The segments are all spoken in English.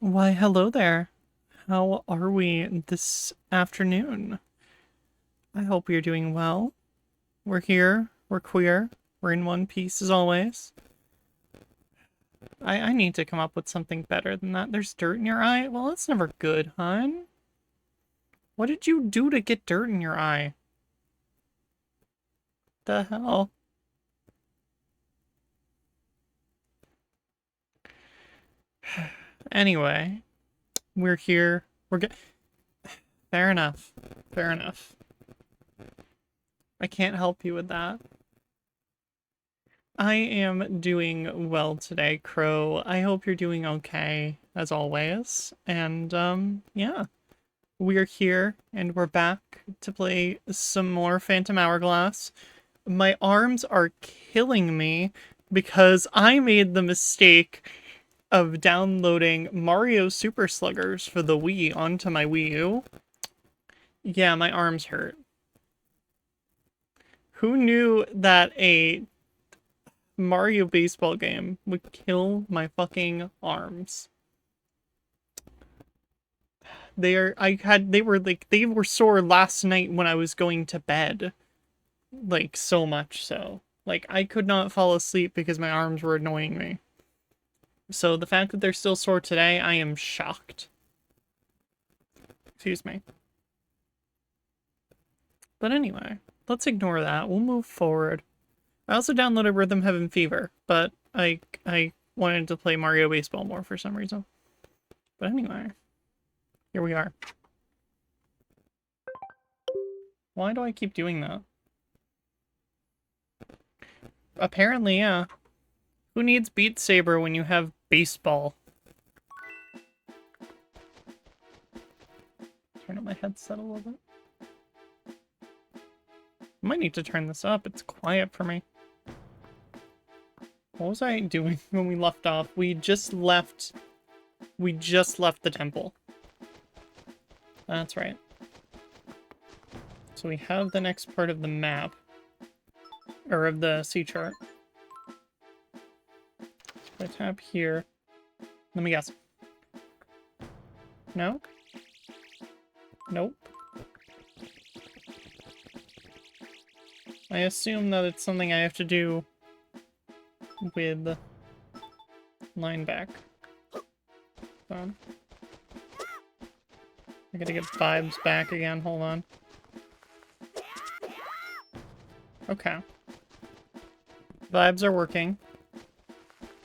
Why, hello there. How are we this afternoon? I hope you're doing well. We're here, we're queer, we're in one piece as always. I need to come up with something better than that. There's dirt in your eye? Well, that's never good, hon. What did you do to get dirt in your eye? The hell? Anyway, we're here. We're good. Fair enough. Fair enough. I can't help you with that. I am doing well today, Crow. I hope you're doing okay, as always. And, yeah. We're here, and we're back to play some more Phantom Hourglass. My arms are killing me because I made the mistake of downloading Mario Super Sluggers for the Wii onto my Wii U. Yeah, my arms hurt. Who knew that a Mario baseball game would kill my fucking arms? They were sore last night when I was going to bed. Like, so much so. Like, I could not fall asleep because my arms were annoying me. So the fact that they're still sore today, I am shocked. Excuse me. But anyway, let's ignore that. We'll move forward. I also downloaded Rhythm Heaven Fever, but I wanted to play Mario Baseball more for some reason. But anyway, here we are. Why do I keep doing that? Apparently, yeah. Who needs Beat Saber when you have baseball? Turn up my headset a little bit. I might need to turn this up. It's quiet for me. What was I doing when we left off? We just left the temple. That's right. So we have the next part of the map. Or of the sea chart. If I tap here. Let me guess. No? Nope. I assume that it's something I have to do with line back. I gotta get vibes back again, hold on. Okay. Vibes are working.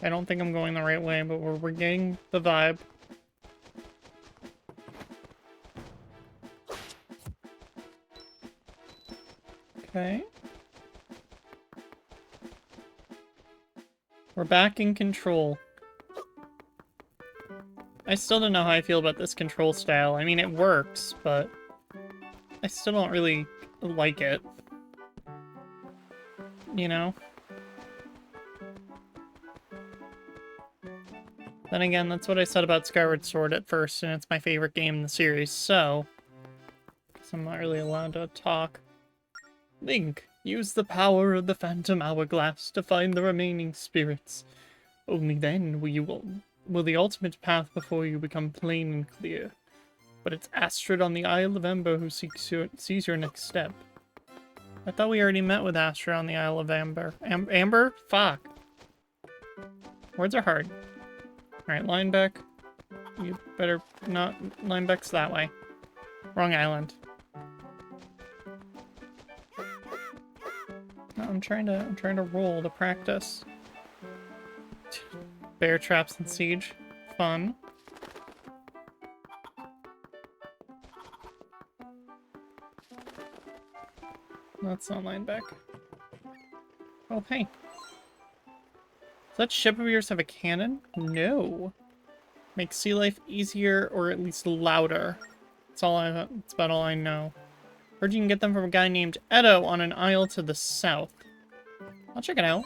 I don't think I'm going the right way, but we're getting the vibe. Okay. We're back in control. I still don't know how I feel about this control style. I mean, it works, but I still don't really like it. You know? Then again, that's what I said about Skyward Sword at first, and it's my favorite game in the series, so... guess I'm not really allowed to talk. Link, use the power of the Phantom Hourglass to find the remaining spirits. Only then will the ultimate path before you become plain and clear. But it's Astrid on the Isle of Ember who sees your next step. I thought we already met with Astrid on the Isle of Amber. Amber? Fuck. Words are hard. Alright, Linebeck. You better not... Linebeck's that way. Wrong island. No, I'm trying to roll to practice. Bear traps and siege. Fun. That's not Linebeck. Oh, hey. Does that ship of yours have a cannon? No. Makes sea life easier or at least louder. That's about all I know. Heard you can get them from a guy named Edo on an isle to the south. I'll check it out.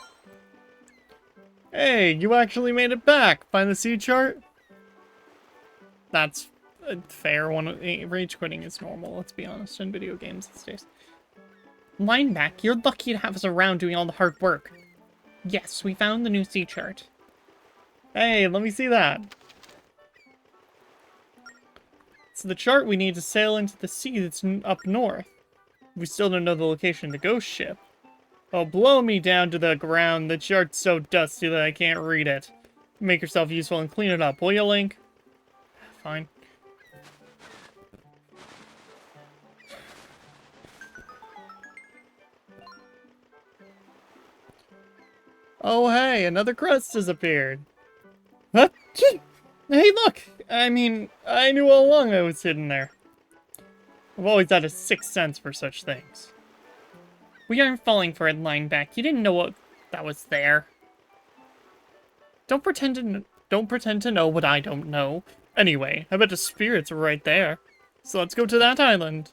Hey, you actually made it back! Find the sea chart? That's a fair one. Rage quitting is normal, let's be honest, in video games these days. Lineback, you're lucky to have us around doing all the hard work. Yes, we found the new sea chart. Hey, let me see that. It's the chart we need to sail into the sea that's up north. We still don't know the location of the ghost ship. Oh, blow me down to the ground. The chart's so dusty that I can't read it. Make yourself useful and clean it up, will you, Link? Fine. Oh, hey, another crust has appeared. Huh? Hey, look! I mean, I knew all along I was hidden there. I've always had a sixth sense for such things. We aren't falling for it, Lineback. You didn't know what that was there. Don't pretend to know what I don't know. Anyway, I bet the spirits are right there. So let's go to that island.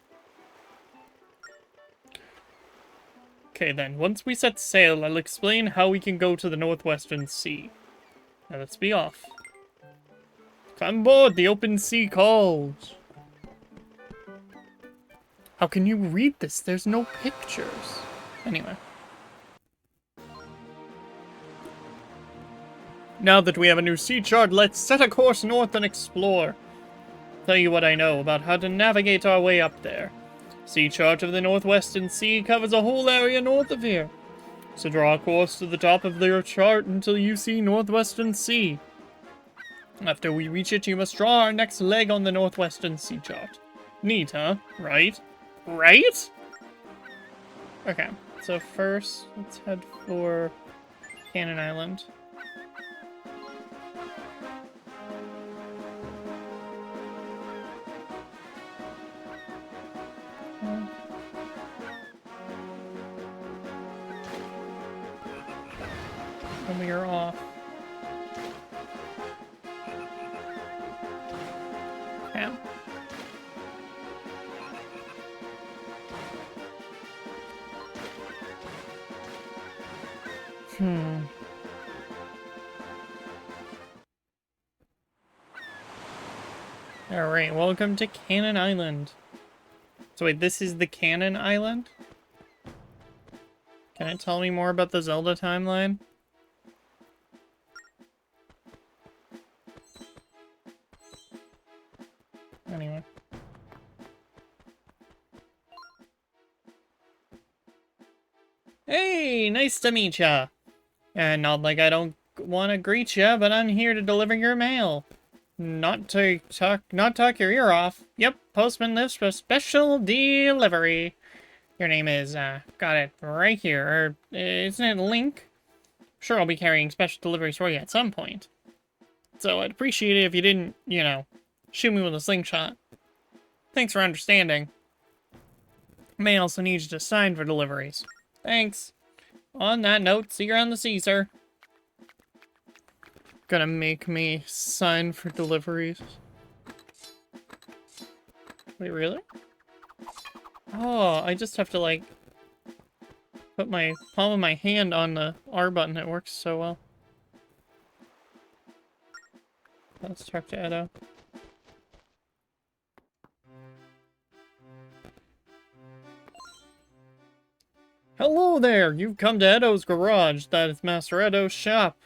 Okay then, once we set sail, I'll explain how we can go to the Northwestern Sea. Now let's be off. Come aboard, the open sea calls. How can you read this? There's no pictures. Anyway. Now that we have a new sea chart, let's set a course north and explore. Tell you what I know about how to navigate our way up there. Sea chart of the Northwestern Sea covers a whole area north of here. So draw a course to the top of your chart until you see Northwestern Sea. After we reach it, you must draw our next leg on the Northwestern Sea chart. Neat, huh? Right? Right? Okay, so first, let's head for Cannon Island. And we are off. Okay. Alright, welcome to Cannon Island. So wait, this is the Cannon Island? Can it tell me more about the Zelda timeline? Anyway. Hey, nice to meet ya. And not like I don't want to greet ya, but I'm here to deliver your mail. Not talk your ear off. Yep, postman lives for special delivery. Your name is, got it right here. Isn't it Link? Sure, I'll be carrying special deliveries for you at some point. So I'd appreciate it if you didn't, you know, shoot me with a slingshot. Thanks for understanding. May also need you to sign for deliveries. Thanks. On that note, see you around the sea, sir. Gonna make me sign for deliveries. Wait, really? Oh, I just have to, like, put my palm of my hand on the R button. It works so well. Let's talk to Edo. Hello there! You've come to Edo's garage. That is Master Edo's shop.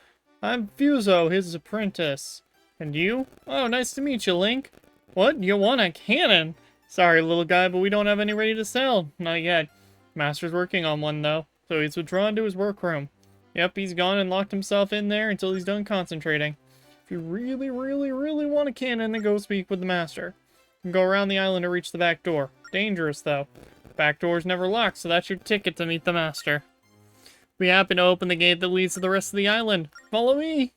I'm Fuso, his apprentice. And you? Oh, nice to meet you, Link. What? You want a cannon? Sorry, little guy, but we don't have any ready to sell. Not yet. Master's working on one, though, so he's withdrawn to his workroom. Yep, he's gone and locked himself in there until he's done concentrating. If you really, really, really want a cannon, then go speak with the Master. You can go around the island to reach the back door. Dangerous, though. Back door's never locked, so that's your ticket to meet the Master. We happen to open the gate that leads to the rest of the island. Follow me!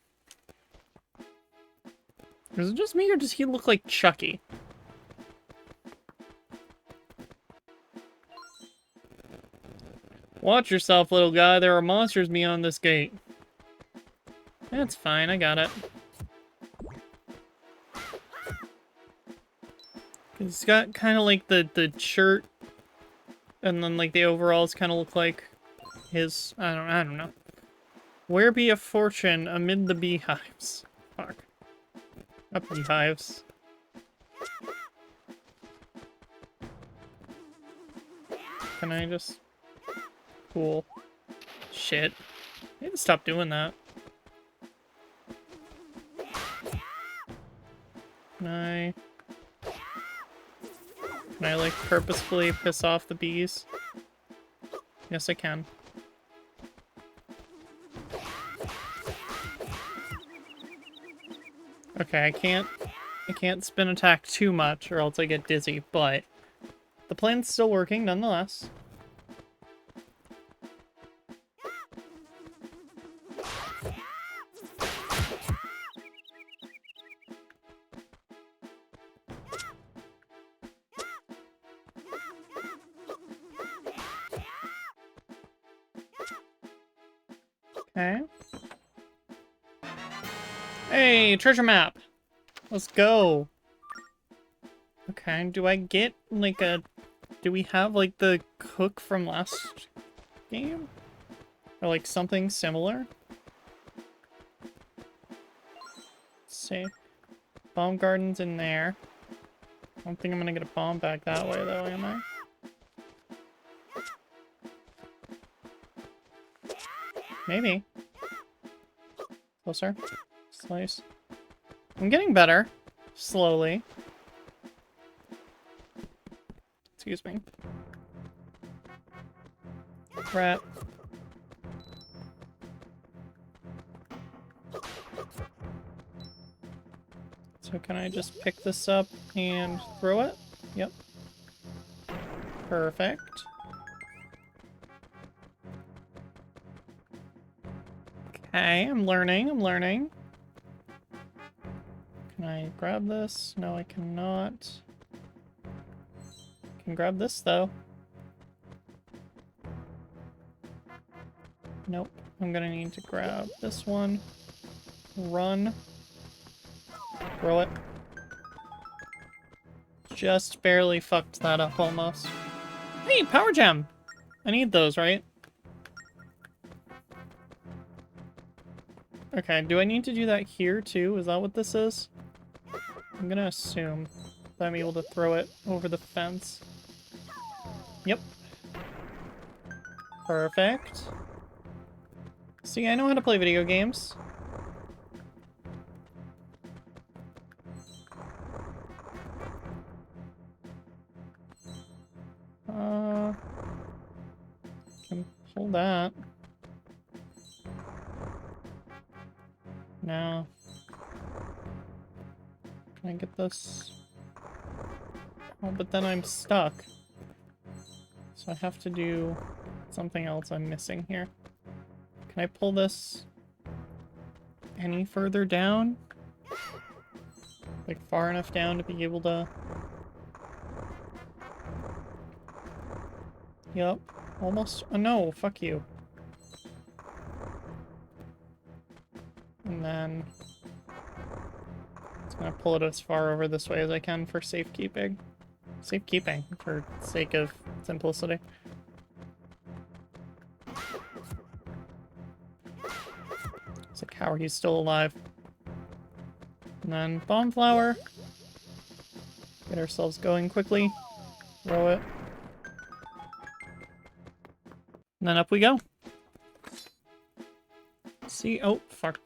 Is it just me, or does he look like Chucky? Watch yourself, little guy. There are monsters beyond this gate. That's fine, I got it. It's got kind of like the shirt, and then like the overalls kind of look like his. I don't know. Where be a fortune amid the beehives? Fuck. Not beehives. Can I just? Cool. Shit. I need to stop doing that. Can I? Can I, like, purposefully piss off the bees? Yes, I can. Okay, I can't spin attack too much or else I get dizzy, but the plan's still working nonetheless. Okay. Hey, treasure map! Let's go! Okay, do I get, like, a... Do we have, like, the cook from last game? Or, like, something similar? Let's see. Bomb garden's in there. I don't think I'm gonna get a bomb back that way, though, am I? Maybe. Closer. Slice. I'm getting better. Slowly. Excuse me. Crap. So can I just pick this up and throw it? Yep. Perfect. Okay, I'm learning. Can I grab this? No, I cannot. Can grab this, though. Nope. I'm gonna need to grab this one. Run. Throw it. Just barely fucked that up, almost. Hey, power gem! I need those, right? Okay, do I need to do that here, too? Is that what this is? I'm gonna assume that I'm able to throw it over the fence. Yep. Perfect. See, I know how to play video games. Can pull that. No. Can I get this? Oh, but then I'm stuck. So I have to do something else I'm missing here. Can I pull this any further down? Like far enough down to be able to... Yep. Almost... Oh, no, fuck you. And then... I'm gonna pull it as far over this way as I can for safekeeping. Safekeeping, for sake of simplicity. It's like, how are you still alive? And then bomb flower. Get ourselves going quickly. Throw it. And then up we go. See? Oh, fuck.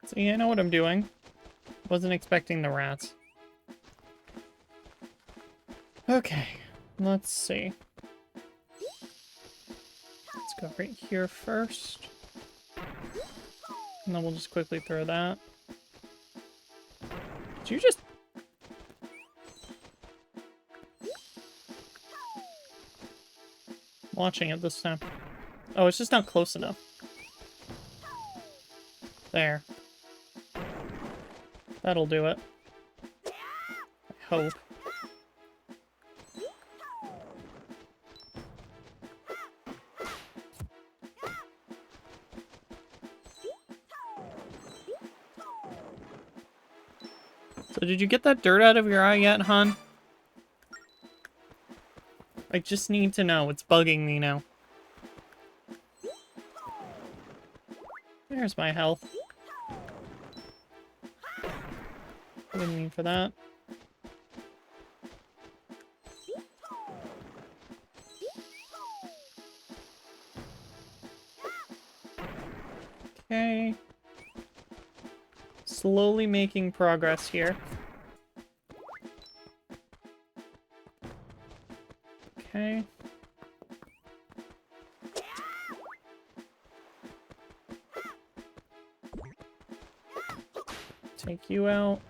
See, I know what I'm doing. Wasn't expecting the rats. Okay, let's see. Let's go right here first. And then we'll just quickly throw that. Did you just... Watching it this time. Oh, it's just not close enough. There. That'll do it. I hope. So did you get that dirt out of your eye yet, hon? I just need to know. It's bugging me now. There's my health. I didn't mean for that. slowly making progress here. Okay. Take you out.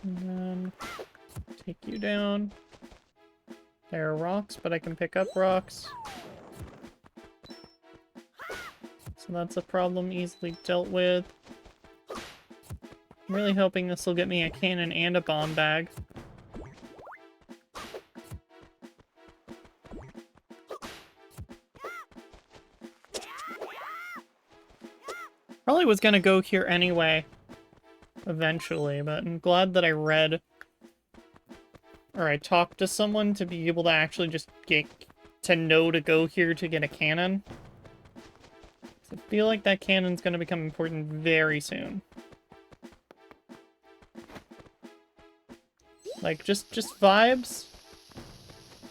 And then take you down. There are rocks, but I can pick up rocks. So that's a problem easily dealt with. I'm really hoping this will get me a cannon and a bomb bag. Probably was gonna go here anyway, eventually, but I'm glad that I read, or I talked to someone to be able to actually just get to know to go here to get a cannon. I feel like that cannon's gonna become important very soon. Like, just vibes.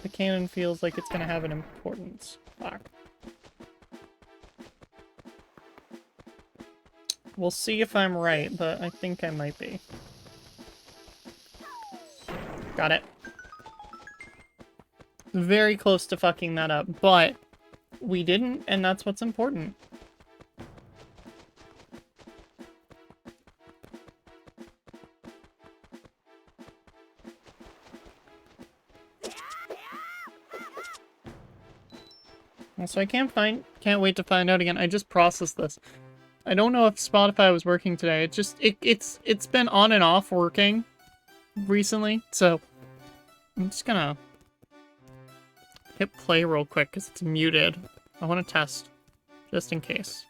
The cannon feels like it's gonna have an importance. Fuck. We'll see if I'm right, but I think I might be. Got it. Very close to fucking that up, but we didn't, and that's what's important. So I can't wait to find out again. I just processed this. I don't know if Spotify was working today. It's been on and off working recently, so I'm just gonna hit play real quick because it's muted. I want to test just in case.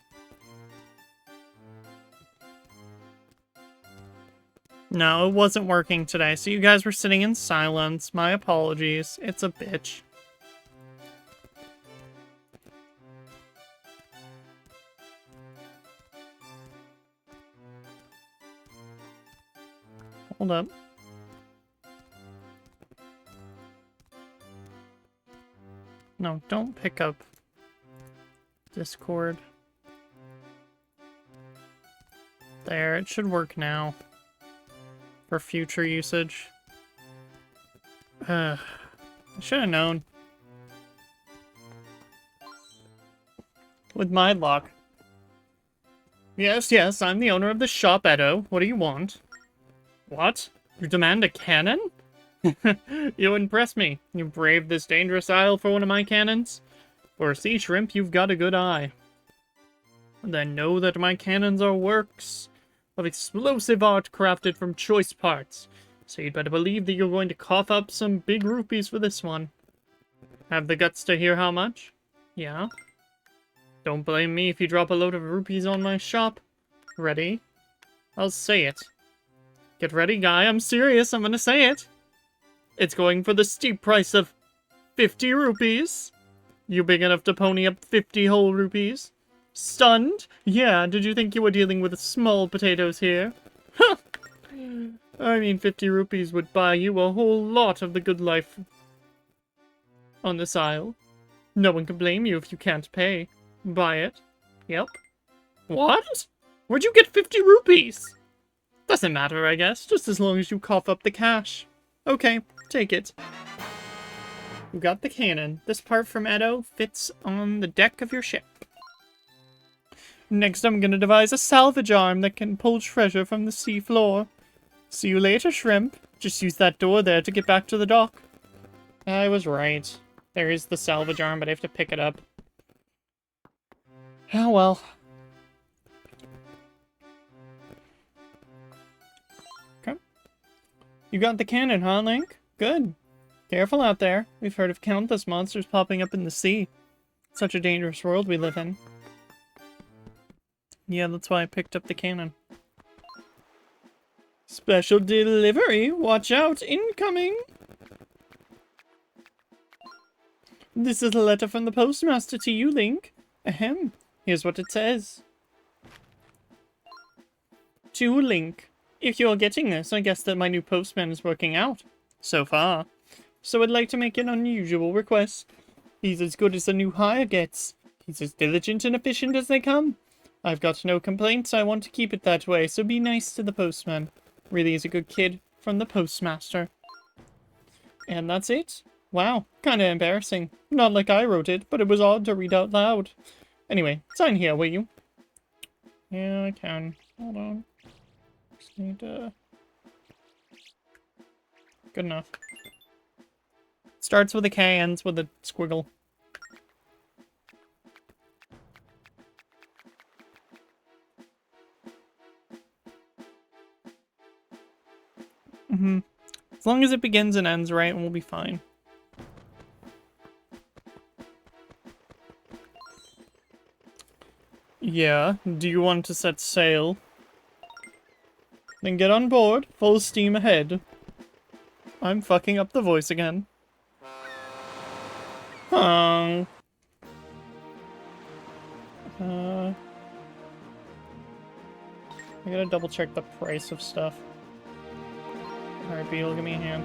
No, it wasn't working today, so you guys were sitting in silence. My apologies. It's a bitch. Hold up. No, don't pick up Discord. There, it should work now. For future usage. I should have known. With my luck. Yes, yes, I'm the owner of the shop, Edo. What do you want? What? You demand a cannon? You impress me. You braved this dangerous isle for one of my cannons? For a sea shrimp, you've got a good eye. Then know that my cannons are works of explosive art crafted from choice parts. So you'd better believe that you're going to cough up some big rupees for this one. Have the guts to hear how much? Yeah? Don't blame me if you drop a load of rupees on my shop. Ready? I'll say it. Get ready, guy. I'm serious. I'm gonna say it. It's going for the steep price of 50 rupees. You big enough to pony up 50 whole rupees? Stunned? Yeah, did you think you were dealing with small potatoes here? Huh! I mean, 50 rupees would buy you a whole lot of the good life on this isle. No one can blame you if you can't pay. Buy it. Yep. What? Where'd you get 50 rupees? Doesn't matter, I guess, just as long as you cough up the cash. Okay, take it. You got the cannon. This part from Edo fits on the deck of your ship. Next, I'm gonna devise a salvage arm that can pull treasure from the sea floor. See you later, shrimp. Just use that door there to get back to the dock. I was right. There is the salvage arm, but I have to pick it up. Oh well. You got the cannon, huh, Link? Good. Careful out there. We've heard of countless monsters popping up in the sea. Such a dangerous world we live in. Yeah, that's why I picked up the cannon. Special delivery! Watch out! Incoming! This is a letter from the postmaster to you, Link. Ahem. Here's what it says. To Link. If you're getting this, I guess that my new postman is working out. So far. So I'd like to make an unusual request. He's as good as the new hire gets. He's as diligent and efficient as they come. I've got no complaints. I want to keep it that way, so be nice to the postman. Really is a good kid. From the postmaster. And that's it. Wow, kinda embarrassing. Not like I wrote it, but it was odd to read out loud. Anyway, sign here, will you? Yeah, I can. Hold on. Just need to... Good enough. Starts with a K, ends with a squiggle. As long as it begins and ends right, we'll be fine. Yeah, do you want to set sail? Then get on board, full steam ahead. I'm fucking up the voice again. I gotta double check the price of stuff. Alright, Beetle, give me a hand.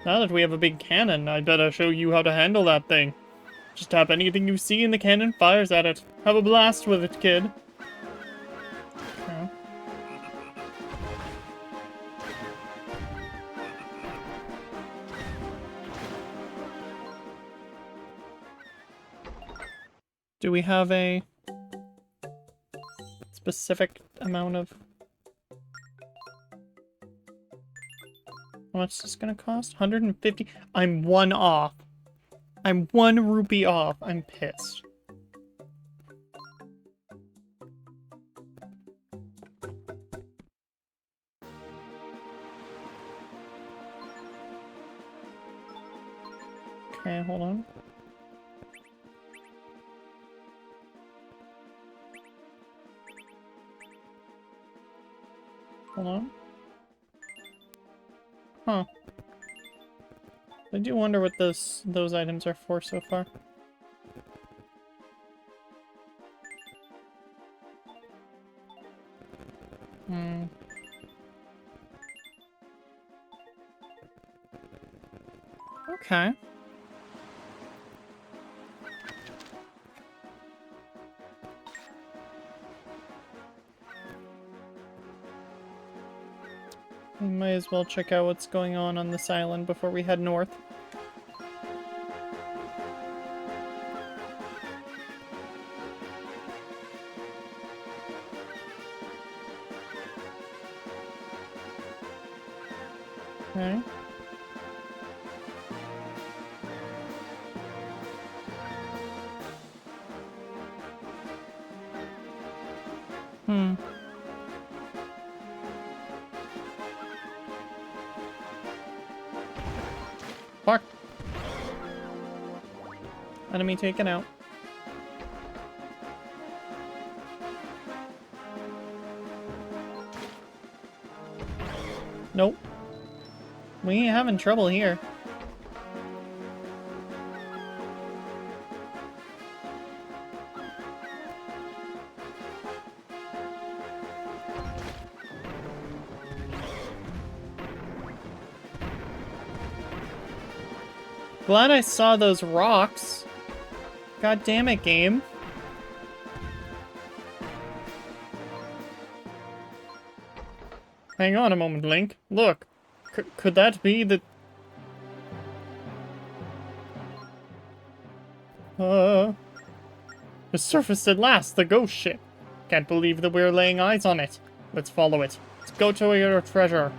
Now that we have a big cannon, I'd better show you how to handle that thing. Just tap anything you see and the cannon fires at it. Have a blast with it, kid. Okay. Do we have a specific amount of... How much is this gonna cost? 150? I'm 1 off. I'm 1 rupee off. I'm pissed. Okay, hold on. Hold on. Huh. I do wonder what those items are for so far. Okay. We might as well check out what's going on this island before we head north. Okay. Fuck. Enemy taken out. Nope. We ain't having trouble here. Glad I saw those rocks. God damn it, game. Hang on a moment, Link. Look. Could that be the... The surfaced at last, the ghost ship. Can't believe that we're laying eyes on it. Let's follow it. Let's go to your treasure.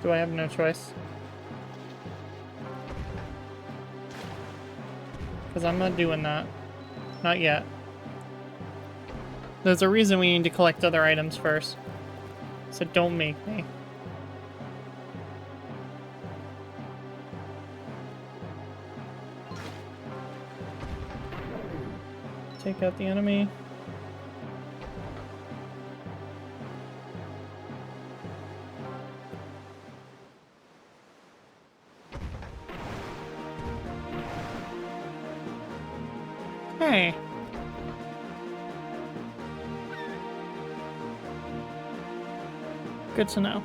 Do I have no choice? Because I'm not doing that. Not yet. There's a reason we need to collect other items first. So don't make me. Take out the enemy. Hey. Good to know.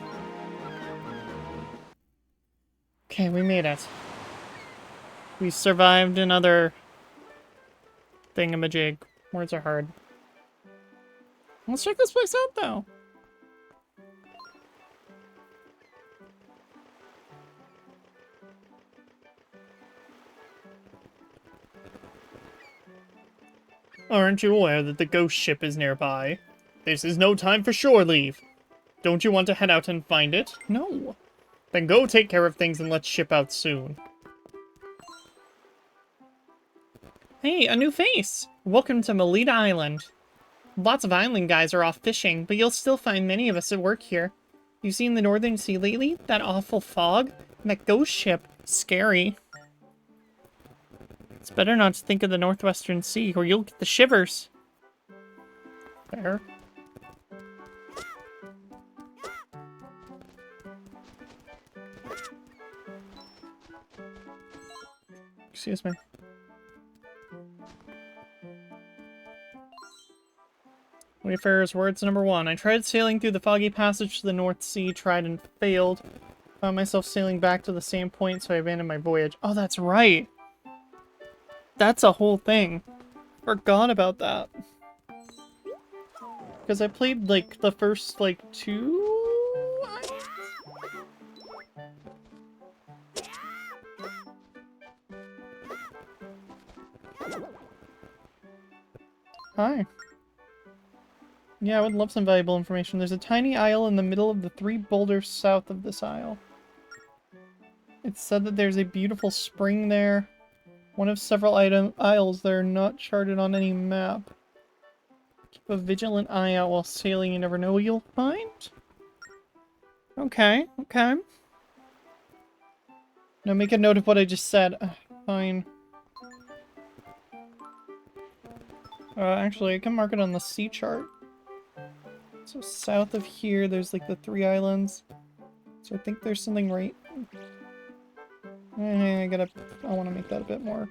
Okay, we made it. We survived another thingamajig. Words are hard. Let's check this place out, though. Aren't you aware that the ghost ship is nearby? This is no time for shore leave. Don't you want to head out and find it? No. Then go take care of things and let's ship out soon. Hey, a new face! Welcome to Melita Island. Lots of island guys are off fishing, but you'll still find many of us at work here. You seen the Northern Sea lately? That awful fog? And that ghost ship? Scary. It's better not to think of the Northwestern Sea, or you'll get the shivers. Fair. Excuse me. Wayfarer's words number 1. I tried sailing through the foggy passage to the North Sea, tried and failed. Found myself sailing back to the same point, so I abandoned my voyage. Oh, that's right! That's a whole thing. Forgot about that. Because I played, like, the first, like, 2... Hi. Yeah, I would love some valuable information. There's a tiny isle in the middle of the 3 boulders south of this isle. It's said that there's a beautiful spring there. One of several isles that are not charted on any map. Keep a vigilant eye out while sailing, you never know what you'll find. Okay, okay. Now make a note of what I just said. Fine. Actually, I can mark it on the sea chart. So south of here, there's like the 3 islands. So I think there's something right... I want to make that a bit more.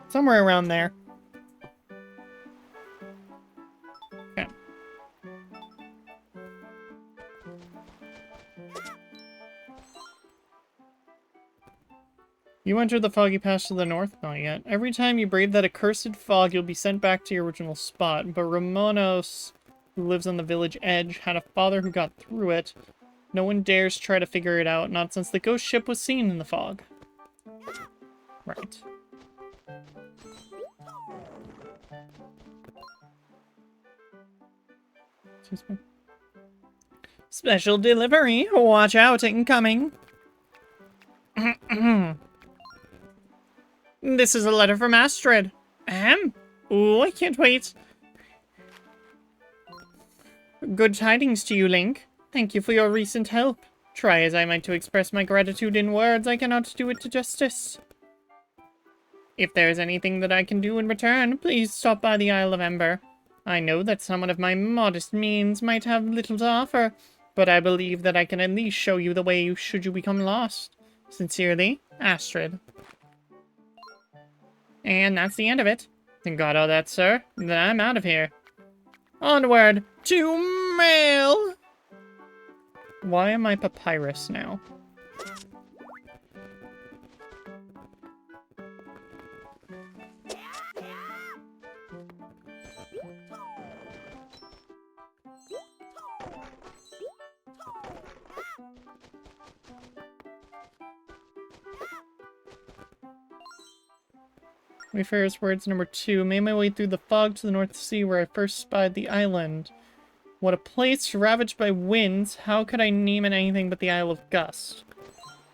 Somewhere around there. Okay. You entered the foggy pass to the north? Not yet. Every time you brave that accursed fog, you'll be sent back to your original spot. But Romanos, who lives on the village edge, had a father who got through it. No one dares try to figure it out, not since the ghost ship was seen in the fog. Right. Excuse me. Special delivery! Watch out, incoming! This is a letter from Astrid. Ahem. Ooh, I can't wait. Good tidings to you, Link. Thank you for your recent help. Try as I might to express my gratitude in words, I cannot do it to justice. If there is anything that I can do in return, please stop by the Isle of Ember. I know that someone of my modest means might have little to offer, but I believe that I can at least show you the way should you become lost. Sincerely, Astrid. And that's the end of it. Got all that, sir? Then I'm out of here. Onward to mail! Why am I papyrus now? Wayfarer's words number 2. Made my way through the fog to the North Sea where I first spied the island. What a place ravaged by winds. How could I name it anything but the Isle of Gust?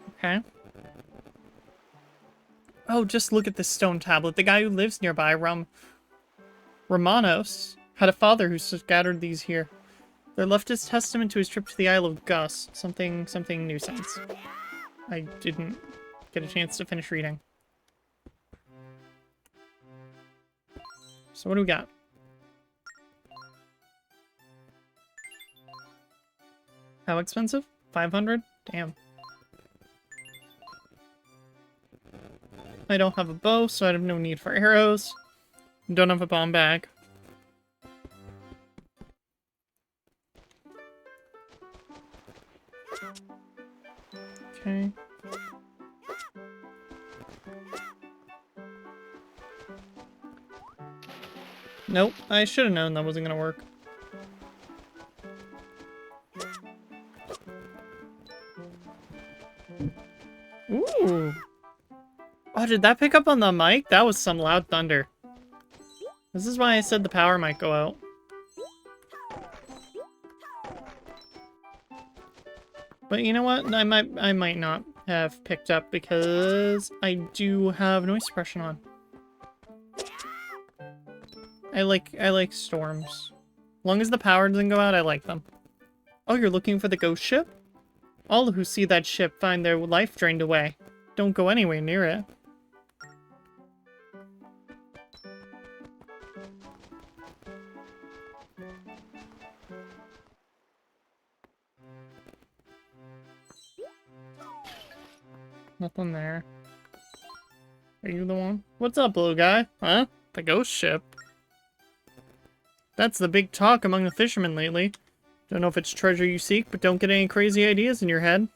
Okay. Oh, just look at this stone tablet. The guy who lives nearby, Romanos, had a father who scattered these here. They're left as testament to his trip to the Isle of Gust. Something nuisance. I didn't get a chance to finish reading. So what do we got? How expensive? 500? Damn. I don't have a bow, so I have no need for arrows. Don't have a bomb bag. Okay. Nope, I should have known that wasn't gonna work. Ooh. Oh, did that pick up on the mic? That was some loud thunder. This is why I said the power might go out. But you know what? I might not have picked up because I do have noise suppression on. I like storms. As long as the power doesn't go out, I like them. Oh, you're looking for the ghost ship? All who see that ship find their life drained away. Don't go anywhere near it. Nothing there. Are you the one? What's up, little guy? Huh? The ghost ship? That's the big talk among the fishermen lately. Don't know if it's treasure you seek, but don't get any crazy ideas in your head.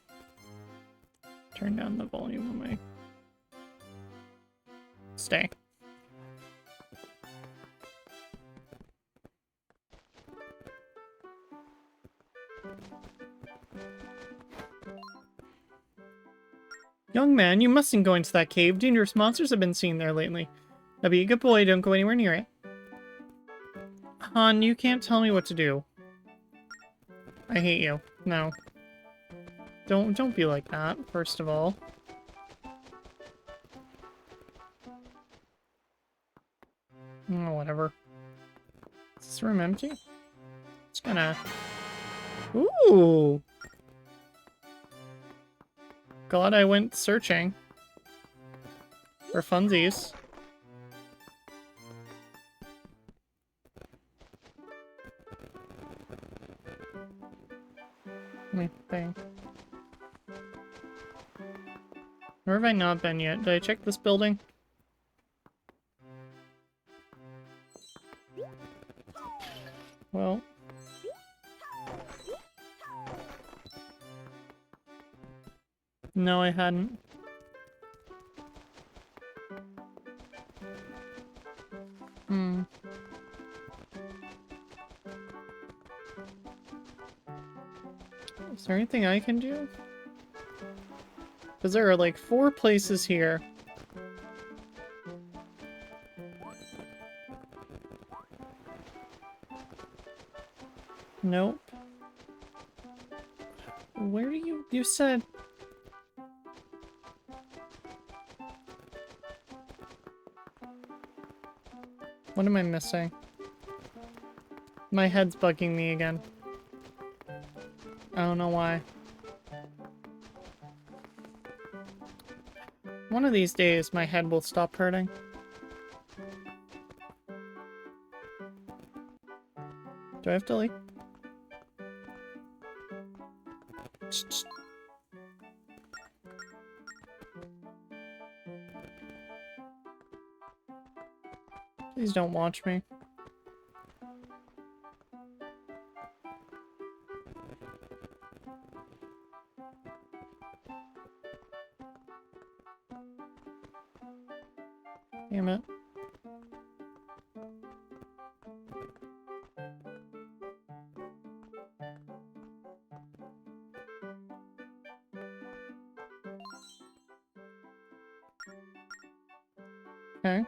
Turn down the volume on my... Stay. Young man, you mustn't go into that cave. Dangerous monsters have been seen there lately. Now be a good boy, don't go anywhere near it. Han, you can't tell me what to do. I hate you. No. Don't be like that, first of all. Oh, whatever. Is this room empty? It's gonna... Ooh! Glad I went searching. For funsies. Let me think. Where have I not been yet? Did I check this building? Well. No, I hadn't. Is there anything I can do? Because there are like 4 places here. Nope. Where do you said... What am I missing? My head's bugging me again. I don't know why. One of these days, my head will stop hurting. Do I have to leave? Please don't watch me. Damn it. Okay.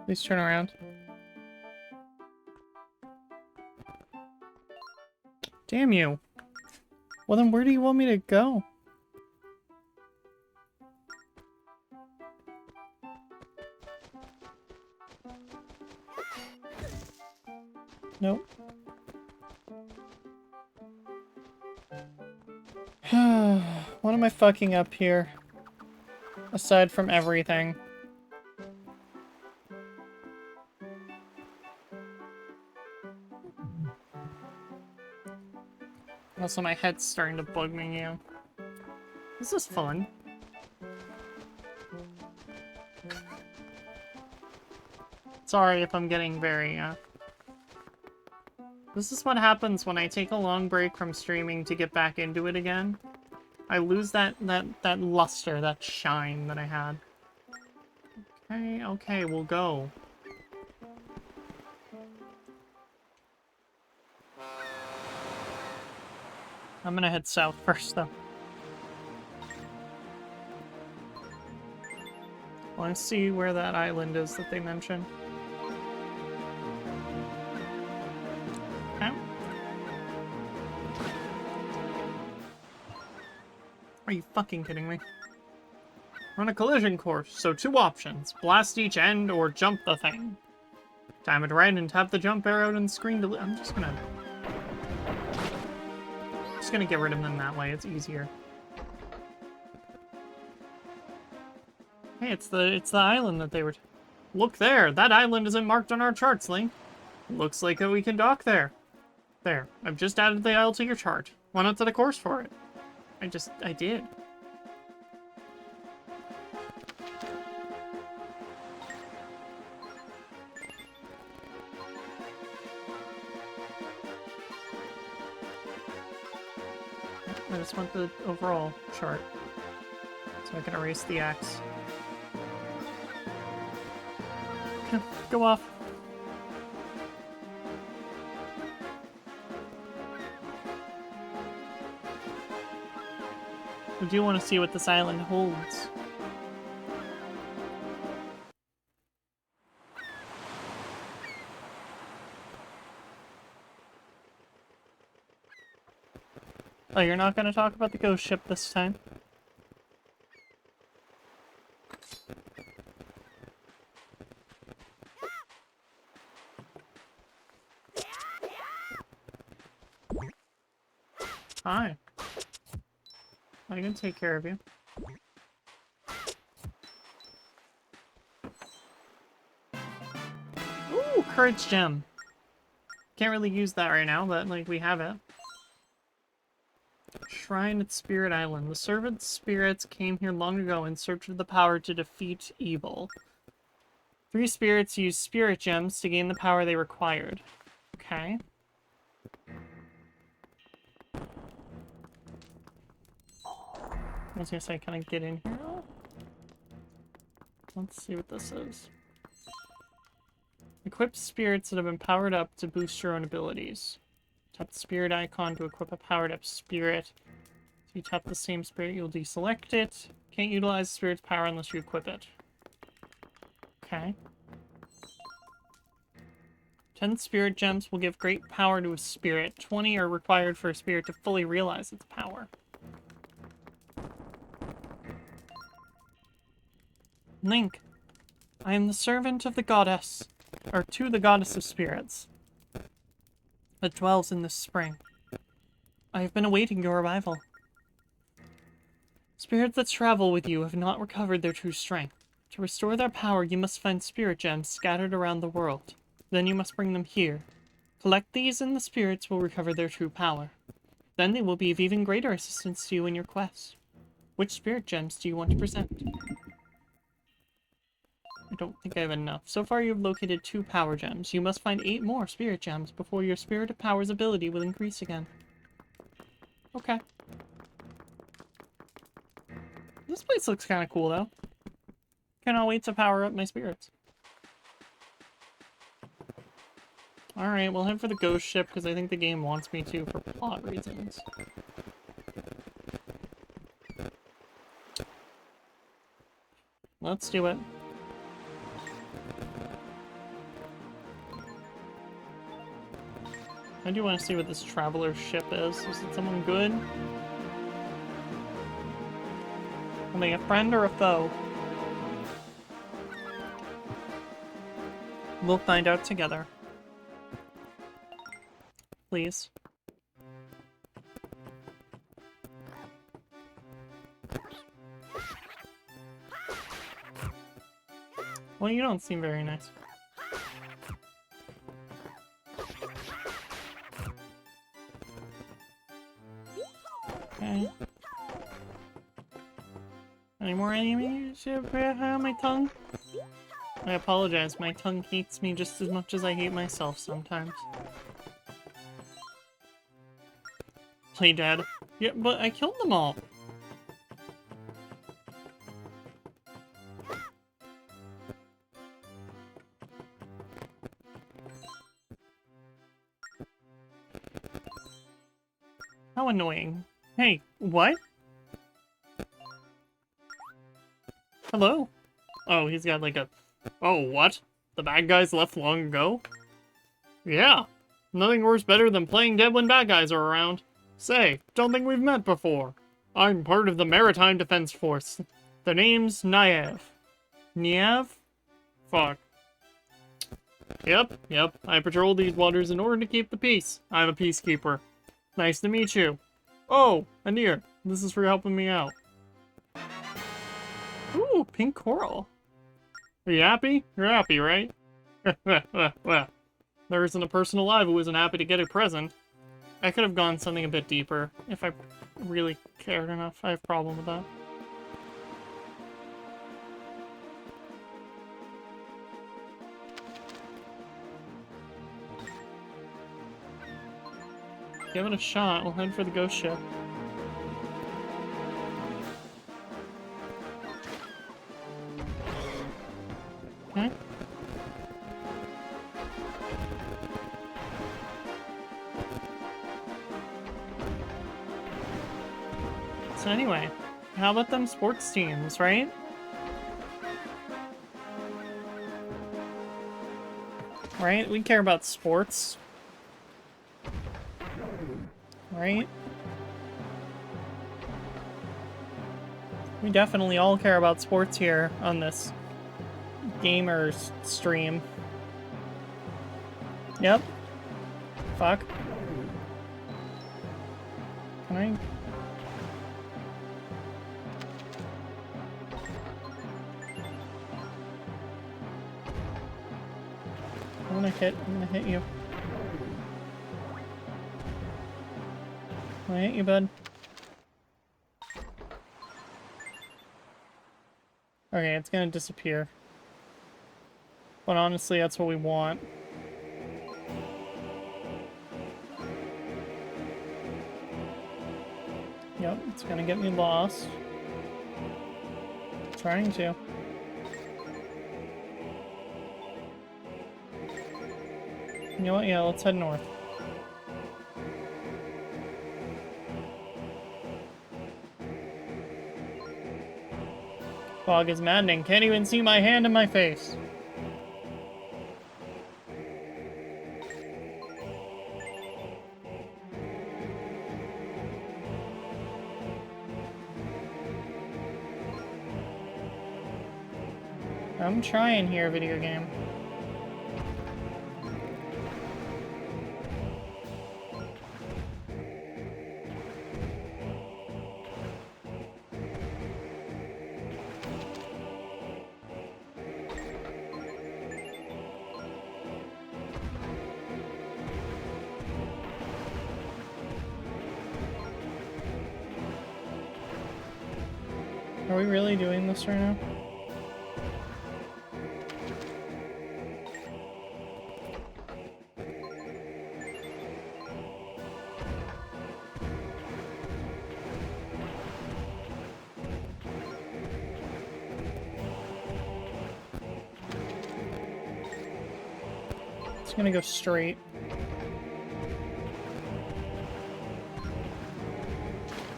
Please turn around. Damn you. Well then where do you want me to go? Nope. What am I fucking up here? Aside from everything. Also, my head's starting to bug me again. This is fun. Sorry if I'm getting very, This is what happens when I take a long break from streaming to get back into it again. I lose that luster, that shine that I had. Okay, okay, we'll go. I'm gonna head south first, though. Let's see where that island is that they mentioned. Okay. Are you fucking kidding me? We're on a collision course, so 2 options. Blast each end or jump the thing. Time it right and tap the jump arrow on the screen to... I'm just gonna get rid of them that way, it's easier. Hey, it's the island that they were... Look there! That island isn't marked on our charts, Link. Looks like we can dock there. There, I've just added the isle to your chart. Why not set a course for it? I did. I just want the overall chart, so I can erase the X. Okay, go off. I do want to see what this island holds. Oh, you're not going to talk about the ghost ship this time? Hi. I can take care of you. Ooh, courage gem. Can't really use that right now, but like we have it. Shrine at Spirit Island. The servant spirits came here long ago in search of the power to defeat evil. 3 spirits used spirit gems to gain the power they required. Okay. I was gonna say, can I get in here? Let's see what this is. Equip spirits that have been powered up to boost your own abilities. Tap the spirit icon to equip a powered up spirit. If you tap the same spirit, you'll deselect it. Can't utilize the spirit's power unless you equip it. Okay. 10 spirit gems will give great power to a spirit. 20 are required for a spirit to fully realize its power. Link, I am the servant of the goddess, or to the goddess of spirits, that dwells in this spring. I have been awaiting your arrival. Spirits that travel with you have not recovered their true strength. To restore their power, you must find spirit gems scattered around the world. Then you must bring them here. Collect these and the spirits will recover their true power. Then they will be of even greater assistance to you in your quest. Which spirit gems do you want to present? I don't think I have enough. So far you have located 2 power gems. You must find 8 more spirit gems before your Spirit of Power's ability will increase again. Okay. This place looks kind of cool, though. Cannot wait to power up my spirits. Alright, we'll head for the ghost ship, because I think the game wants me to for plot reasons. Let's do it. I do want to see what this traveler ship is. Is it someone good? Are they a friend or a foe? We'll find out together. Please. Well, you don't seem very nice. Okay. Any more enemies on my tongue? I apologize, my tongue hates me just as much as I hate myself sometimes. Play dead. Yeah, but I killed them all. How annoying. Hey, what? Hello? Oh, he's got like a... Oh, what? The bad guys left long ago? Yeah. Nothing works better than playing dead when bad guys are around. Say, don't think we've met before. I'm part of the Maritime Defense Force. The name's Niev. Niev? Fuck. Yep. I patrol these waters in order to keep the peace. I'm a peacekeeper. Nice to meet you. Oh, Anir, this is for helping me out. Ooh, pink coral. Are you happy? You're happy, right? Well, there isn't a person alive who isn't happy to get a present. I could have gone something a bit deeper if I really cared enough. I have a problem with that. Give it a shot. We'll head for the ghost ship. Okay. So anyway, how about them sports teams, right? Right? We care about sports. Right? We definitely all care about sports here on this gamers stream. Yep. Fuck. Can I... I'm gonna hit you. I'm gonna hit you, bud. Okay, it's gonna disappear. But honestly, that's what we want. Yep, it's gonna get me lost. Trying to. You know what? Yeah, let's head north. Fog is maddening. Can't even see my hand in my face. I'm trying here, video game. Are we really doing this right now? It's gonna go straight.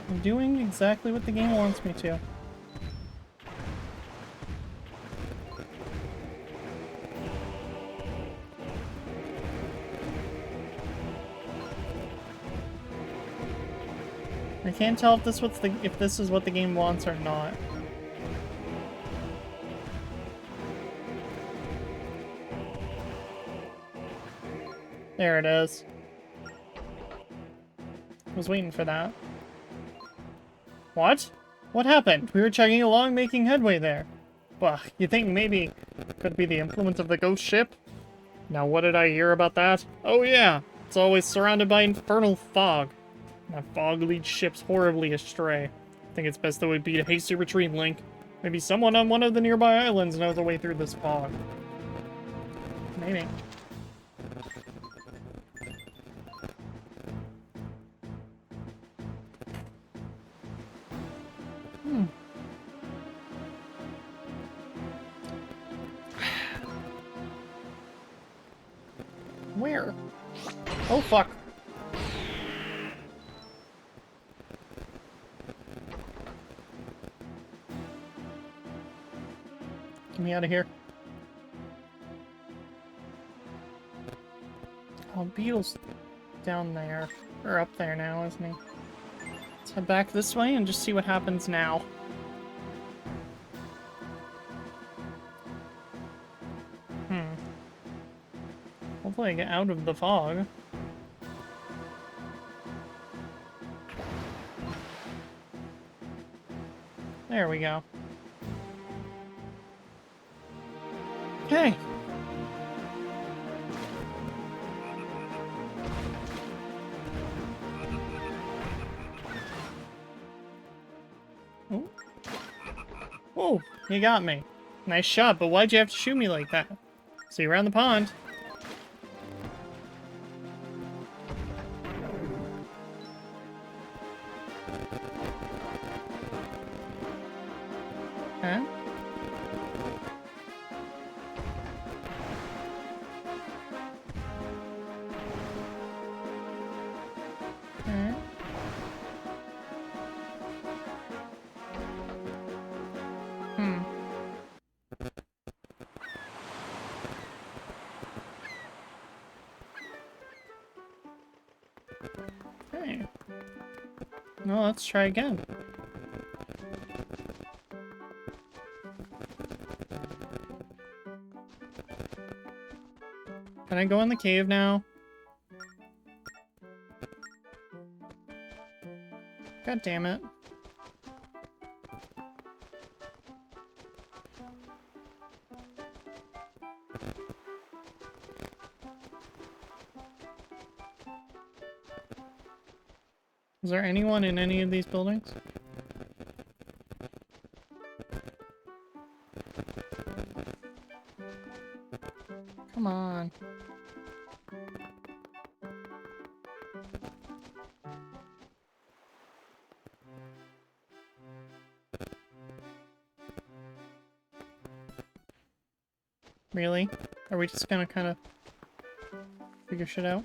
I'm doing exactly what the game wants me to. I can't tell if this is what the game wants or not. There it is. I was waiting for that. What? What happened? We were chugging along, making headway there. Well, you think maybe it could be the influence of the ghost ship? Now what did I hear about that? Oh yeah, it's always surrounded by infernal fog. That fog leads ships horribly astray. I think it's best that we beat a hasty retreat, Link. Maybe someone on one of the nearby islands knows the way through this fog. Maybe. Where? Oh, fuck. me out of here. Oh, Beetle's down there. Or up there now, isn't he? Let's head back this way and just see what happens now. Hopefully I get out of the fog. There we go. Okay. Oh. Whoa, you got me. Nice shot, but why'd you have to shoot me like that? See you around the pond. Huh? Huh? Okay. Well, let's try again. Can I go in the cave now? God damn it. Is there anyone in any of these buildings? Come on. Really? Are we just gonna kind of figure shit out?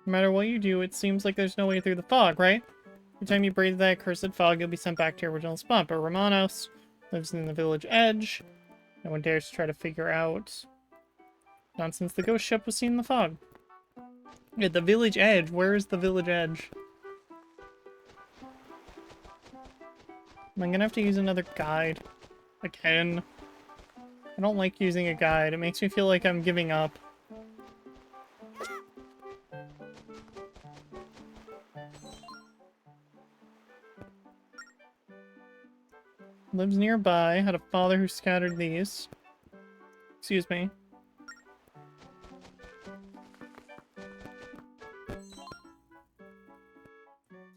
No matter what you do, it seems like there's no way through the fog, right? Every time you brave that cursed fog, you'll be sent back to your original spot. But Romanos lives in the village edge. No one dares to try to figure out. Not since the ghost ship was seen in the fog. Yeah, the village edge. Where is the village edge? Am I gonna have to use another guide? Again? I don't like using a guide. It makes me feel like I'm giving up. Lives nearby. Had a father who scattered these. Excuse me.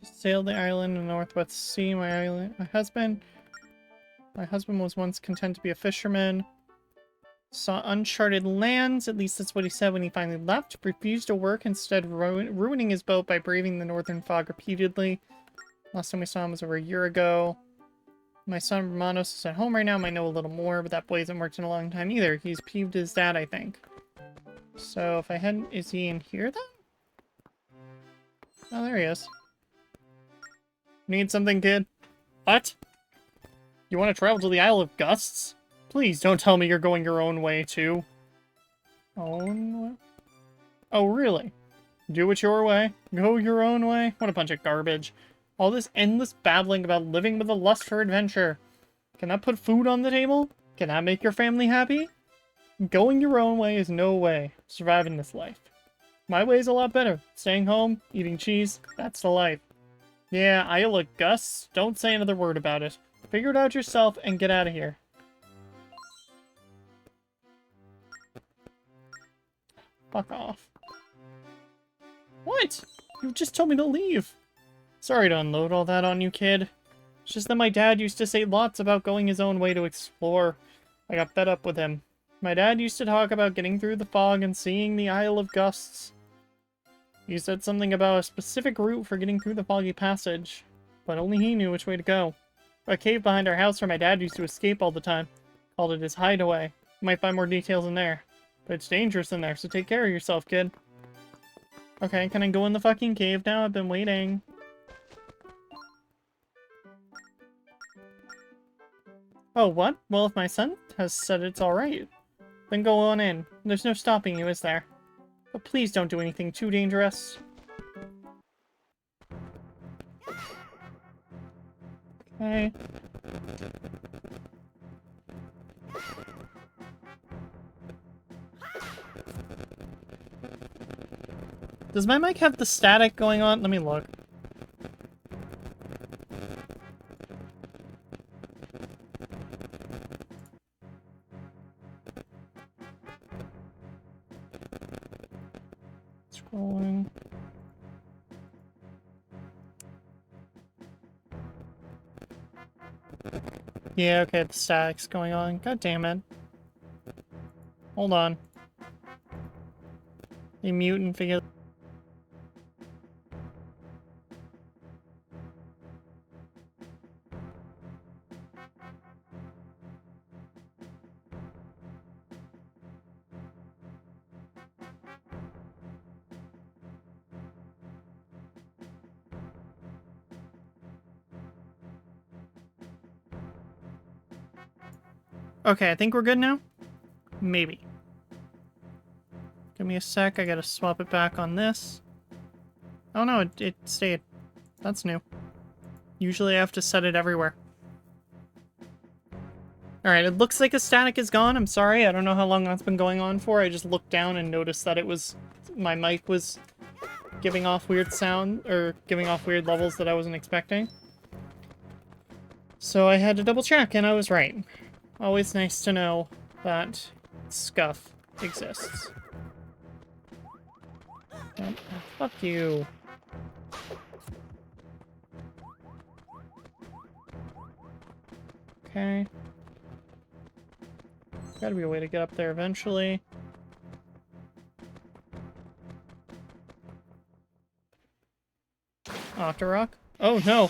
Sailed the island in the Northwest Sea. My husband was once content to be a fisherman. Saw uncharted lands, at least that's what he said when he finally left. Refused to work, instead ruining his boat by braving the northern fog repeatedly. Last time we saw him was over a year ago. My son Romanos is at home right now, might know a little more, but that boy hasn't worked in a long time either. He's peeved his dad, I think. So if I head... Is he in here then? Oh, there he is. Need something, kid? What? You want to travel to the Isle of Gusts? Please don't tell me you're going your own way, too. Own way? Oh, really? Do it your way? Go your own way? What a bunch of garbage. All this endless babbling about living with a lust for adventure. Can that put food on the table? Can that make your family happy? Going your own way is no way to survive in this life. My way is a lot better. Staying home, eating cheese, that's the life. Yeah, Isle of Gus, don't say another word about it. Figure it out yourself and get out of here. Fuck off. What? You just told me to leave. Sorry to unload all that on you, kid. It's just that my dad used to say lots about going his own way to explore. I got fed up with him. My dad used to talk about getting through the fog and seeing the Isle of Gusts. He said something about a specific route for getting through the foggy passage, but only he knew which way to go. A cave behind our house where my dad used to escape all the time. Called it his hideaway. You might find more details in there. But it's dangerous in there, so take care of yourself, kid. Okay, can I go in the fucking cave now? I've been waiting. Oh, what? Well, if my son has said it's alright, then go on in. There's no stopping you, is there? But please don't do anything too dangerous. Okay. Does my mic have the static going on? Let me look. Scrolling. Yeah, okay, the static's going on. God damn it. Hold on. You mute and figure... Okay, I think we're good now? Maybe. Give me a sec, I gotta swap it back on this. Oh no, it stayed. That's new. Usually I have to set it everywhere. Alright, it looks like the static is gone. I'm sorry, I don't know how long that's been going on for. I just looked down and noticed that it was... my mic was giving off weird sound, or giving off weird levels that I wasn't expecting. So I had to double check, and I was right. Always nice to know that scuff exists. Oh, fuck you. Okay. Gotta be a way to get up there eventually. Octorok? Oh no!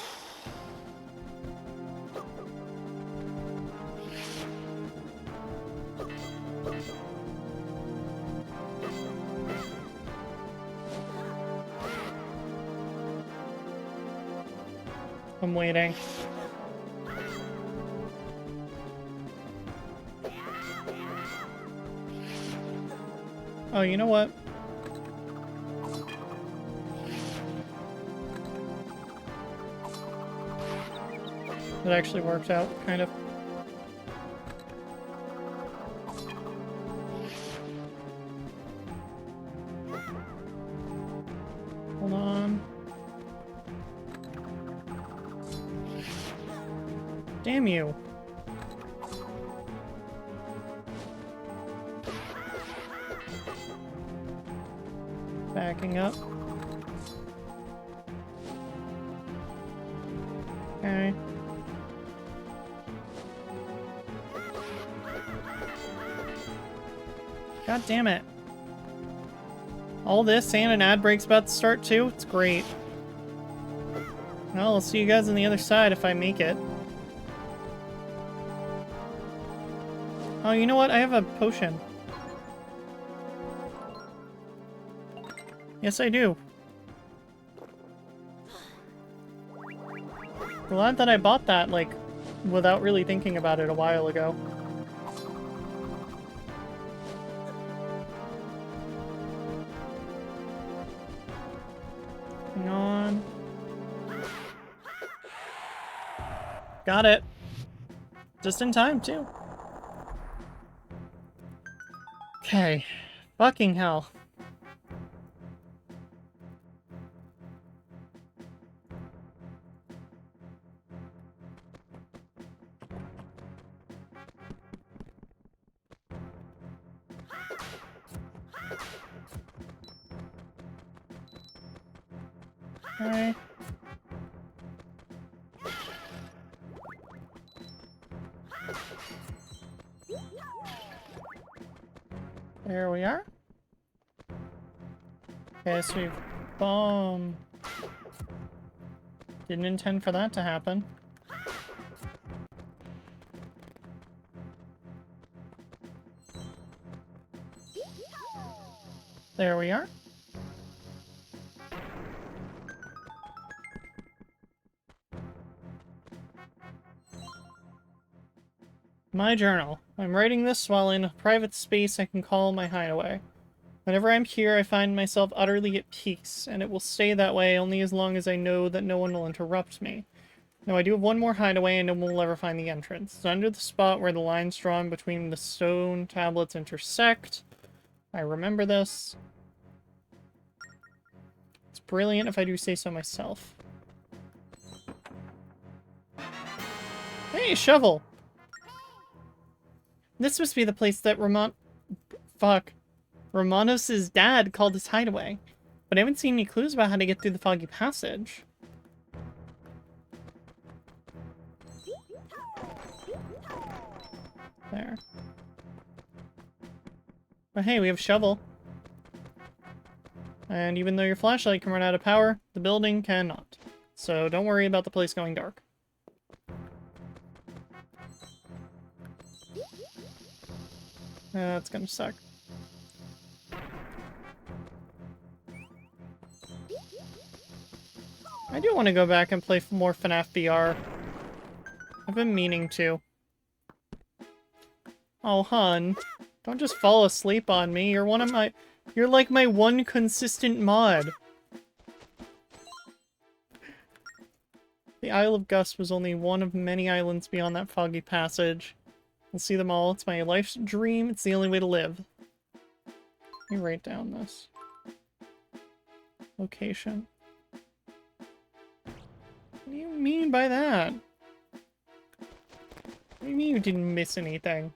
I'm waiting. Oh, you know what? It actually worked out, kind of. Hold on. Damn you. Backing up. Okay. God damn it. All this and an ad break's about to start too? It's great. Well, I'll see you guys on the other side if I make it. Oh, you know what? I have a potion. Yes, I do. Glad that I bought that, like, without really thinking about it a while ago. Hang on. Got it. Just in time, too. Okay. Fucking hell. Okay. There we are. Okay, so we've... Didn't intend for that to happen. There we are. My journal. I'm writing this while in a private space I can call my hideaway. Whenever I'm here, I find myself utterly at peace, and it will stay that way only as long as I know that no one will interrupt me. Now, I do have one more hideaway, and no one will ever find the entrance. It's under the spot where the lines drawn between the stone tablets intersect. I remember this. It's brilliant if I do say so myself. Hey, shovel! This must be the place that Romanos' dad called his hideaway. But I haven't seen any clues about how to get through the foggy passage. There. But hey, we have a shovel. And even though your flashlight can run out of power, the building cannot. So don't worry about the place going dark. That's gonna suck. I do want to go back and play more FNAF VR. I've been meaning to. Oh, hun. Don't just fall asleep on me. You're one of my... You're like my one consistent mod. The Isle of Gus was only one of many islands beyond that foggy passage. We'll see them all. It's my life's dream. It's the only way to live. Let me write down this. Location. What do you mean by that? What do you mean you didn't miss anything?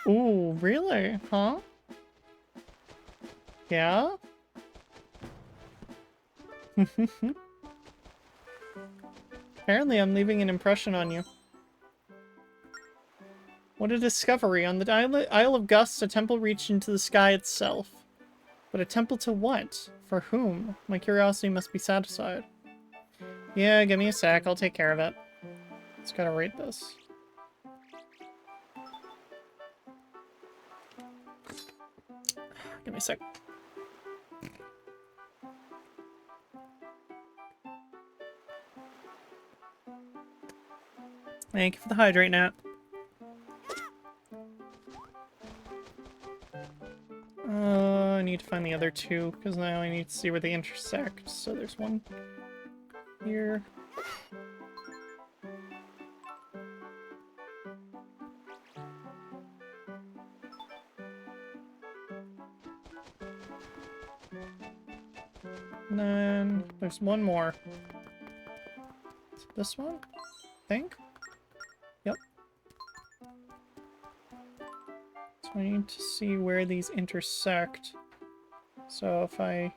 Ooh, really? Huh? Yeah? Apparently I'm leaving an impression on you. What a discovery. On the Isle of Gus, a temple reached into the sky itself. But a temple to what? For whom? My curiosity must be satisfied. Yeah, give me a sec. I'll take care of it. Just gotta rate this. Give me a sec. Thank you for the hydrate, Nat. I need to find the other two, because now I need to see where they intersect. So there's one here. And then there's one more. Is it this one? I think? Yep. So I need to see where these intersect. So if I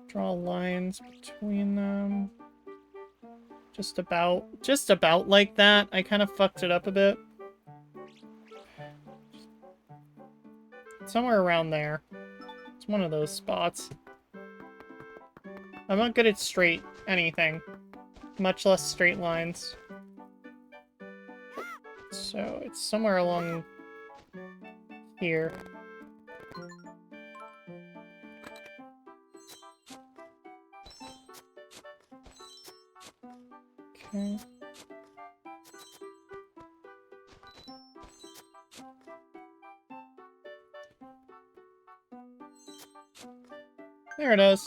draw lines between them, just about like that. I kind of fucked it up a bit. Somewhere around there. It's one of those spots. I'm not good at straight anything, much less straight lines. So it's somewhere along here. Okay. There it is.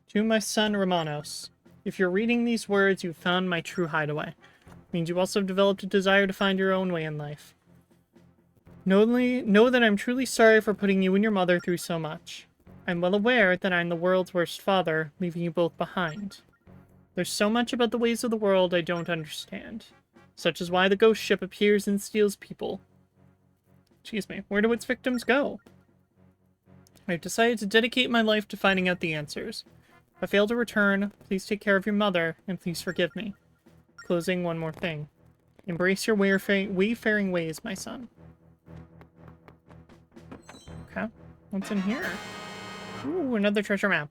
To my son Romanos, if you're reading these words, you've found my true hideaway. It means you also have developed a desire to find your own way in life. Know that I'm truly sorry for putting you and your mother through so much. I'm well aware that I'm the world's worst father, leaving you both behind. There's so much about the ways of the world I don't understand. Such as why the ghost ship appears and steals people. Excuse me, where do its victims go? I've decided to dedicate my life to finding out the answers. If I fail to return, please take care of your mother, and please forgive me. Closing, one more thing. Embrace your wayfaring ways, my son. Okay, what's in here? Ooh, another treasure map.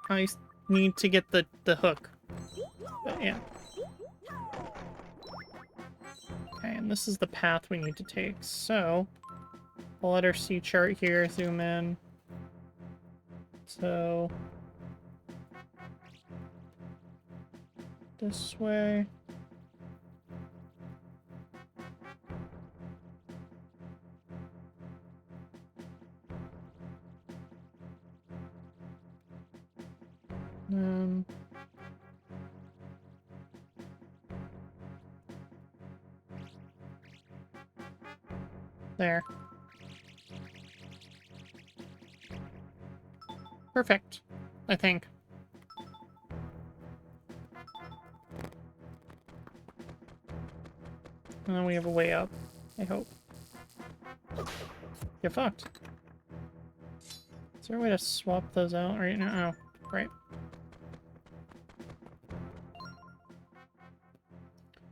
I need to get the hook. But yeah. this is the path we need to take. So, we'll let our C chart here, zoom in. So, this way. There. Perfect, I think. And then we have a way up, I hope. Get fucked. Is there a way to swap those out right now? Oh, right.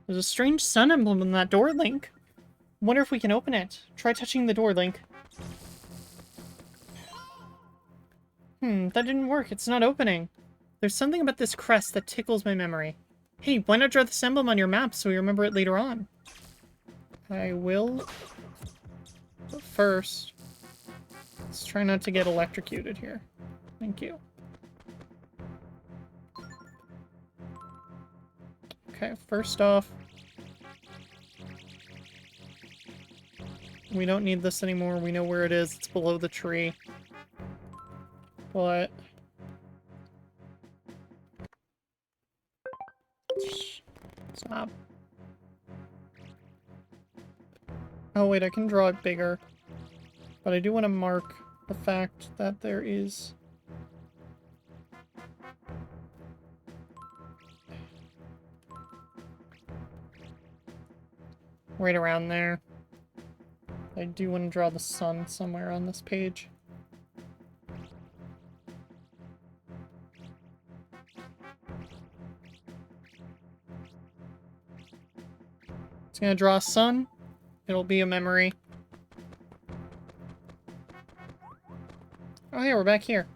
There's a strange sun emblem in that door, Link. Wonder if we can open it. Try touching the door, Link. That didn't work. It's not opening. There's something about this crest that tickles my memory. Hey, why not draw this emblem on your map so we remember it later on? I will. But first, let's try not to get electrocuted here. Thank you. Okay, first off, we don't need this anymore. We know where it is. It's below the tree. But stop. Oh wait, I can draw it bigger. But I do want to mark the fact that there is right around there. I do want to draw the sun somewhere on this page. It's gonna draw a sun. It'll be a memory. Oh hey, we're back here.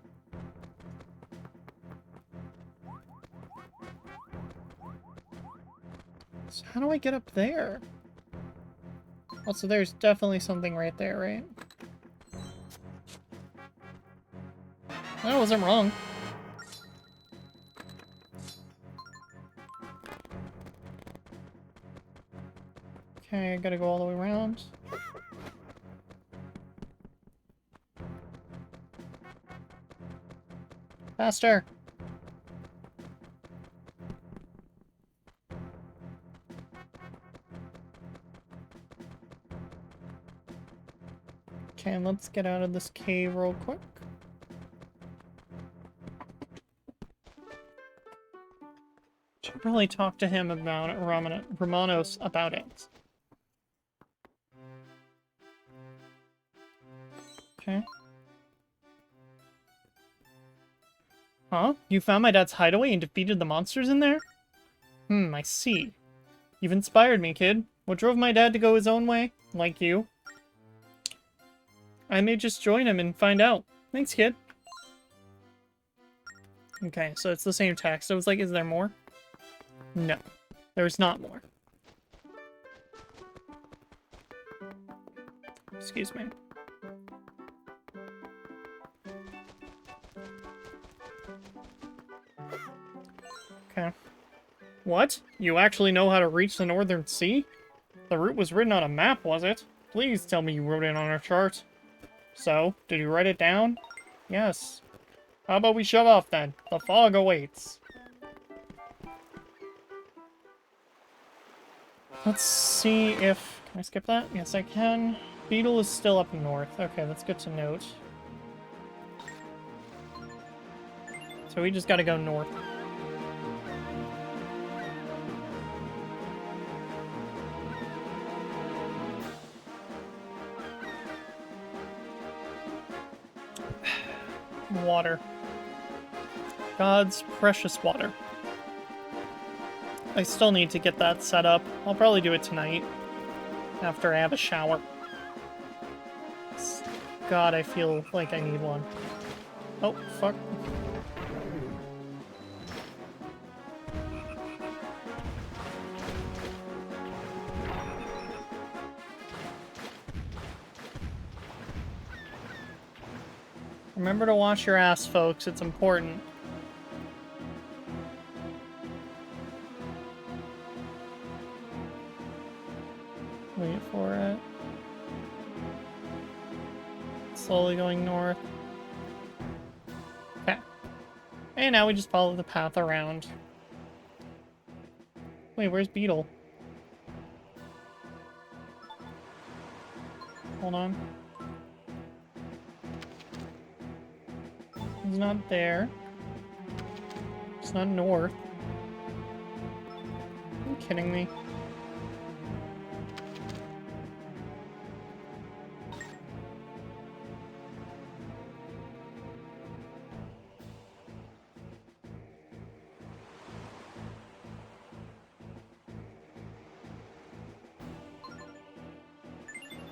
So how do I get up there? Also, there's definitely something right there, right? I wasn't wrong. Okay, I gotta go all the way around. Faster! Okay, and let's get out of this cave real quick. Should probably talk to him about it, Romanos about it. Okay. Huh? You found my dad's hideaway and defeated the monsters in there? I see. You've inspired me, kid. What drove my dad to go his own way? Like you. I may just join him and find out. Thanks, kid. Okay, so it's the same text. I was like, is there more? No. There's not more. Excuse me. Okay. What? You actually know how to reach the Northern Sea? The route was written on a map, was it? Please tell me you wrote it on a chart. So, did you write it down? Yes. How about we shut off then? The fog awaits. Let's see if... Can I skip that? Yes, I can. Beetle is still up north. Okay, that's good to note. So we just gotta go north. Water. God's precious water. I still need to get that set up. I'll probably do it tonight. After I have a shower. God, I feel like I need one. Oh, fuck. Remember to wash your ass, folks. It's important. Wait for it. Slowly going north. Okay. And now we just follow the path around. Wait, where's Beetle? Hold on. He's not there. It's not north. Are you kidding me?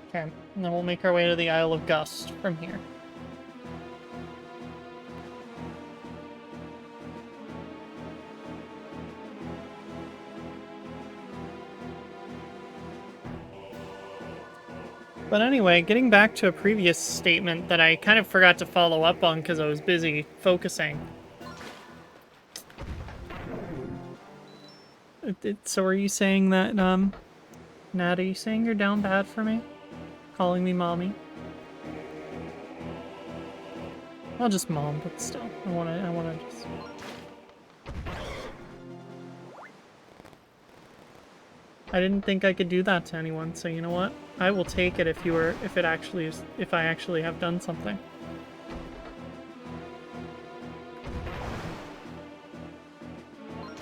Okay, and then we'll make our way to the Isle of Gust from here. But anyway, getting back to a previous statement that I kind of forgot to follow up on because I was busy focusing. So are you saying that, Nat, are you saying you're down bad for me? Calling me mommy? Well, just mom, but still. I wanna just... I didn't think I could do that to anyone, so you know what? I will take it if I actually have done something.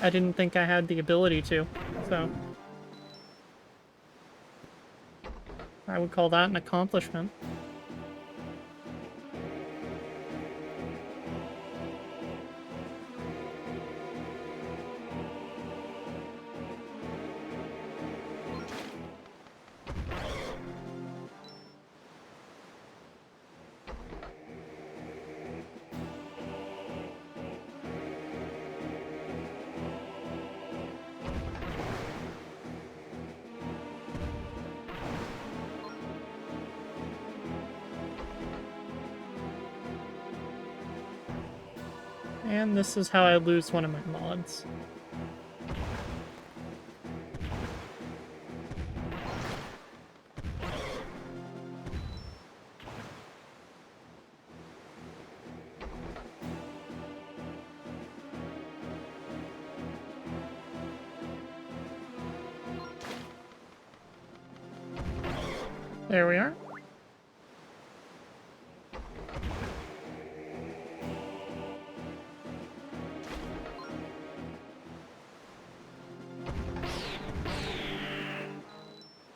I didn't think I had the ability to, so... I would call that an accomplishment. And this is how I lose one of my mods. There we are.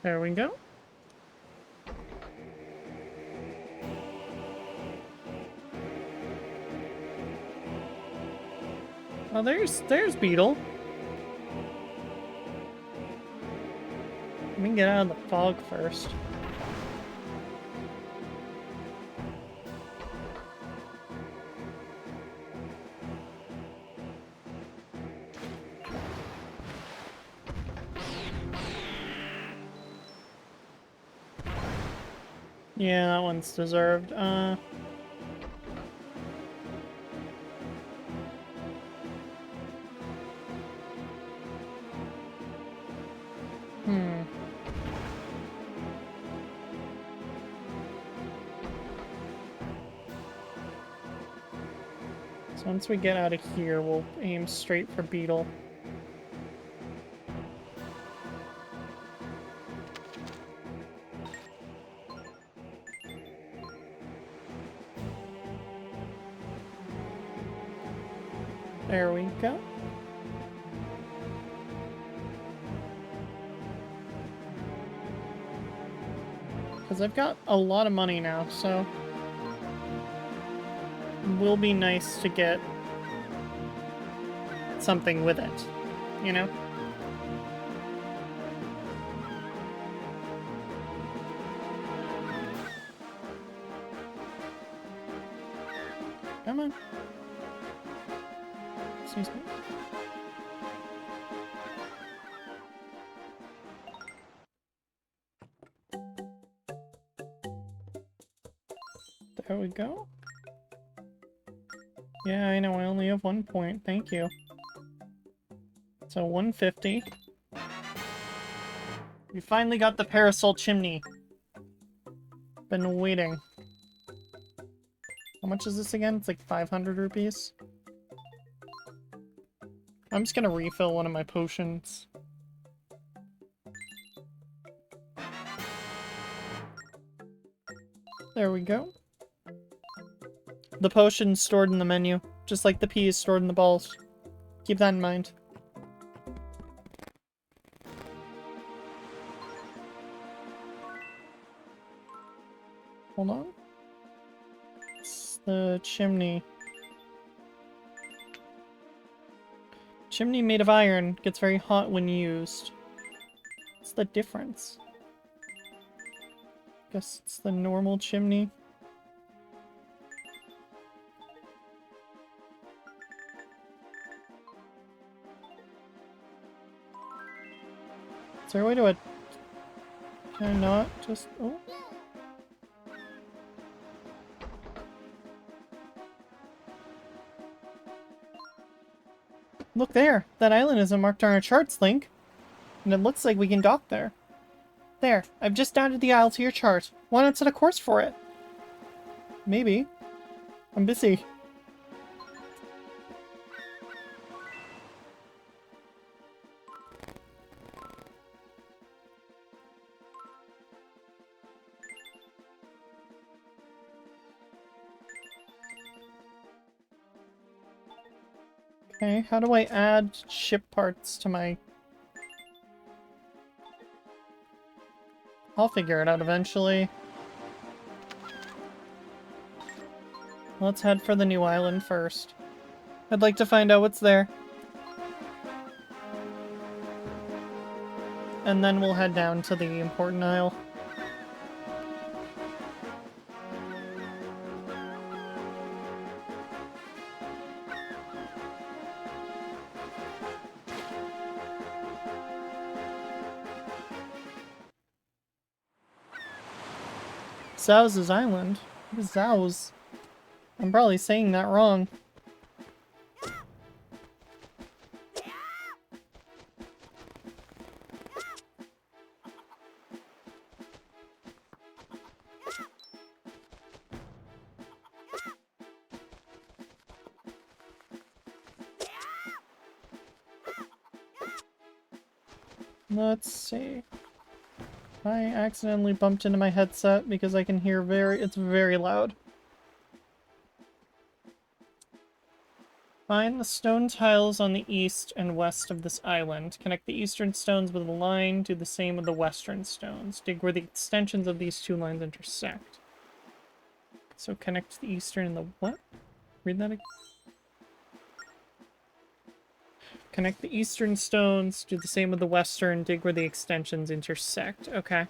There we go. Oh, there's Beetle. Let me get out of the fog first. Yeah, that one's deserved. So once we get out of here, we'll aim straight for Beetle. There we go. Because I've got a lot of money now, so it will be nice to get something with it, you know? Come on. Excuse me. There we go. Yeah, I know, I only have 1 point. Thank you. So 150. We finally got the parasol chimney. Been waiting. How much is this again? It's like 500 rupees. I'm just gonna refill one of my potions. There we go. The potion's stored in the menu, just like the pea is stored in the balls. Keep that in mind. Hold on. It's the chimney. Chimney made of iron gets very hot when used. What's the difference? Guess it's the normal chimney. Is there a way to can I not just... Oh. Look there! That island isn't marked on our charts, Link. And it looks like we can dock there. There, I've just added the isle to your chart. Why not set a course for it? Maybe. I'm busy. Okay, how do I add ship parts to my... I'll figure it out eventually. Let's head for the new island first. I'd like to find out what's there. And then we'll head down to the important isle. Zauz's Island? What is Zauz? I'm probably saying that wrong. Let's see. I accidentally bumped into my headset because I can hear it's very loud. Find the stone tiles on the east and west of this island. Connect the eastern stones with a line. Do the same with the western stones. Dig where the extensions of these two lines intersect. So connect the eastern and the what? Read that again. Connect the eastern stones. Do the same with the western. Dig where the extensions intersect. Okay.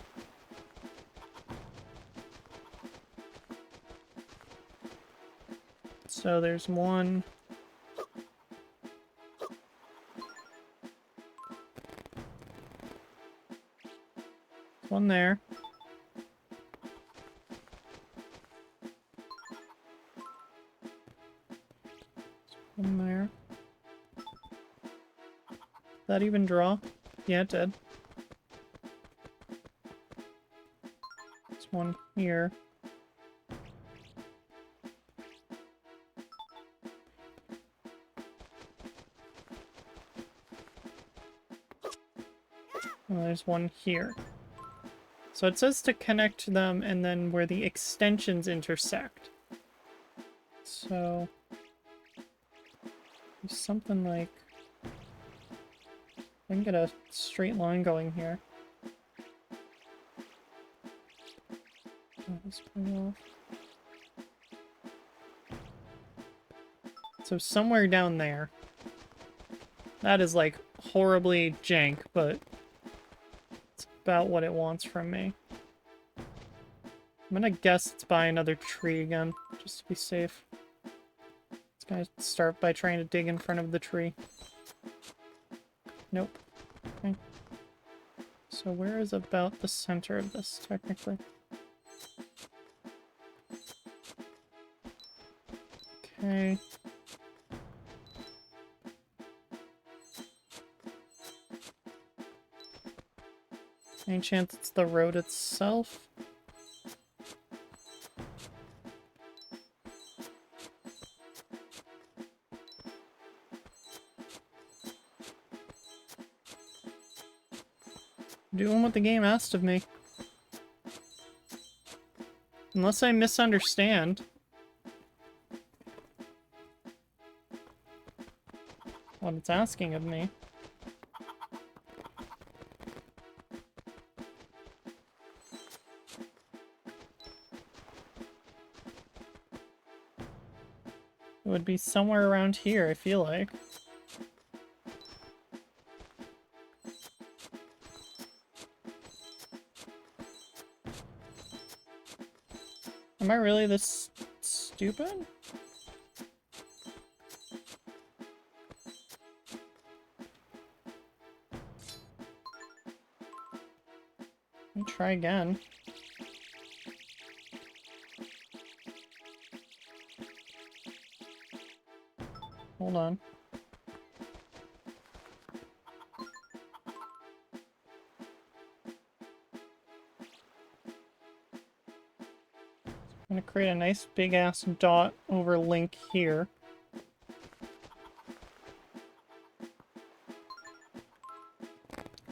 So there's one... One there. One there. Did that even draw? Yeah, it did. There's one here. And there's one here. So it says to connect them and then where the extensions intersect. So... there's something like... I can get a straight line going here. Oh, this pretty off. So somewhere down there. That is like horribly jank, but it's about what it wants from me. I'm gonna guess it's by another tree again, just to be safe. It's gonna start by trying to dig in front of the tree. Nope. Okay. So where is about the center of this, technically? Okay. Any chance it's the road itself? Doing what the game asked of me. Unless I misunderstand. What it's asking of me. It would be somewhere around here, I feel like. Am I really this stupid? Let me try again. Hold on. I'm gonna create a nice big ass dot over Link here.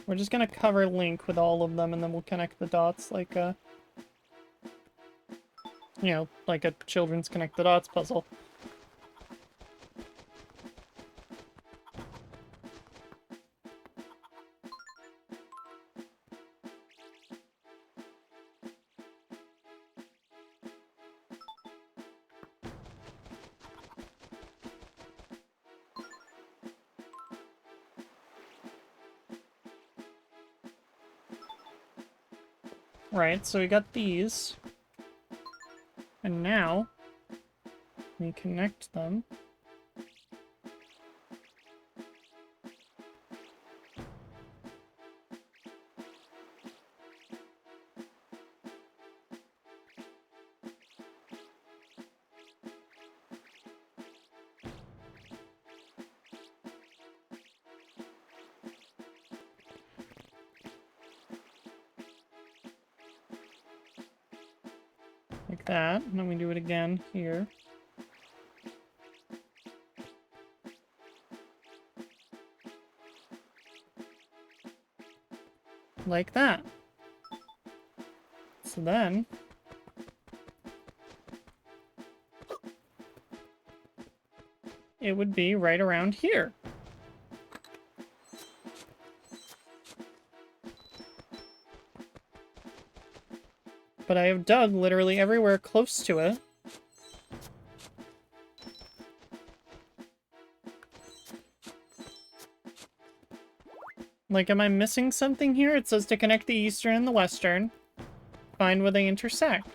We're just gonna cover Link with all of them and then we'll connect the dots like a... You know, like a children's connect the dots puzzle. Right, so we got these. And now, we connect them. Like that, and then we do it again here. Like that. So then... it would be right around here. But I have dug literally everywhere close to it. Like, am I missing something here? It says to connect the eastern and the western. Find where they intersect.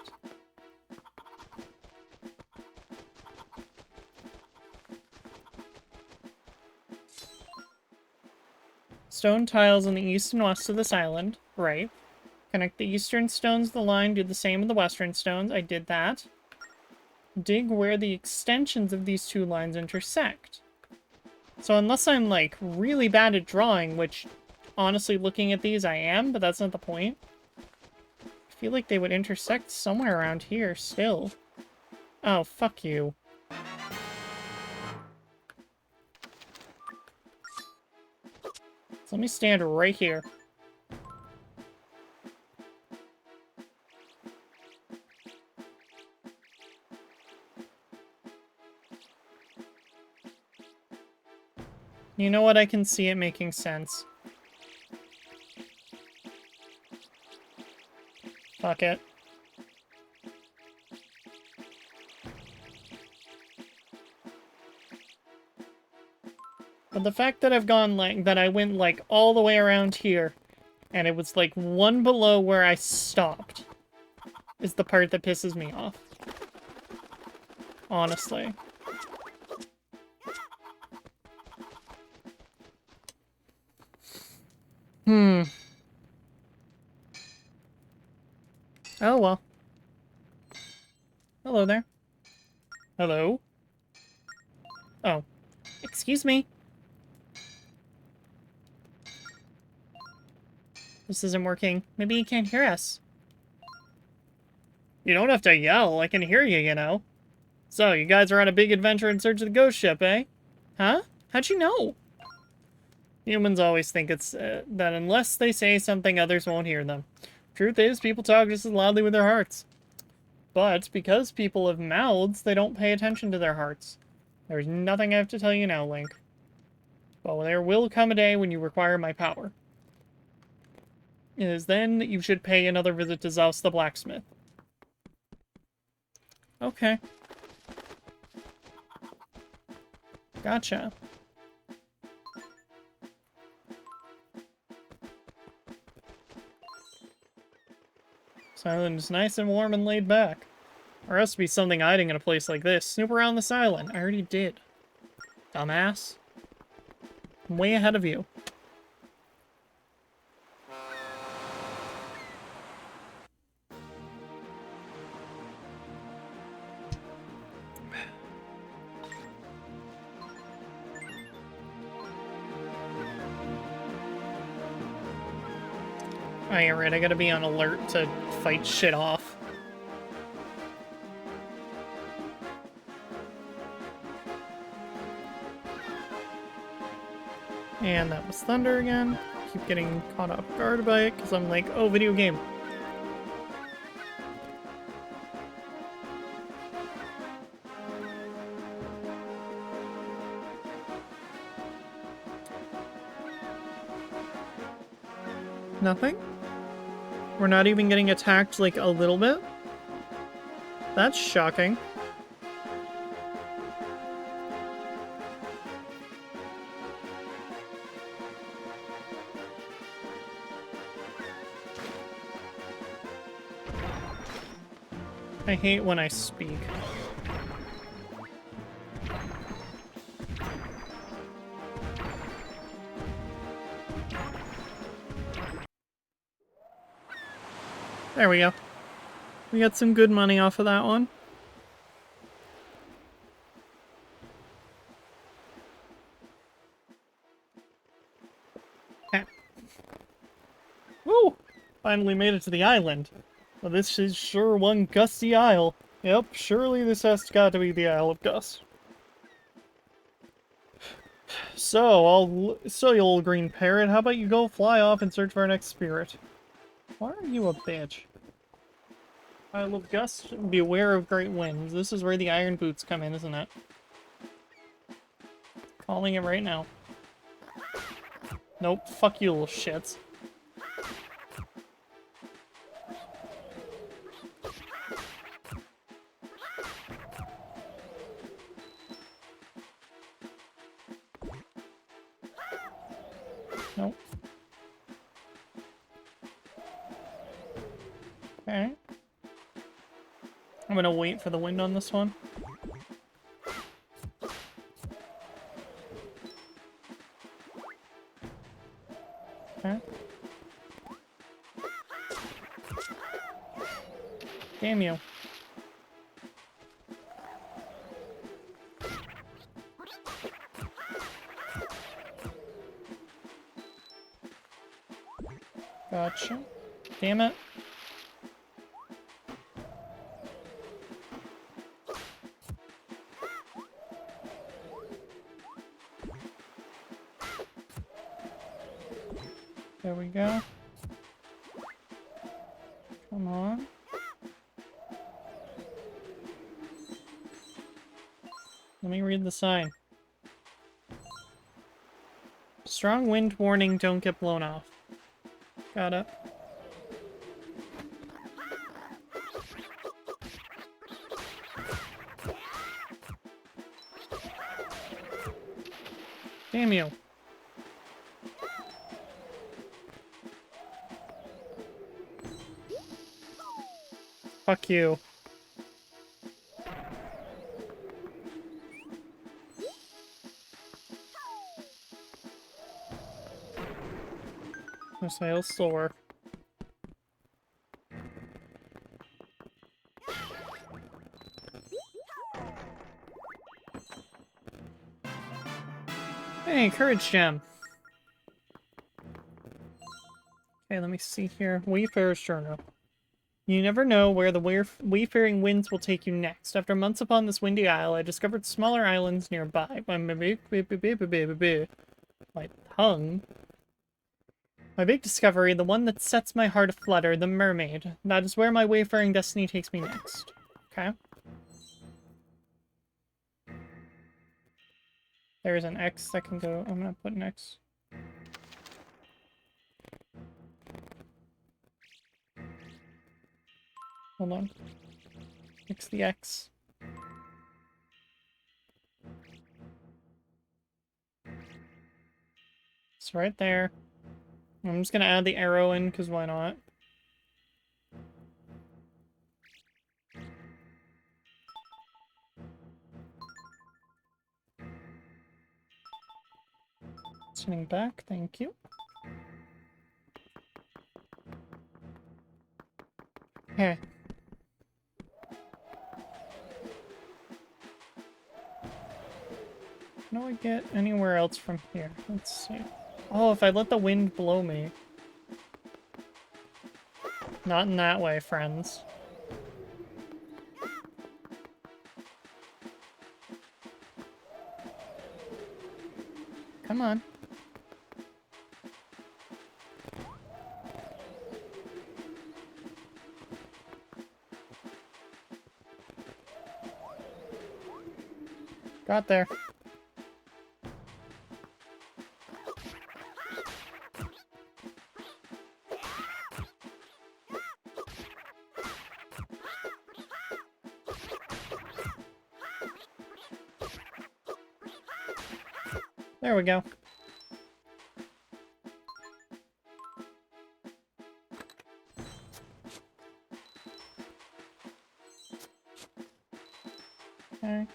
Stone tiles on the east and west of this island. Right. Connect the eastern stones to the line, do the same with the western stones. I did that. Dig where the extensions of these two lines intersect. So unless I'm, like, really bad at drawing, which, honestly, looking at these I am, but that's not the point. I feel like they would intersect somewhere around here still. Oh, fuck you. So let me stand right here. You know what? I can see it making sense. Fuck it. But the fact that I've gone, like, that I went, like, all the way around here, and it was, like, one below where I stopped, is the part that pisses me off. Honestly. Oh, well. Hello there. Hello? Oh. Excuse me. This isn't working. Maybe he can't hear us. You don't have to yell. I can hear you, you know. So, you guys are on a big adventure in search of the ghost ship, eh? Huh? How'd you know? Humans always think it's that unless they say something, others won't hear them. Truth is, people talk just as loudly with their hearts. But because people have mouths, they don't pay attention to their hearts. There's nothing I have to tell you now, Link. But there will come a day when you require my power. It is then that you should pay another visit to Zeus the blacksmith. Okay. Gotcha. This island is nice and warm and laid back. There has to be something hiding in a place like this. Snoop around this island. I already did. Dumbass. I'm way ahead of you. Oh, yeah, right. I gotta be on alert to fight shit off. And that was thunder again. Keep getting caught off guard by it because I'm like, oh, video game. Nothing? We're not even getting attacked like a little bit? That's shocking. I hate when I speak. There we go. We got some good money off of that one. Okay. Woo! Finally made it to the island. Well, this is sure one gusty isle. Yep, surely this has got to be the Isle of Gus. So, you old green parrot, how about you go fly off and search for our next spirit? Why are you a bitch? Isle of Gus, beware of great winds. This is where the iron boots come in, isn't it? Calling it right now. Nope, fuck you little shits. Nope. Okay. I'm gonna wait for the wind on this one. Okay. Damn you. Gotcha. Damn it. There we go. Come on. Let me read the sign. Strong wind warning, don't get blown off. Got it. Damn you. Fuck you. The sails still work. Hey, courage gem. Okay, let me see here. Wayfarer's Journal. You never know where the wayfaring winds will take you next. After months upon this windy isle, I discovered smaller islands nearby. My tongue. My big discovery, the one that sets my heart aflutter, the mermaid. That is where my wayfaring destiny takes me next. Okay. There's an X that can go. I'm gonna put an X. Hold on. Fix the X. It's right there. I'm just gonna add the arrow in, because why not? Sending back, thank you. Okay. How do I get anywhere else from here? Let's see. Oh, if I let the wind blow me. Not in that way, friends. Come on. Got there. There we go. Okay.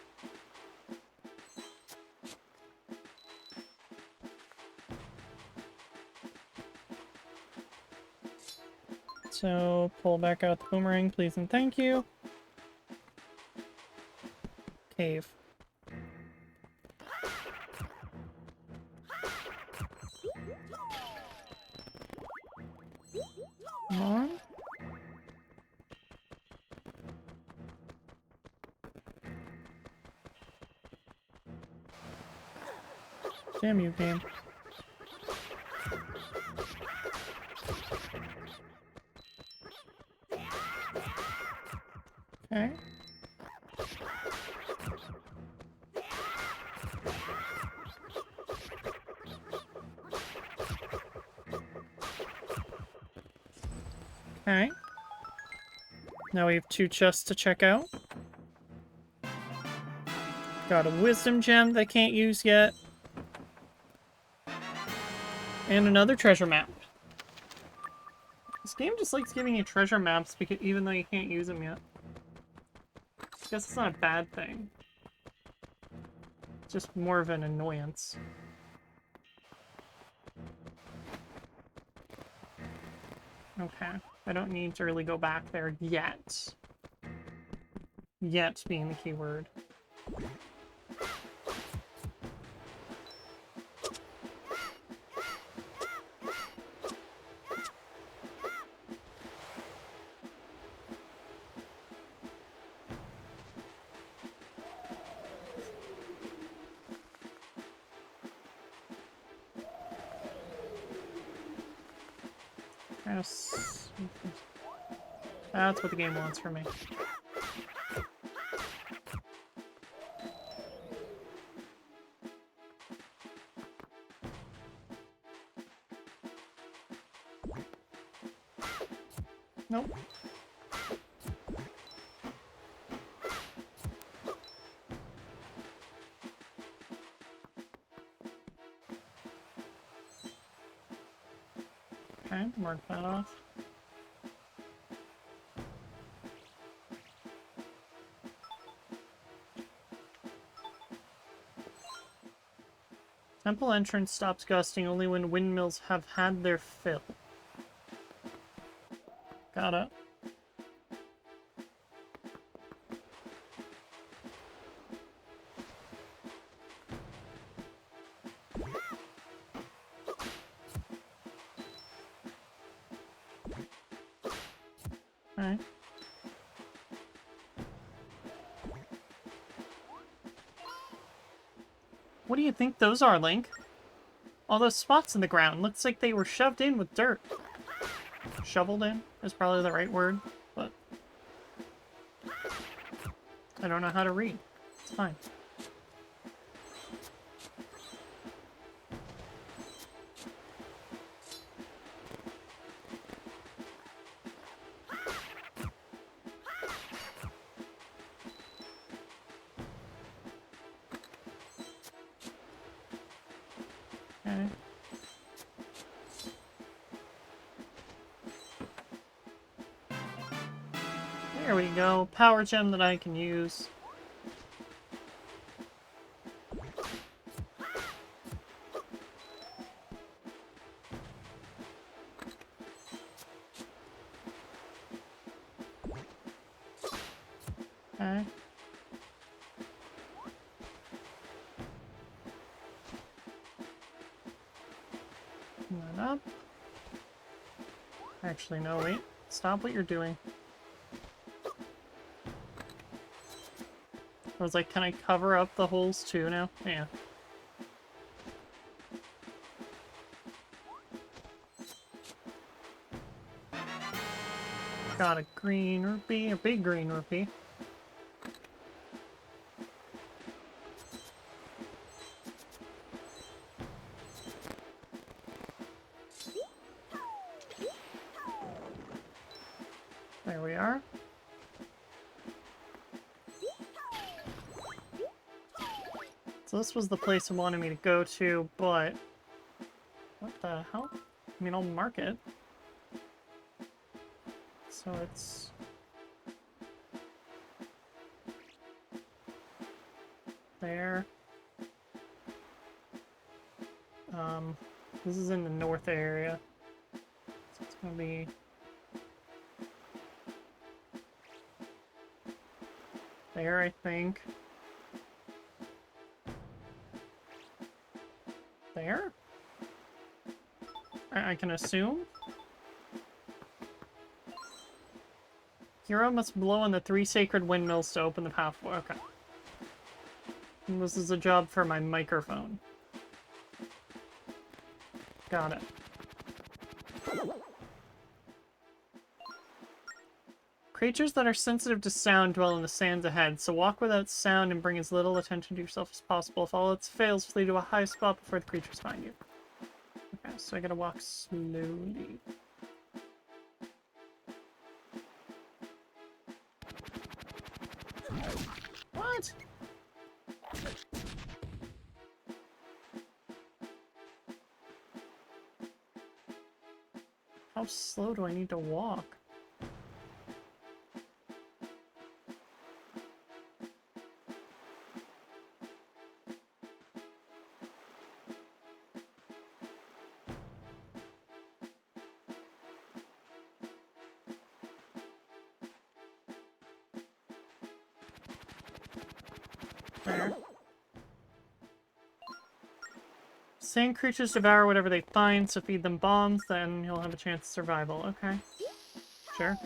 So, pull back out the boomerang, please and thank you. Cave. Come on. Damn you, game. Okay. Okay. Now we have 2 chests to check out. Got a wisdom gem that I can't use yet. And another treasure map. This game just likes giving you treasure maps because even though you can't use them yet. I guess it's not a bad thing. It's just more of an annoyance. Okay. I don't need to really go back there yet. Yet being the key word. Yes. That's what the game wants from me. Nope. Okay, mark that off. Temple entrance stops gusting only when windmills have had their fill. Got it. Okay. What do you think those are, Link? All those spots in the ground. Looks like they were shoved in with dirt. Shoveled in is probably the right word, but I don't know how to read. It's fine. Okay. There we go. Power gem that I can use. Okay. That up. Actually, no, wait. Stop what you're doing. I was like, can I cover up the holes too now? Yeah. Got a green rupee, a big green rupee. There we are. So this was the place it wanted me to go to, but... What the hell? I mean, I'll mark it. So it's... there. This is in the north area. So it's gonna be... there, I think. There? I can assume? Hero must blow on the 3 sacred windmills to open the pathway. Okay. And this is a job for my microphone. Got it. Creatures that are sensitive to sound dwell in the sands ahead, so walk without sound and bring as little attention to yourself as possible. If all else fails, flee to a high spot before the creatures find you. Okay, so I gotta walk slowly. What? How slow do I need to walk? There. Sand creatures devour whatever they find, so feed them bombs, then you'll have a chance of survival. Okay. Sure.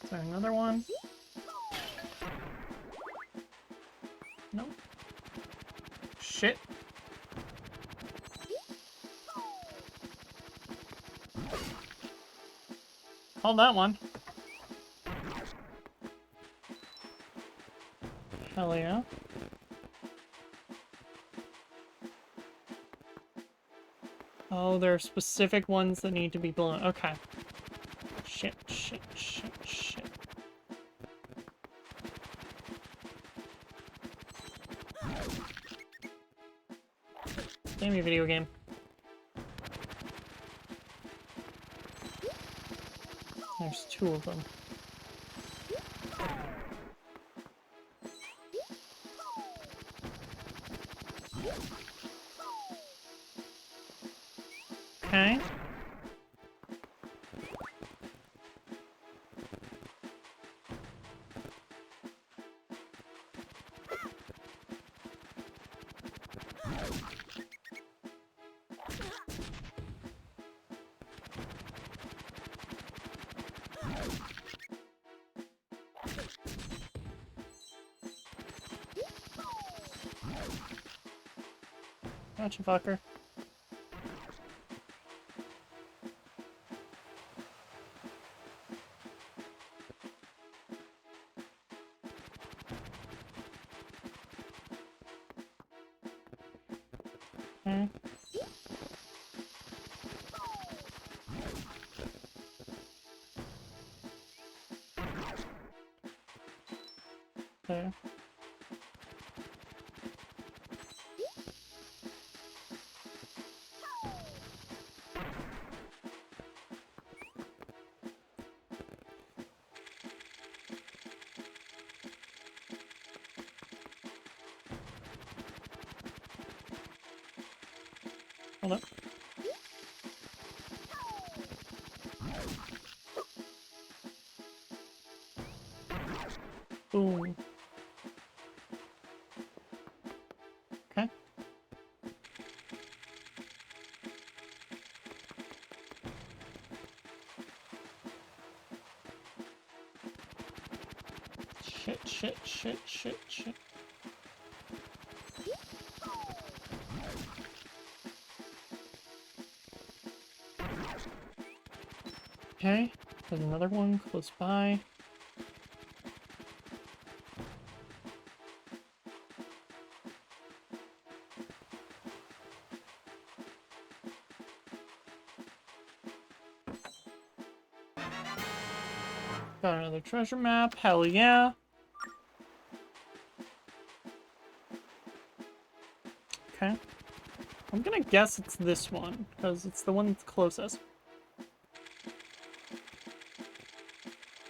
Is there another one? Nope. Shit. Hold that one. Hell yeah. Oh, there are specific ones that need to be blown. Okay. Shit, shit, shit, shit. Give me a video game. There's 2 of them. Okay. Gotcha, fucker. Okay. Okay. Hold up. Boom. Okay. Shit. Okay, there's another one close by. Got another treasure map, hell yeah. Okay. I'm gonna guess it's this one, because it's the one that's closest.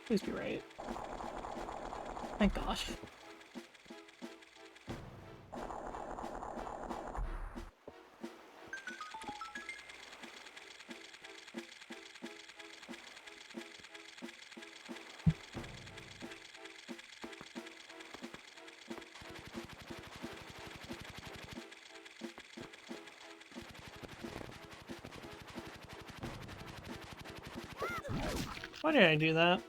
Please be right. Thank God. Why did I do that?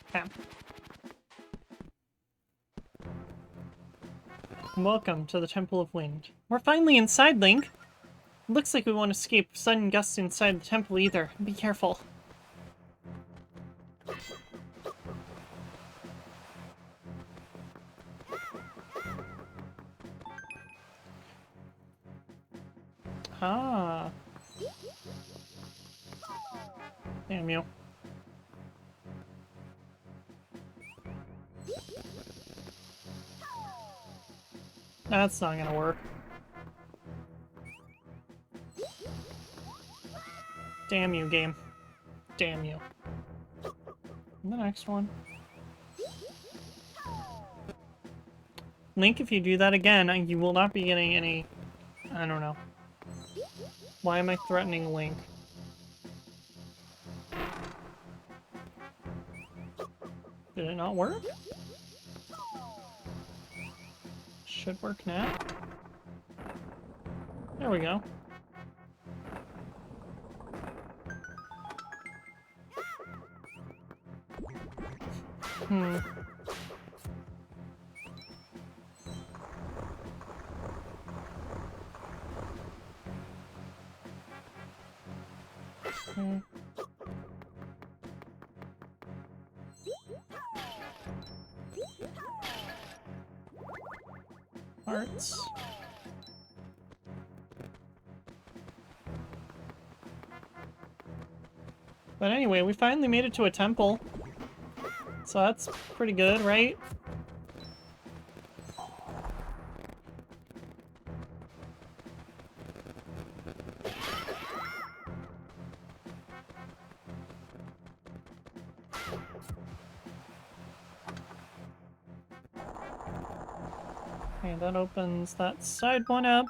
Okay. Welcome to the Temple of Wind. We're finally inside, Link! Looks like we won't escape sudden gusts inside the temple either. Be careful. Ah. Damn you. That's not gonna work. Damn you, game. Damn you. And the next one. Link, if you do that again, you will not be getting any... I don't know. Why am I threatening Link? Did it not work? Should work now. There we go. Hmm. Hmm. Hearts. But anyway, we finally made it to a temple. So that's pretty good, right? Okay, that opens that side one up.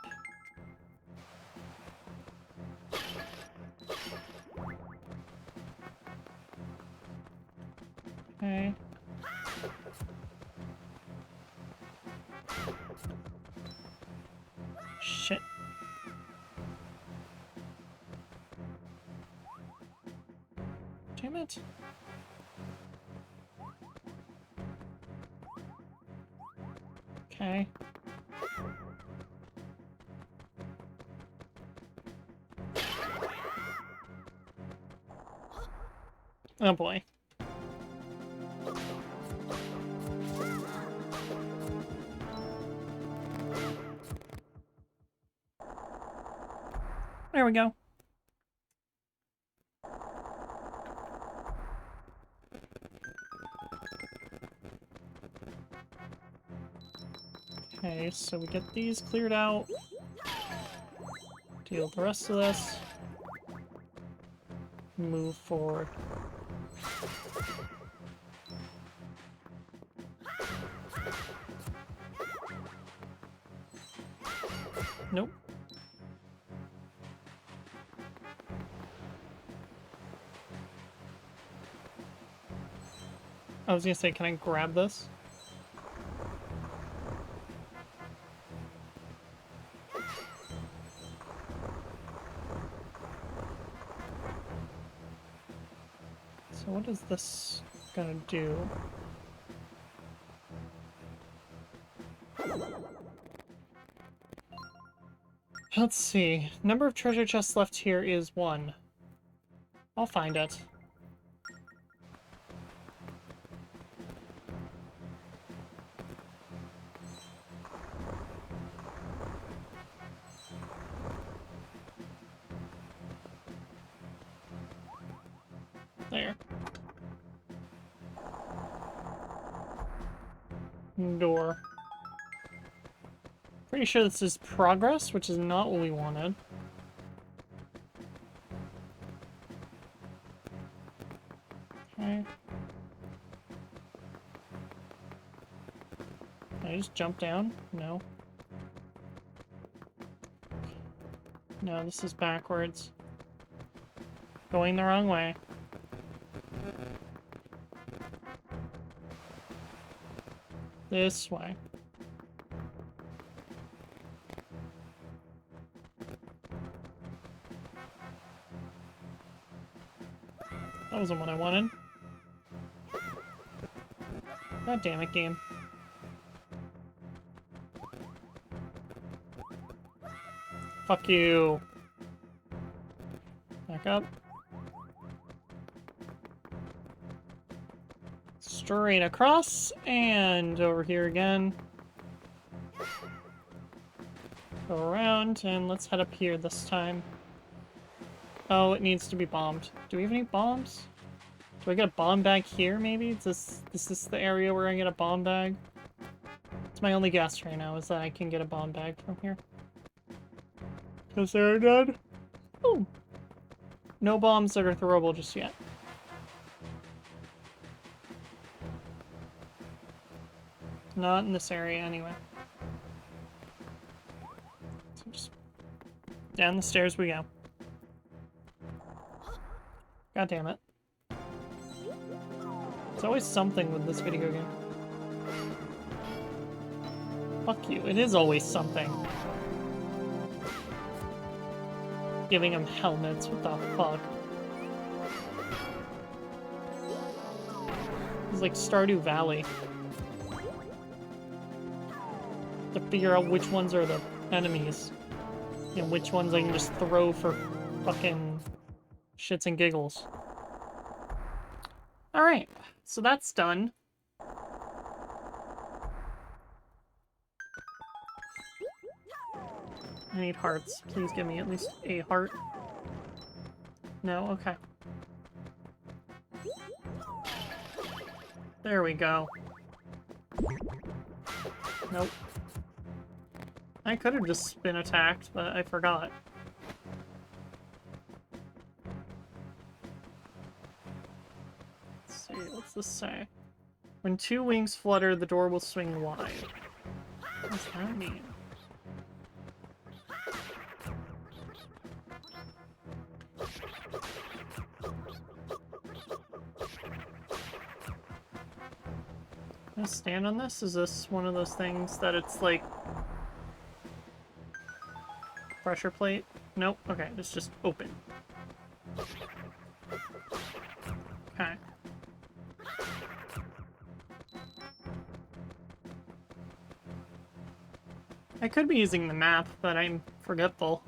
Okay. Shit. Damn it. Okay. Oh boy. There we go. Okay, so we get these cleared out. Deal with the rest of this. Move forward. Nope. I was gonna say, can I grab this? So what is this gonna do? Let's see. Number of treasure chests left here is 1. I'll find it. There. Door. Pretty sure this is progress, which is not what we wanted. Okay. Can I just jump down? No. No, this is backwards. Going the wrong way. This way. That wasn't what I wanted. God damn it, game. Fuck you. Back up. Straight across, and over here again. Go around, and let's head up here this time. Oh, it needs to be bombed. Do we have any bombs? Do I get a bomb bag here, maybe? Is this the area where I get a bomb bag? It's my only guess right now, is that I can get a bomb bag from here. Because they're dead. Oh. No bombs that are throwable just yet. Not in this area, anyway. So just down the stairs we go. God damn it. There's always something with this video game. Fuck you, it is always something. Giving them helmets, what the fuck? It's like Stardew Valley. To figure out which ones are the enemies. And which ones I can just throw for fucking shits and giggles. Alright, so that's done. I need hearts. Please give me at least a heart. No? Okay. There we go. Nope. I could have just been attacked, but I forgot. Let's see, what's this say? When 2 wings flutter, the door will swing wide. What does that mean? Can I stand on this? Is this one of those things that it's like... pressure plate? Nope. Okay, it's just open. Okay. I could be using the map, but I'm forgetful.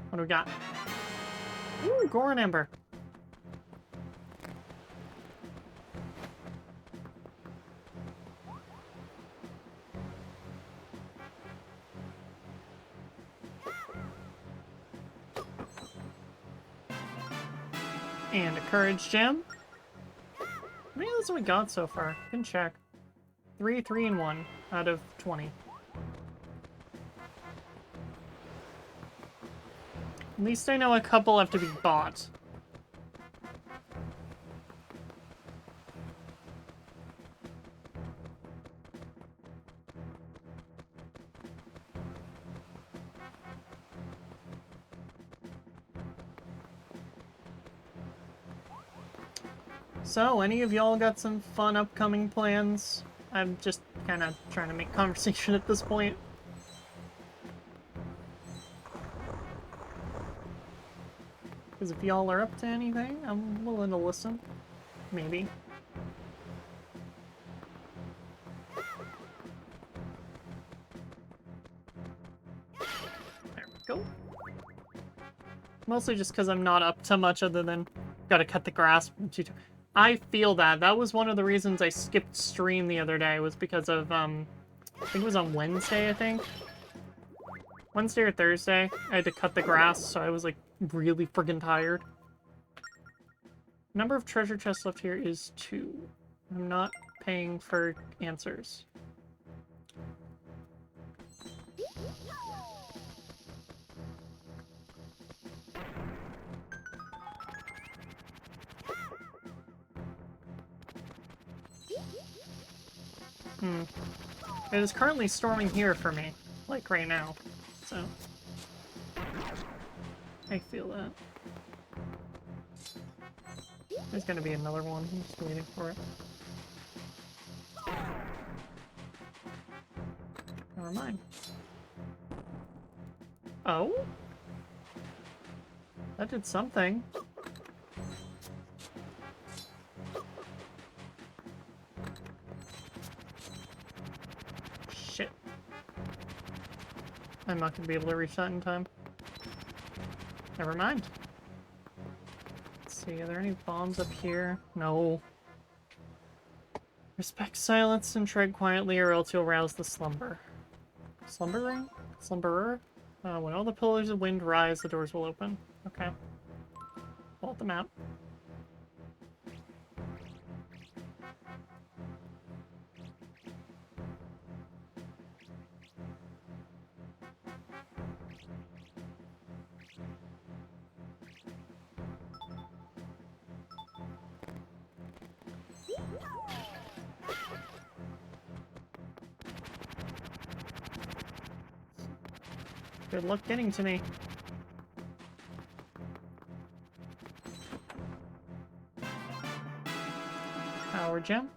What do we got? Ooh, Goron Ember. And a Courage Gem. How many of those have we got so far? Can check. 3, 3, and 1 out of 20. At least I know a couple have to be bought. So, any of y'all got some fun upcoming plans? I'm just kind of trying to make conversation at this point. Because if y'all are up to anything, I'm willing to listen. Maybe. There we go. Mostly just because I'm not up to much other than gotta cut the grass. I feel that. That was one of the reasons I skipped stream the other day, was because of, I think it was on Wednesday, I think. Wednesday or Thursday, I had to cut the grass, so I was, like, really friggin' tired. Number of treasure chests left here is 2. I'm not paying for answers. It is currently storming here for me, like right now, so I feel that. There's gonna be another one, I'm just waiting for it. Never mind. Oh? That did something. Shit. I'm not gonna be able to reach that in time. Never mind. Let's see, are there any bombs up here? No. Respect silence and tread quietly or else you'll rouse the slumber. Slumbering? Slumberer? When all the pillars of wind rise, the doors will open. Okay. Pull out the map. Good luck getting to me. Power gem.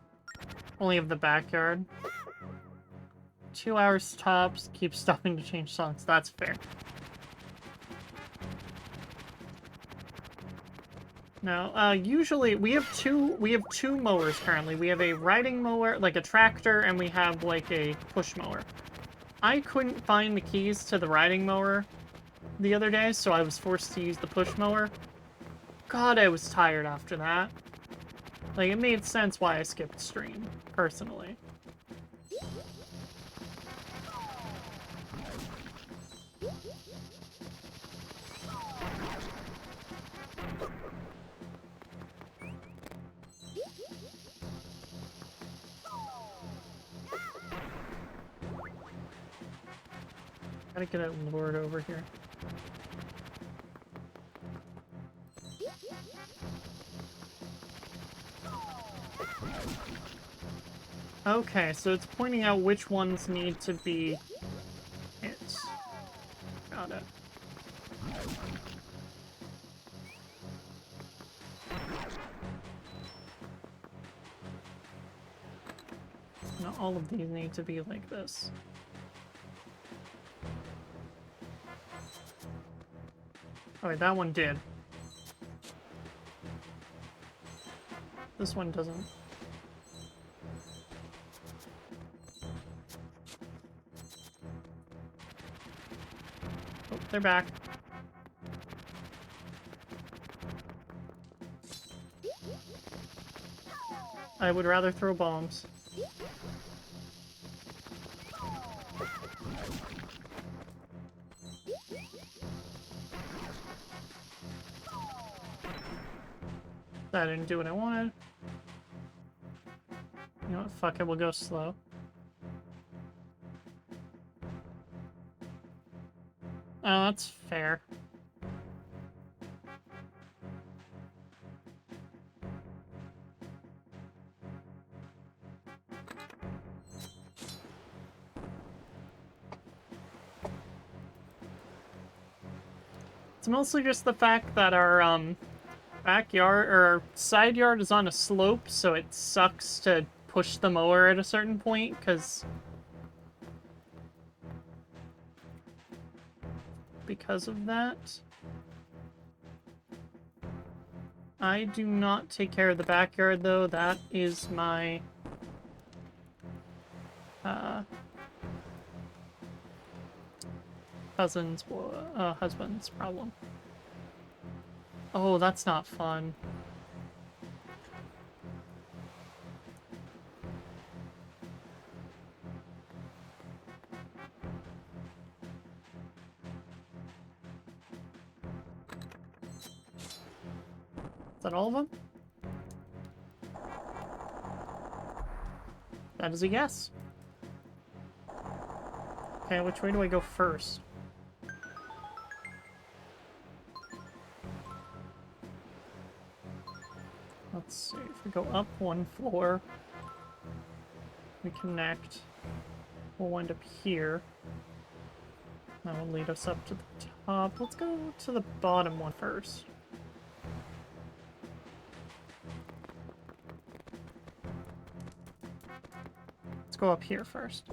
Only of the backyard. 2 hours tops. Keep stopping to change songs. That's fair. Now, usually we have two mowers currently. We have a riding mower, like a tractor, and we have like a push mower. I couldn't find the keys to the riding mower the other day, so I was forced to use the push mower. God, I was tired after that. Like, it made sense why I skipped stream, personally. Gotta get a lord over here. Okay, so it's pointing out which ones need to be hit. Got it. Not all of these need to be like this. Oh wait, that one did. This one doesn't. Oh, they're back. I would rather throw bombs. That didn't do what I wanted. You know what? Fuck it, we'll go slow. Oh, that's fair. It's mostly just the fact that our backyard or our side yard is on a slope, so it sucks to push the mower at a certain point because of that. I do not take care of the backyard though. That is my cousin's husband's problem. Oh, that's not fun. Is that all of them? That is a yes. Okay, which way do I go first? Let's see, if we go up one floor, we connect, we'll wind up here. That will lead us up to the top. Let's go to the bottom one first. Let's go up here first.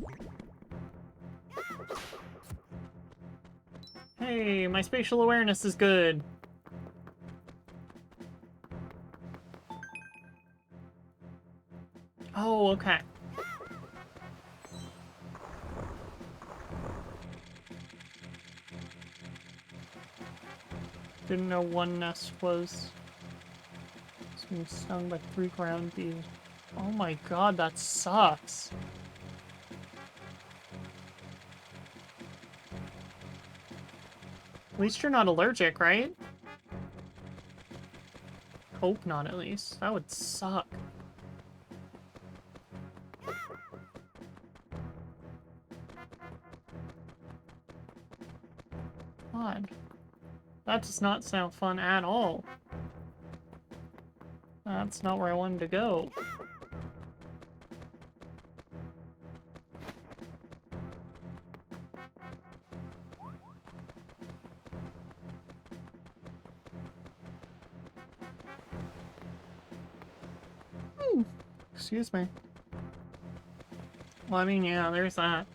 Hey, my spatial awareness is good. Oh, okay. Didn't know one nest was being stung by 3 ground bees. Oh my god, that sucks. At least you're not allergic, right? Hope not, at least. That would suck. God. That does not sound fun at all. That's not where I wanted to go. Excuse me. Well, I mean, yeah, there's that.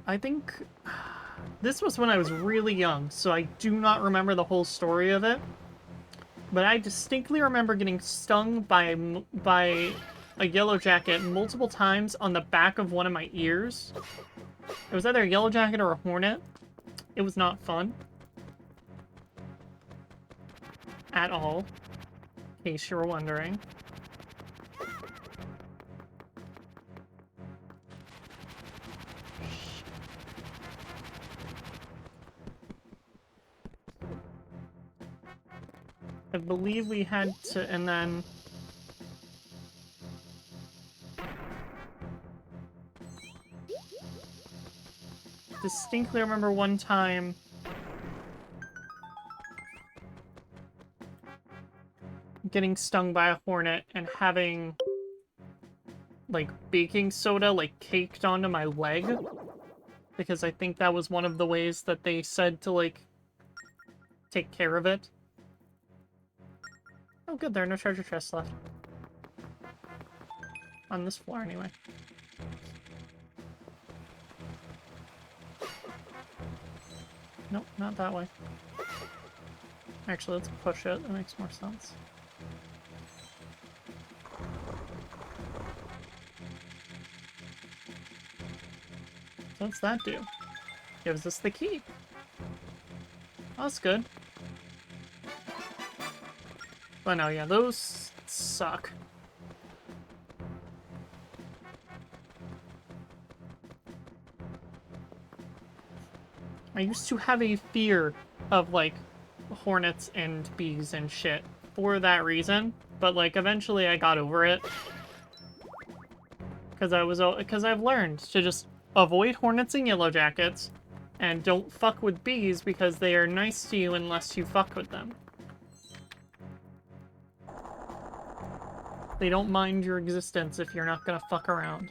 I think this was when I was really young, so I do not remember the whole story of it. But I distinctly remember getting stung by a yellow jacket multiple times on the back of one of my ears. It was either a yellow jacket or a hornet. It was not fun. At all. In case you were wondering. I believe we had to, and then... Distinctly remember one time... getting stung by a hornet and having... like, baking soda, like, caked onto my leg. Because I think that was one of the ways that they said to, like, take care of it. Oh good, there are no treasure chests left. On this floor, anyway. Nope, not that way. Actually, let's push it. That makes more sense. So what's that do? Gives us the key. Oh, that's good. But no, yeah, those suck. I used to have a fear of, like, hornets and bees and shit for that reason, but, like, eventually I got over it. Because I've learned to just avoid hornets and yellow jackets, and don't fuck with bees because they are nice to you unless you fuck with them. They don't mind your existence if you're not gonna fuck around.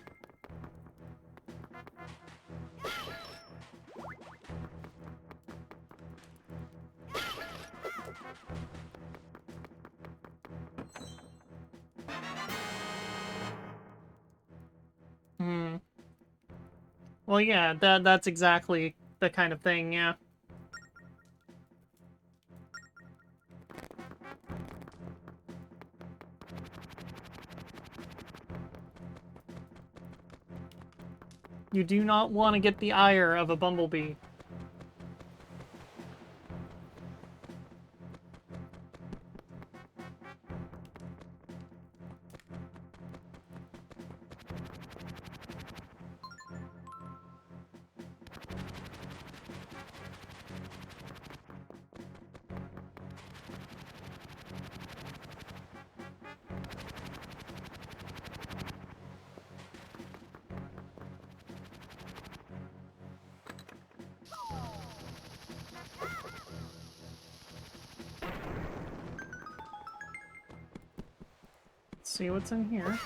Hmm. Well, yeah, that's exactly the kind of thing, yeah. You do not want to get the ire of a bumblebee. Let's see what's in here.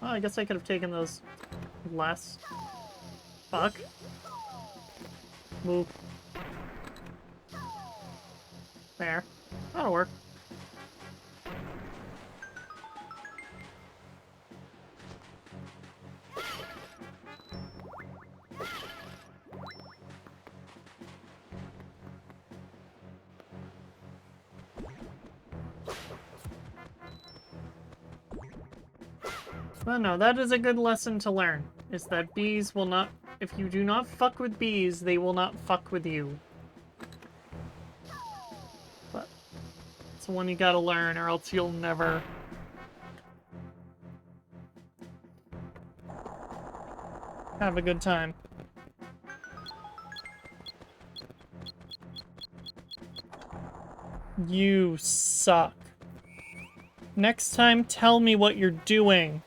Oh, I guess I could have taken those less. Fuck. Move. There. That'll work. But no, that is a good lesson to learn, is that bees will not... If you do not fuck with bees, they will not fuck with you. But it's one you gotta learn, or else you'll never... have a good time. You suck. Next time, tell me what you're doing.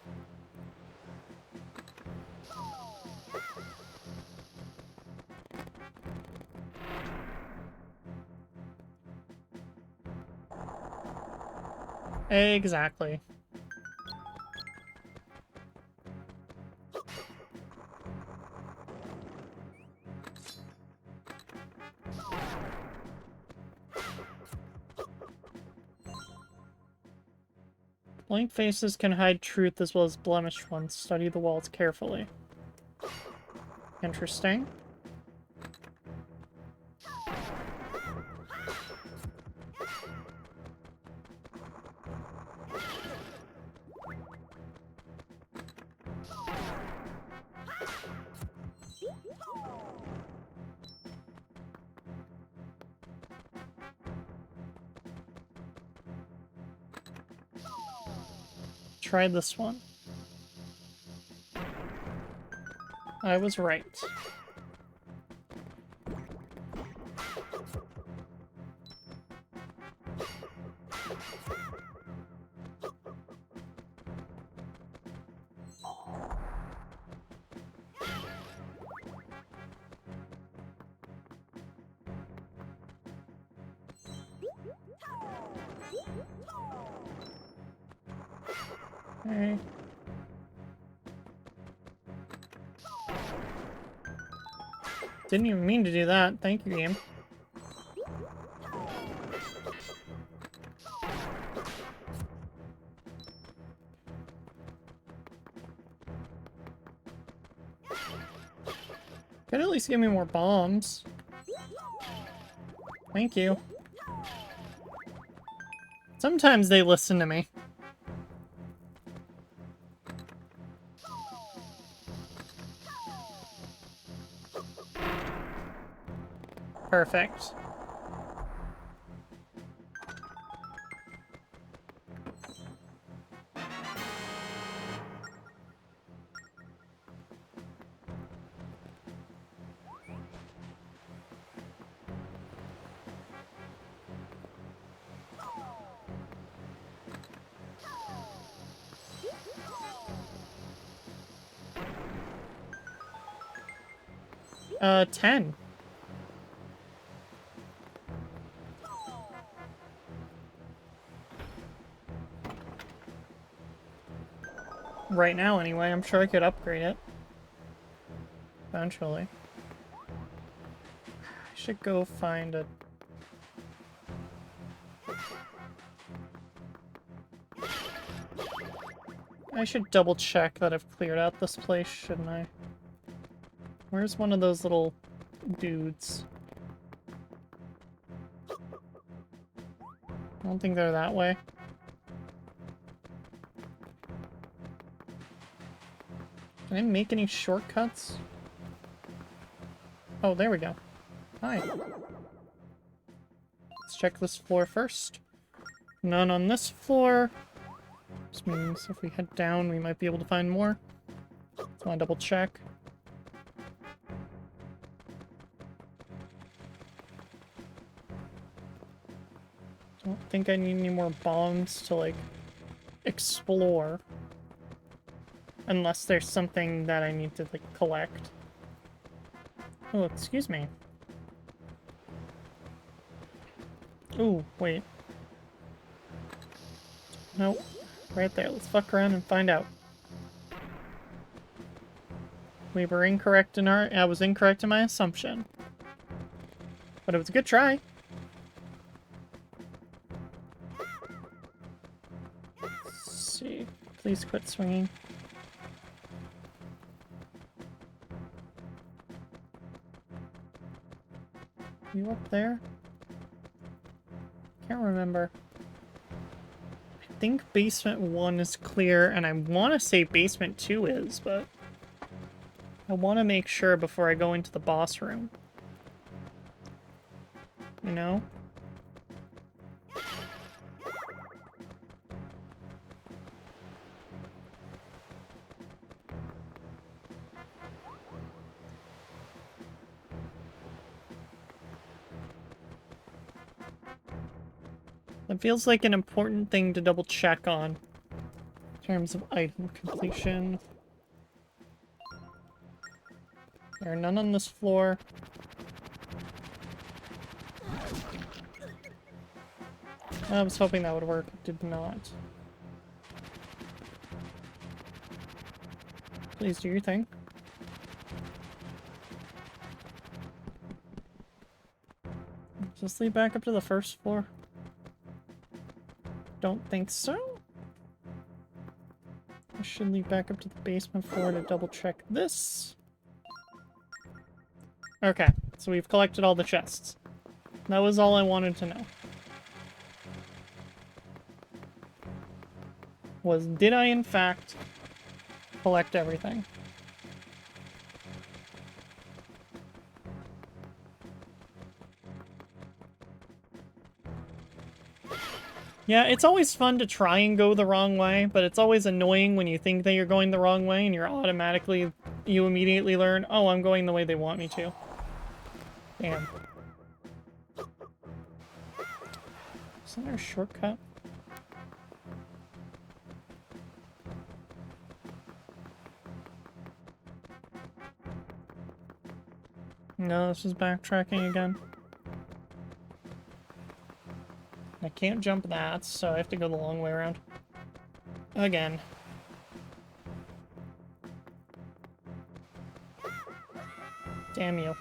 Exactly. Blank faces can hide truth as well as blemished ones. Study the walls carefully. Interesting. Try this one. I was right. Okay. Didn't even mean to do that. Thank you, game. Could at least give me more bombs. Thank you. Sometimes they listen to me. Perfect. Uh, 10. Right now, anyway. I'm sure I could upgrade it. Eventually. I should go find a... I should double check that I've cleared out this place, shouldn't I? Where's one of those little dudes? I don't think they're that way. Can I make any shortcuts? Oh, there we go. Hi. Let's check this floor first. None on this floor. This means if we head down, we might be able to find more. So I want to double check. Don't think I need any more bombs to, like, explore. Unless there's something that I need to, like, collect. Oh, excuse me. Ooh, wait. Nope. Right there. Let's fuck around and find out. We were incorrect in our... I was incorrect in my assumption. But it was a good try. Let's see. Please quit swinging. Are you up there? Can't remember. I think basement 1 is clear, and I want to say basement 2 is, but I want to make sure before I go into the boss room. You know? It feels like an important thing to double check on in terms of item completion. There are none on this floor. I was hoping that would work. It did not. Please do your thing. Just lead back up to the first floor. Don't think so. I should lead back up to the basement floor to double check this. Okay, so we've collected all the chests. That was all I wanted to know. Was, did I in fact collect everything? Yeah, it's always fun to try and go the wrong way, but it's always annoying when you think that you're going the wrong way and you immediately learn, oh, I'm going the way they want me to. Damn. Isn't there a shortcut? No, this is backtracking again. I can't jump that, so I have to go the long way around. Again. Damn you.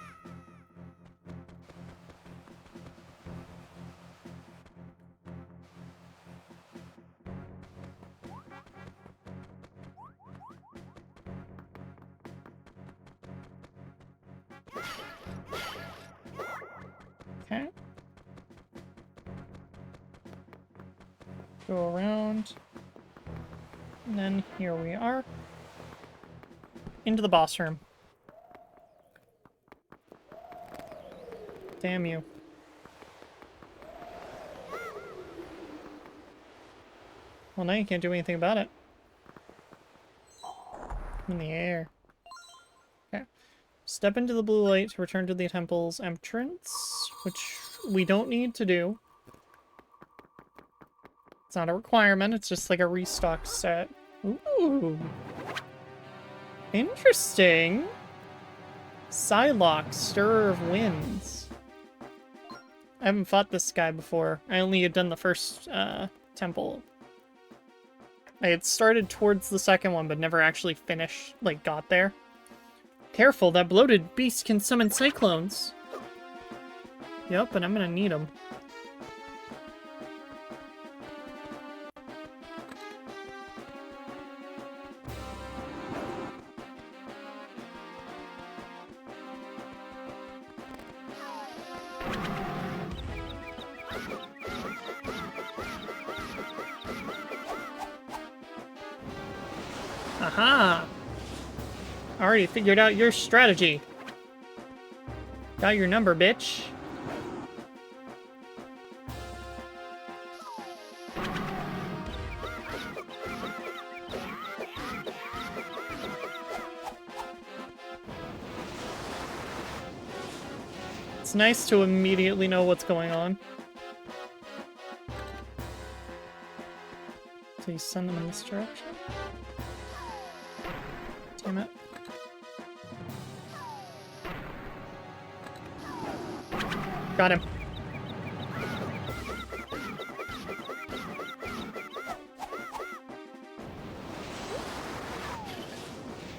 Go around. And then here we are. Into the boss room. Damn you. Well, now you can't do anything about it. In the air. Okay. Step into the blue light to return to the temple's entrance, which we don't need to do. It's not a requirement, it's just like a restock set. Ooh. Interesting. Psylocke, Stirrer of Winds. I haven't fought this guy before. I only had done the first temple. I had started towards the second one, but never actually finished, like, got there. Careful, that bloated beast can summon cyclones. Yep, and I'm gonna need them. Aha! Already figured out your strategy. Got your number, bitch. It's nice to immediately know what's going on. So you send them in this direction? Damn it. Got him.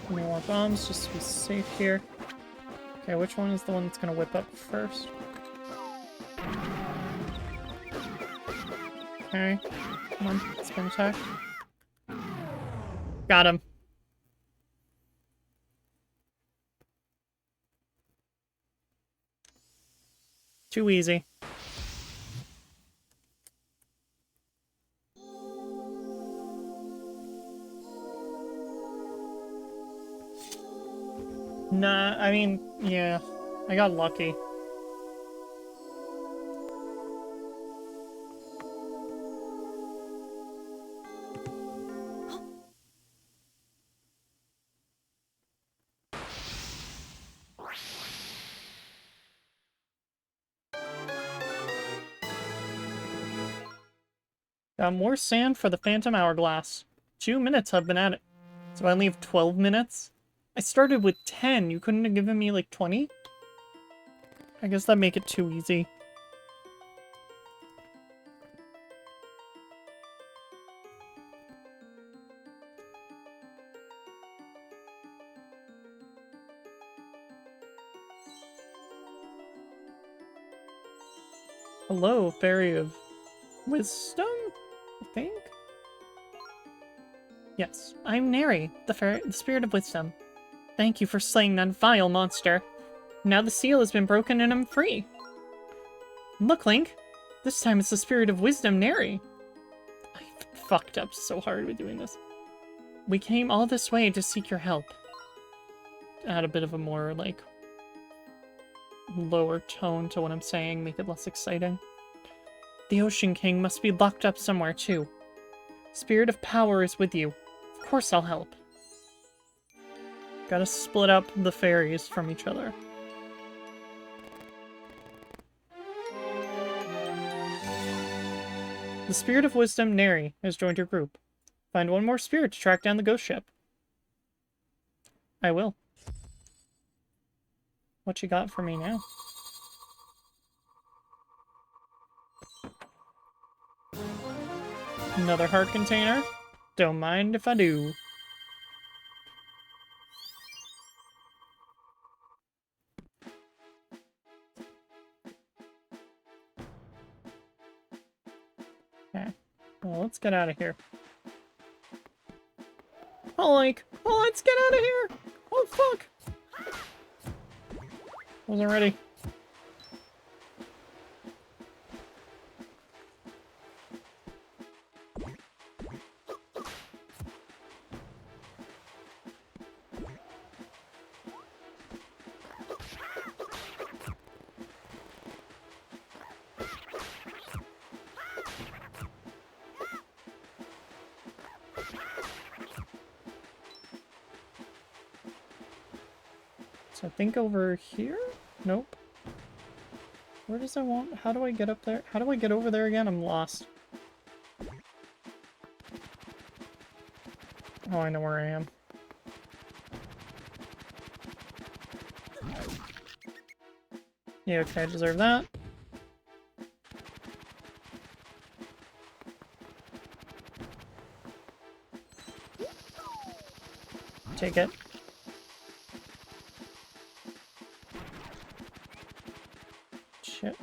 Any more bombs just to be safe here. Okay, which one is the one that's gonna whip up first? Okay, come on, spin attack. Got him. Too easy. Nah, I mean, yeah. I got lucky. Got more sand for the Phantom Hourglass. 2 minutes I've been at it. So I only have 12 minutes? I started with 10. You couldn't have given me like 20? I guess that'd make it too easy. Hello, Fairy of Wisdom? I think? Yes, I'm Neri, the Spirit of Wisdom. Thank you for slaying that vile monster. Now the seal has been broken and I'm free. Look, Link. This time it's the Spirit of Wisdom, Neri. I fucked up so hard with doing this. We came all this way to seek your help. Add a bit of a more, like, lower tone to what I'm saying, make it less exciting. The Ocean King must be locked up somewhere, too. Spirit of Power is with you. Of course I'll help. Gotta split up the fairies from each other. The Spirit of Wisdom, Neri, has joined your group. Find one more spirit to track down the ghost ship. I will. What you got for me now? Another heart container? Don't mind if I do. Okay. Well, let's get out of here. Oh, like, oh, let's get out of here! Oh, fuck! Wasn't ready. So I think over here? Nope. Where does I want? How do I get up there? How do I get over there again? I'm lost. Oh, I know where I am. Yeah, okay, I deserve that. Take it. Shit.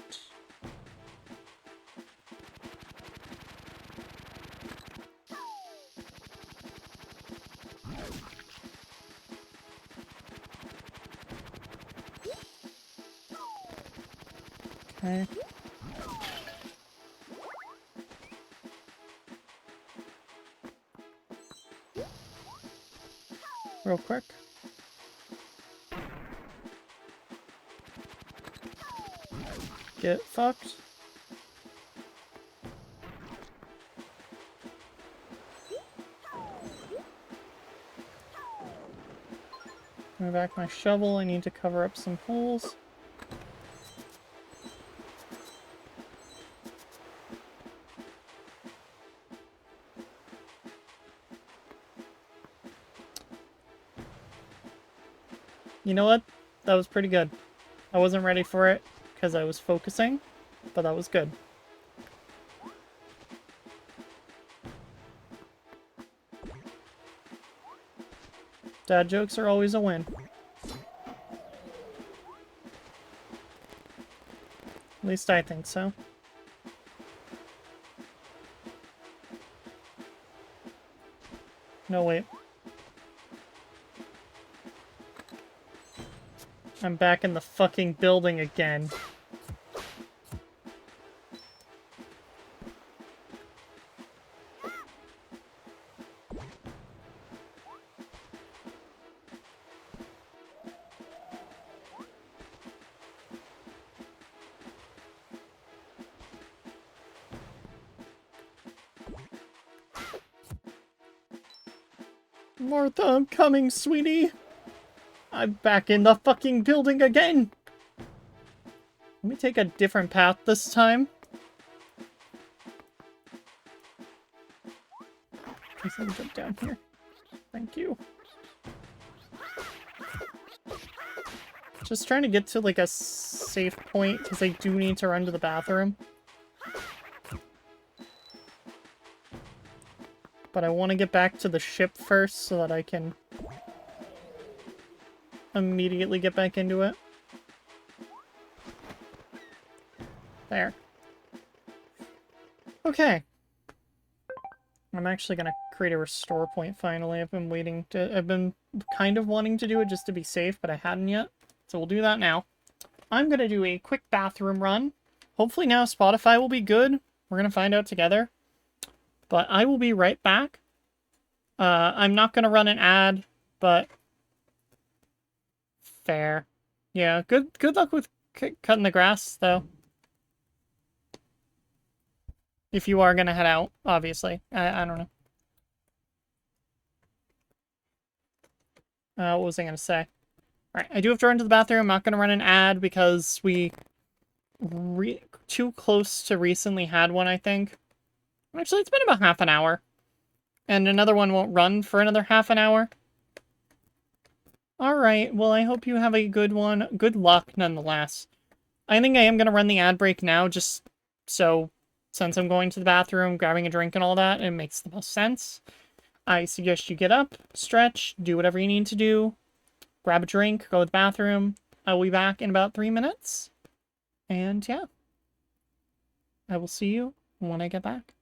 Okay. Real quick. Get fucked. Move back my shovel. I need to cover up some holes. You know what? That was pretty good. I wasn't ready for it because I was focusing, but that was good. Dad jokes are always a win. At least I think so. No, wait. I'm back in the fucking building again. Martha, I'm coming, sweetie. I'm back in the fucking building again. Let me take a different path this time. Please let me jump down here. Thank you. Just trying to get to, like, a safe point, because I do need to run to the bathroom. But I want to get back to the ship first, so that I can immediately get back into it. There. Okay. I'm actually gonna create a restore point finally. I've been kind of wanting to do it just to be safe, but I hadn't yet. So we'll do that now. I'm gonna do a quick bathroom run. Hopefully now Spotify will be good. We're gonna find out together. But I will be right back. I'm not gonna run an ad, but fair. Yeah, good luck with cutting the grass, though. If you are gonna head out, obviously. I don't know. What was I gonna say? Alright, I do have to run to the bathroom. I'm not gonna run an ad because we too close to recently had one, I think. Actually, it's been about half an hour. And another one won't run for another half an hour. Alright, well, I hope you have a good one. Good luck, nonetheless. I think I am gonna run the ad break now, just so, since I'm going to the bathroom, grabbing a drink and all that, it makes the most sense. I suggest you get up, stretch, do whatever you need to do, grab a drink, go to the bathroom. I will be back in about 3 minutes. And yeah, I will see you when I get back.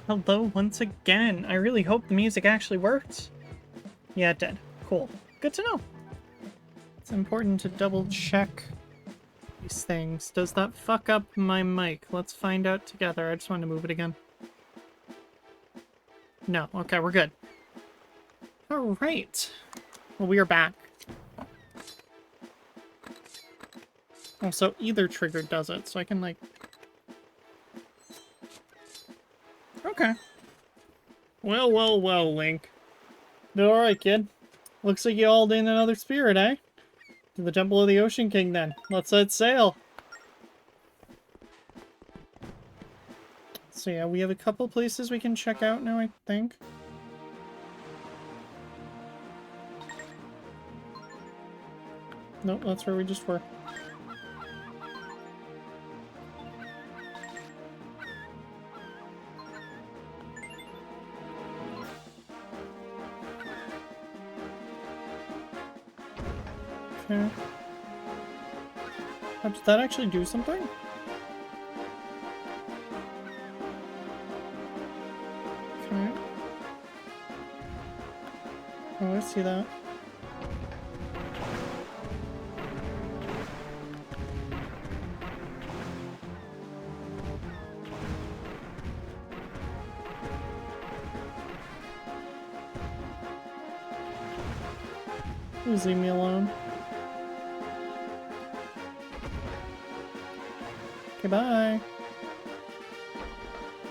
Hello once again. I really hope the music actually worked. Yeah, it did. Cool. Good to know. It's important to double check these things. Does that fuck up my mic? Let's find out together. I just wanted to move it again. No. Okay, we're good. Alright. Well, we are back. Also, either trigger does it, so I can, like... Okay. Well, well, well, Link. Alright, kid. Looks like you hauled in another spirit, eh? To the Temple of the Ocean King, then. Let's set sail. So yeah, we have a couple places we can check out now, I think. Nope, that's where we just were. Okay. Did that actually do something? Okay. Oh, I see that. Please leave me alone. Okay, bye.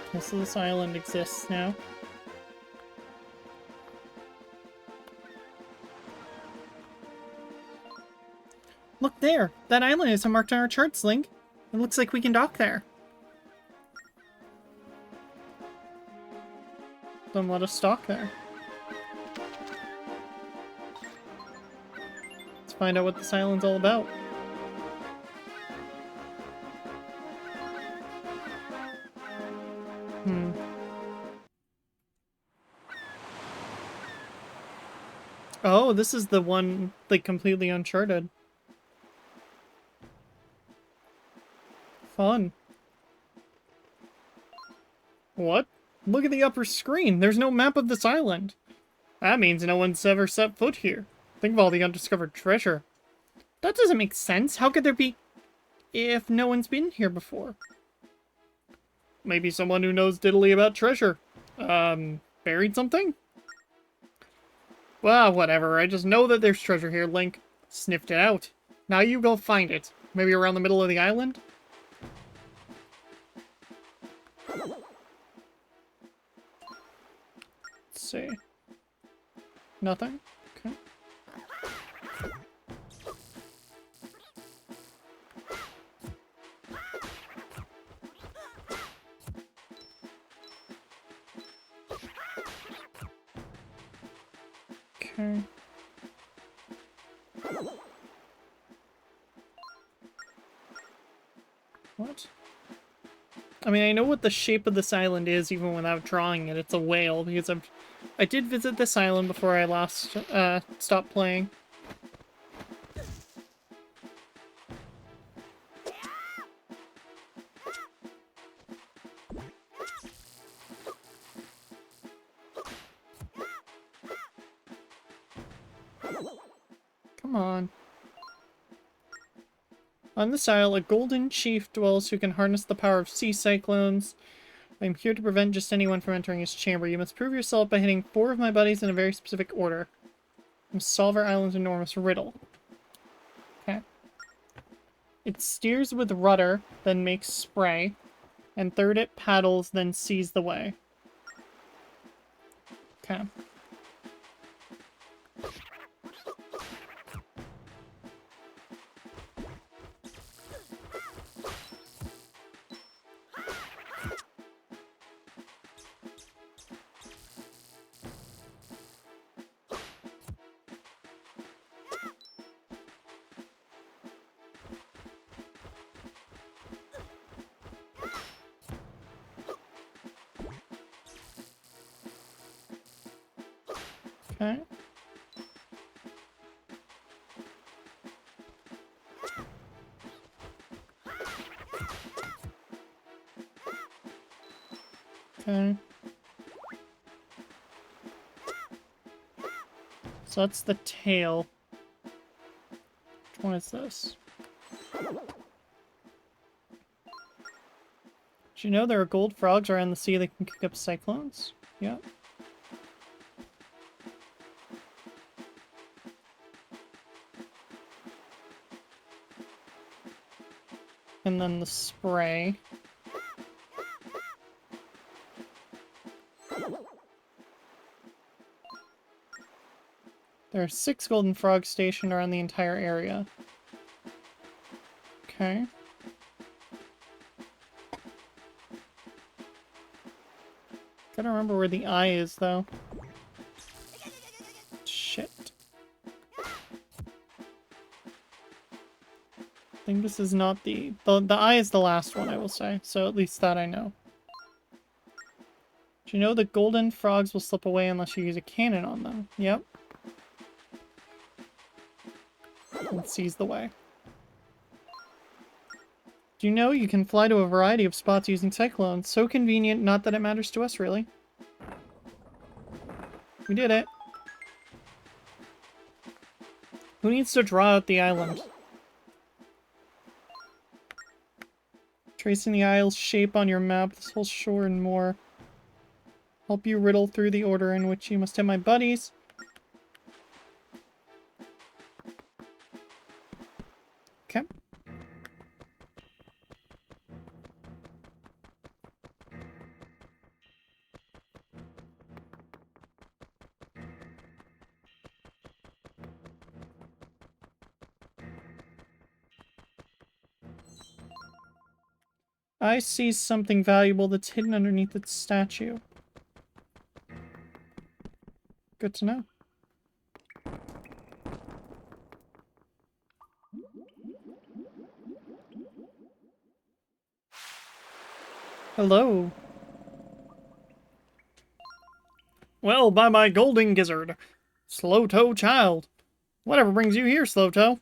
Okay, so this island exists now. Look there! That island isn't marked on our charts, Link. It looks like we can dock there. Then let us dock there. Let's find out what this island's all about. Oh, this is the one, like, completely uncharted. Fun. What? Look at the upper screen. There's no map of this island. That means no one's ever set foot here. Think of all the undiscovered treasure. That doesn't make sense. How could there be if no one's been here before? Maybe someone who knows diddly about treasure. Buried something? Well, whatever. I just know that there's treasure here, Link. Sniffed it out. Now you go find it. Maybe around the middle of the island? Let's see. Nothing? Okay. Okay. What? I mean, I know what the shape of this island is even without drawing it. It's a whale, because I did visit this island before I last stopped playing. Come on. On this isle, a golden chief dwells who can harness the power of sea cyclones. I am here to prevent just anyone from entering his chamber. You must prove yourself by hitting 4 of my buddies in a very specific order. You must solve our island's enormous riddle. Okay. It steers with rudder, then makes spray. And third it paddles, then sees the way. Okay. Okay. Okay. So that's the tail. Which one is this? Did you know there are gold frogs around the sea that can kick up cyclones? Yep. And then the spray. There are 6 golden frogs stationed around the entire area. Okay. Gotta remember where the eye is, though. Shit. I think this is not the eye is the last one, I will say. So at least that I know. Do you know the golden frogs will slip away unless you use a cannon on them? Yep. And seize the way. Do you know you can fly to a variety of spots using cyclones? So convenient, not that it matters to us, really. We did it. Who needs to draw out the island? Tracing the isle's shape on your map, this whole shore and more. Help you riddle through the order in which you must hit my buddies. Okay. I see something valuable that's hidden underneath its statue. Good to know. Hello. Well, by my golden gizzard, Slow-Toe child. Whatever brings you here, Slow-Toe?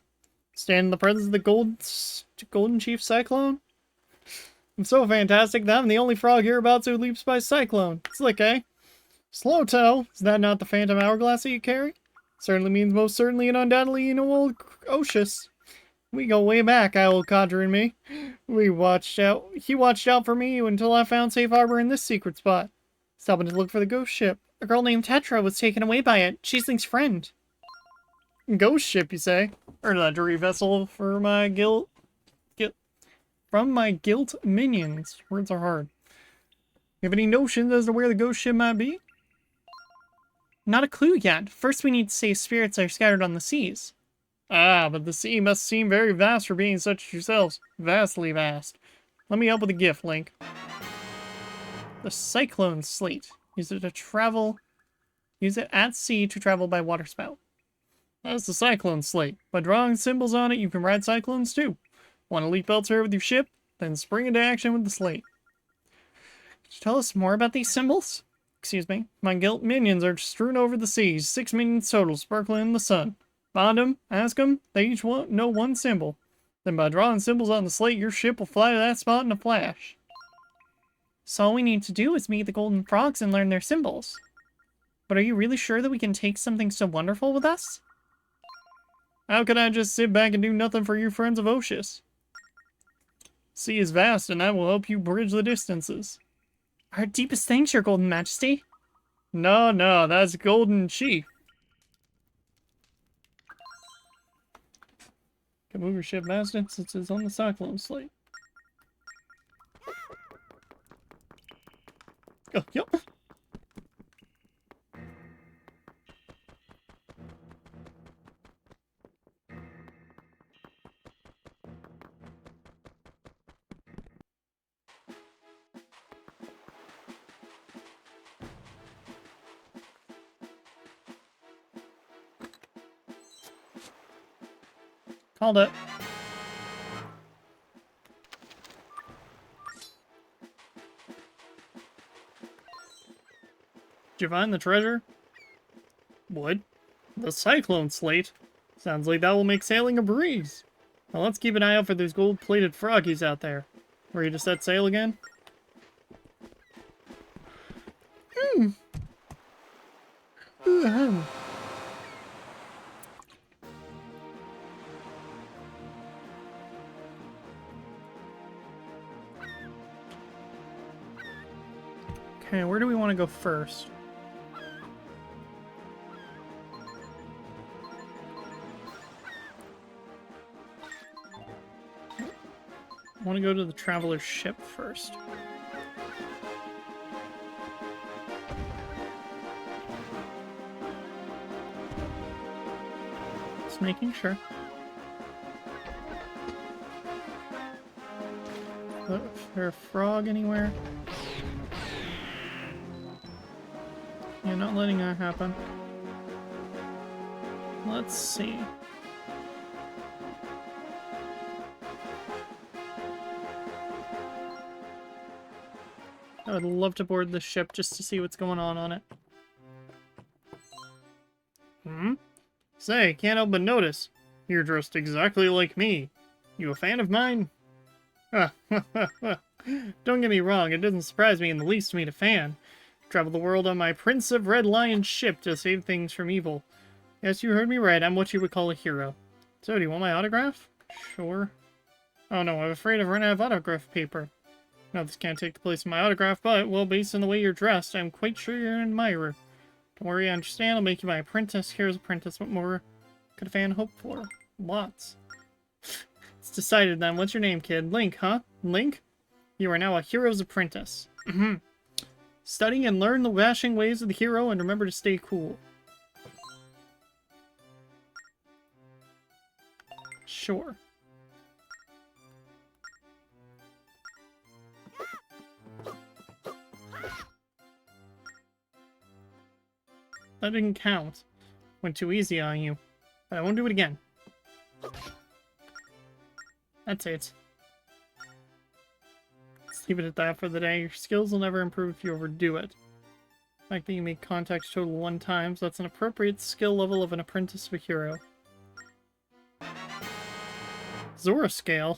Stand in the presence of the Golden Chief Cyclone? I'm so fantastic that I'm the only frog hereabouts who leaps by cyclone. Slick, eh? Slow-Toe, is that not the phantom hourglass that you carry? Certainly means most certainly and undoubtedly you know old Oceus. We go way back, Owl Codger and me. He watched out for me until I found safe harbor in this secret spot. Stopping to look for the ghost ship. A girl named Tetra was taken away by it. She's Link's friend. Ghost ship, you say? Or the jury vessel for my from my guilt minions. Words are hard. You have any notions as to where the ghost ship might be? Not a clue yet. First we need to save spirits that are scattered on the seas. Ah, but the sea must seem very vast for being such as yourselves. Vastly vast. Let me help with a gift, Link. The Cyclone Slate. Use it at sea to travel by waterspout. That's the Cyclone Slate. By drawing symbols on it, you can ride cyclones too. Want to leap elsewhere with your ship? Then spring into action with the slate. Could you tell us more about these symbols? Excuse me. My guilt minions are strewn over the seas. 6 minions total, sparkling in the sun. Find them, ask them, they each know one symbol. Then by drawing symbols on the slate, your ship will fly to that spot in a flash. So all we need to do is meet the golden frogs and learn their symbols. But are you really sure that we can take something so wonderful with us? How could I just sit back and do nothing for you friends of Oceus? Sea is vast, and I will help you bridge the distances. Our deepest thanks, your golden majesty. No, no, that's golden chief. Can move your ship vast distances on the cyclone slate. Oh, yep. Called it. Did you find the treasure? Wood? The cyclone slate? Sounds like that will make sailing a breeze. Now let's keep an eye out for those gold-plated froggies out there. Ready to set sail again? Okay, where do we want to go first? I want to go to the traveler's ship first. Just making sure. Is there a frog anywhere? Yeah, not letting that happen. Let's see. I would love to board this ship just to see what's going on it. Say, can't help but notice. You're dressed exactly like me. You a fan of mine? Don't get me wrong, it doesn't surprise me in the least to meet a fan. Travel the world on my Prince of Red Lion ship to save things from evil. Yes, you heard me right, I'm what you would call a hero. So, do you want my autograph? Sure. Oh no, I'm afraid I've run out of autograph paper. No, this can't take the place of my autograph, but, well, based on the way you're dressed, I'm quite sure you're an admirer. Don't worry, I understand, I'll make you my apprentice. Here's apprentice, what more could a fan hope for? Lots. It's decided then, what's your name, kid? Link, huh? Link? You are now a hero's apprentice. Study and learn the dashing ways of the hero, and remember to stay cool. Sure. That didn't count. Went too easy on you. But I won't do it again. That's it. Let's leave it at that for the day. Your skills will never improve if you overdo it. The fact that you make contacts total 1 time, so that's an appropriate skill level of an apprentice of a hero. Zora scale.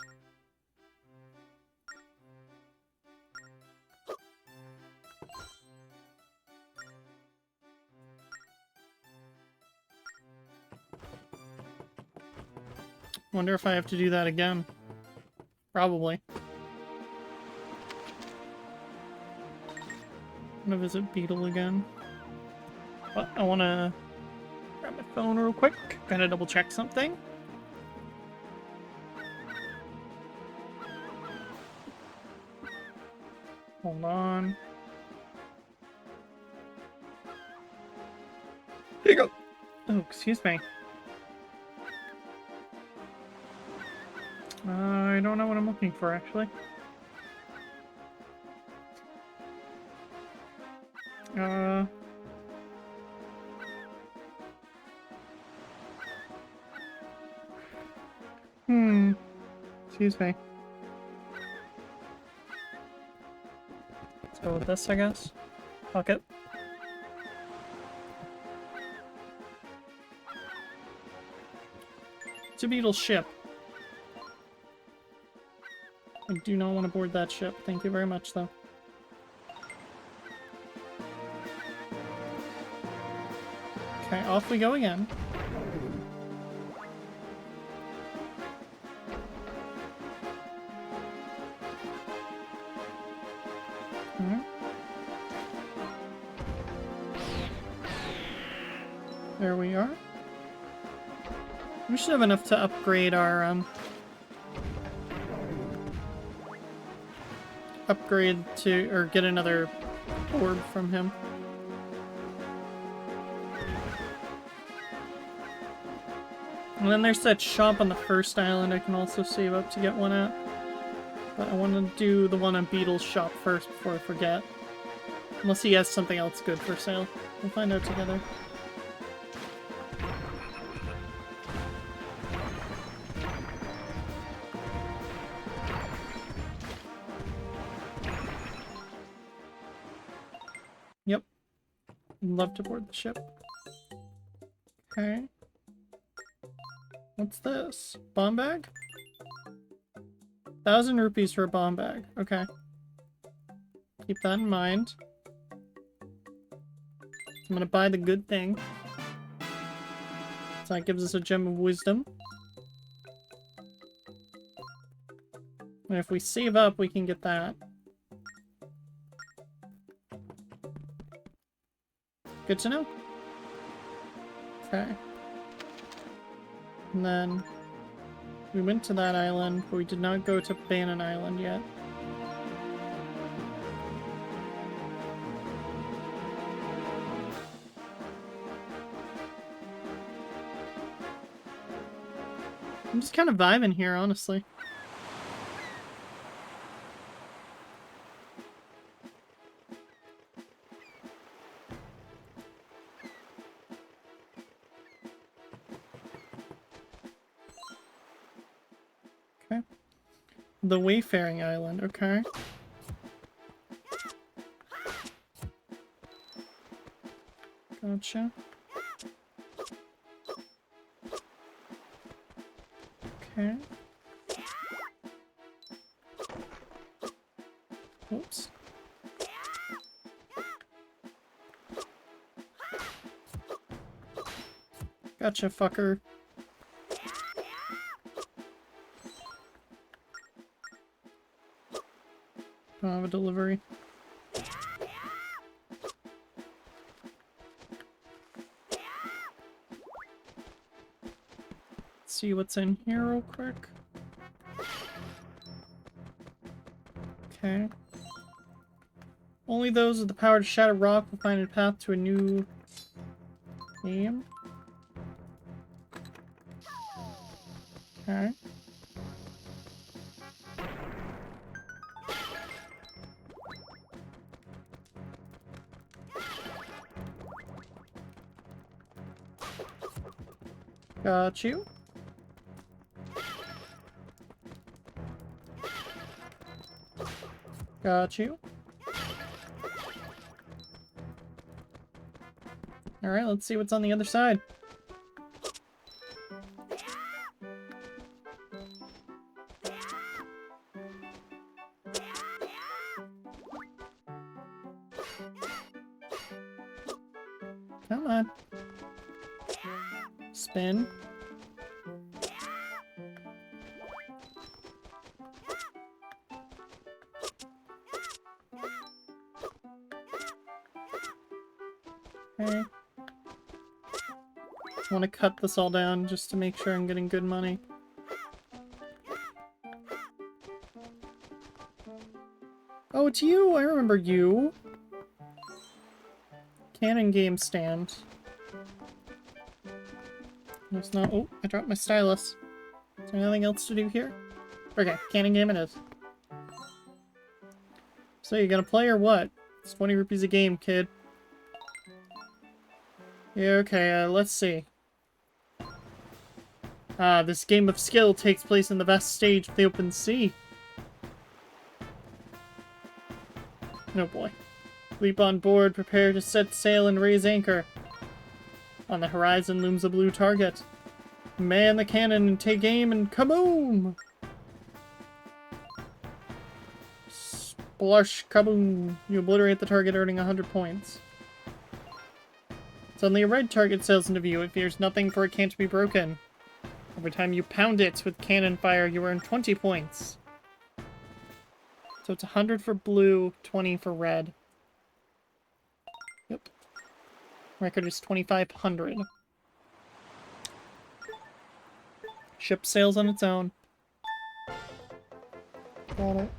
Wonder if I have to do that again. Probably. I'm gonna visit Beetle again. But I wanna grab my phone real quick. Gotta double check something. Hold on. Here you go. Oh, excuse me. I don't know what I'm looking for, actually. Excuse me. Let's go with this, I guess. Fuck it. It's a Beetle ship. I do not want to board that ship. Thank you very much, though. Okay, off we go again. There we are. We should have enough to upgrade our, upgrade to, or get another orb from him. And then there's that shop on the first island I can also save up to get one at. But I want to do the one on Beetle's shop first before I forget. Unless he has something else good for sale. We'll find out together. Yep. Love to board the ship. Okay. What's this? Bomb bag? 1,000 rupees for a bomb bag. Okay. Keep that in mind. I'm gonna buy the good thing. So that gives us a gem of wisdom. And if we save up, we can get that. Good to know. Okay. And then we went to that island, but we did not go to Bannon Island yet. I'm just kind of vibing here, honestly. Okay. The Wayfaring Island, okay. Gotcha. Okay. Oops. Gotcha, fucker. Don't have a delivery. See what's in here real quick. Okay. Only those with the power to shatter rock will find a path to a new game. Okay. Got you. Got you. Alright, let's see what's on the other side. Come on. Spin. Okay. I want to cut this all down just to make sure I'm getting good money. Oh, it's you! I remember you! Canon game stand. There's no- oh, I dropped my stylus. Is there anything else to do here? Okay, Canon game it is. So you gonna play or what? It's 20 rupees a game, kid. Yeah, okay, let's see. This game of skill takes place in the vast stage of the open sea. Oh boy. Leap on board, prepare to set sail and raise anchor. On the horizon looms a blue target. Man the cannon and take aim and kaboom! Splush kaboom! You obliterate the target, earning 100 points. Suddenly a red target sails into view. It fears nothing, for it can't be broken. Every time you pound it with cannon fire, you earn 20 points. So it's 100 for blue, 20 for red. Yep. Record is 2,500. Ship sails on its own. Got it.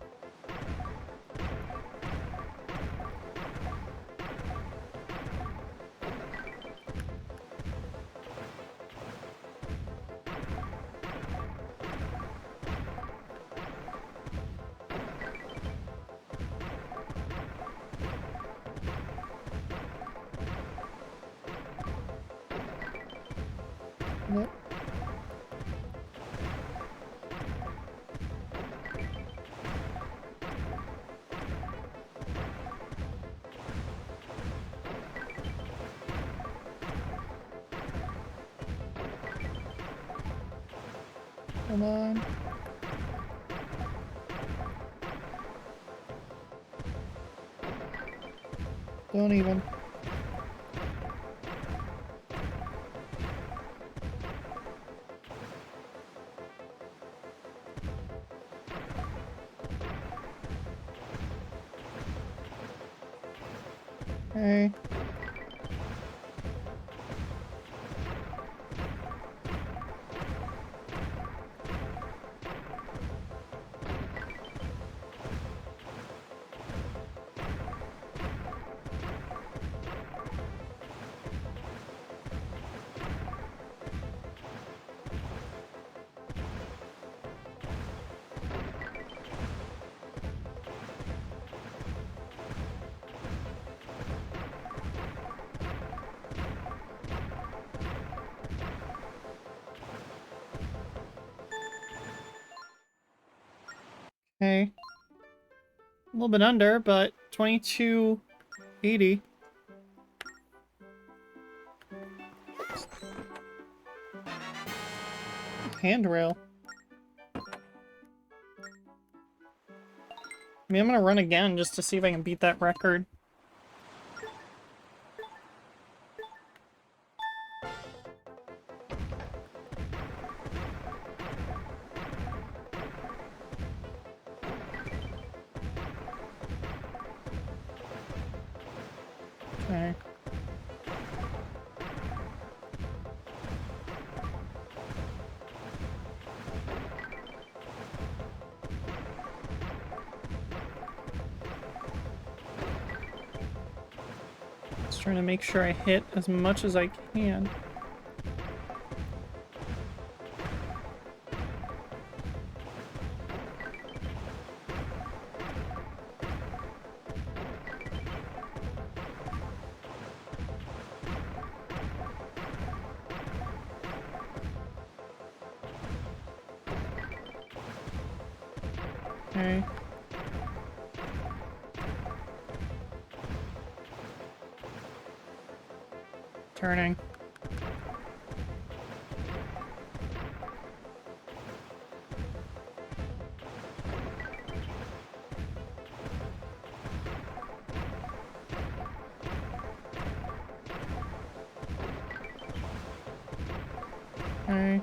Yep. Come on. Don't even. Okay. Okay. A little bit under, but 2280. Handrail. I mean, I'm gonna run again just to see if I can beat that record. Okay. Just trying to make sure I hit as much as I can. Okay. Turning. Okay.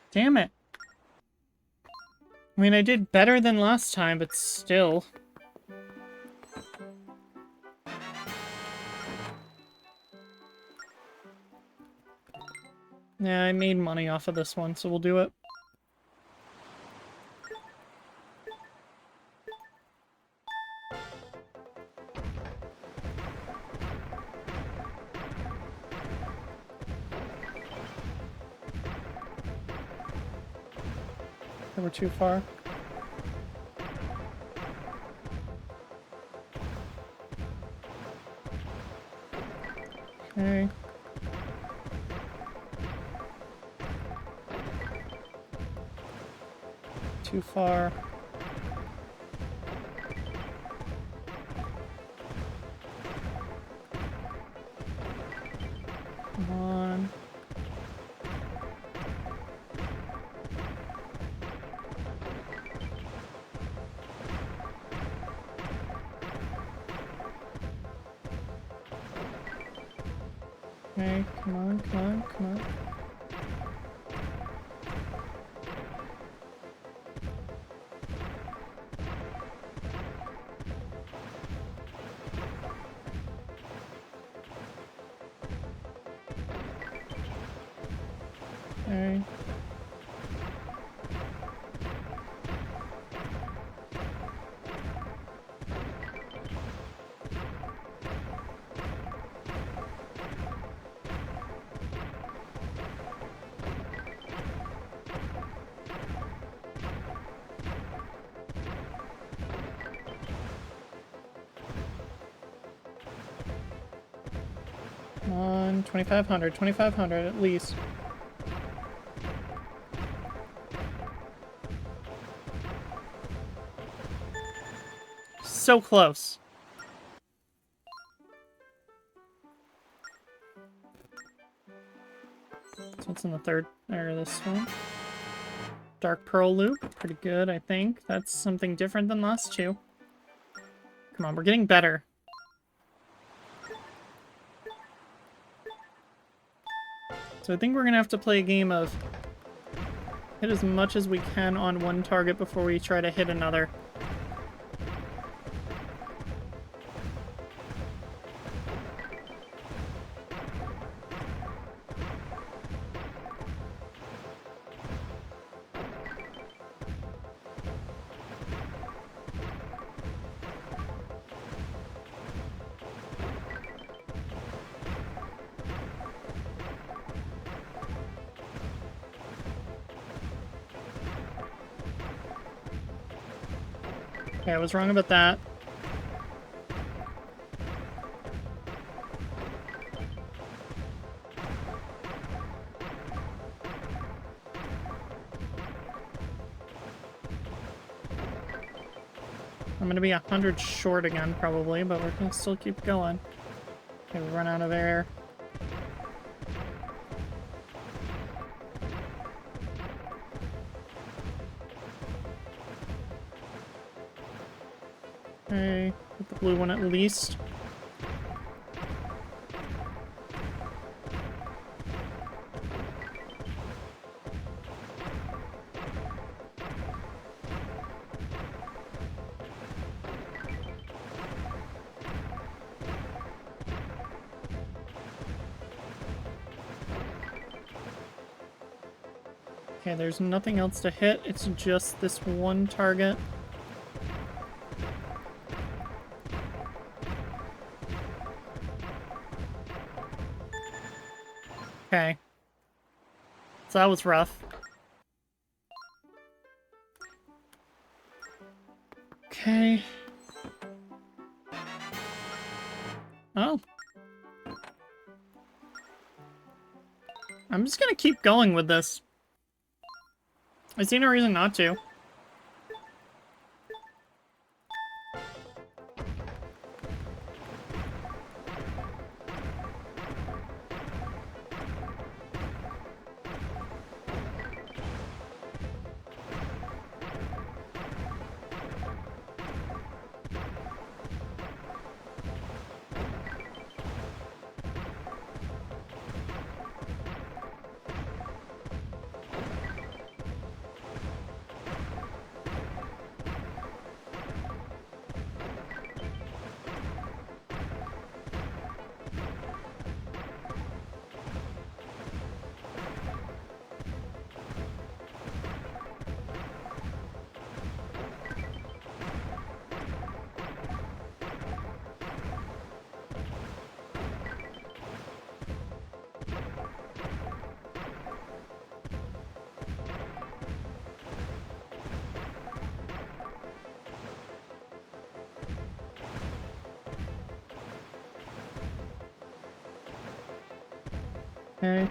Damn it. I mean, I did better than last time, but still. Yeah, I made money off of this one, so we'll do it. We're too far. Okay. Too far. Come on. Okay, come on, come on, come on. Okay. Come on, 2,500, 2,500 at least. So close. So what's in the third, or this one? Dark Pearl Loop, pretty good, I think. That's something different than the last two. Come on, we're getting better. So I think we're gonna have to play a game of hit as much as we can on one target before we try to hit another. Okay, I was wrong about that. I'm gonna be 100 short again, probably, but we're gonna still keep going. Okay, we run out of air. Okay, get the blue one at least. Okay, there's nothing else to hit. It's just this one target. Okay. So that was rough. Okay. Oh. I'm just gonna keep going with this. I see no reason not to. Okay.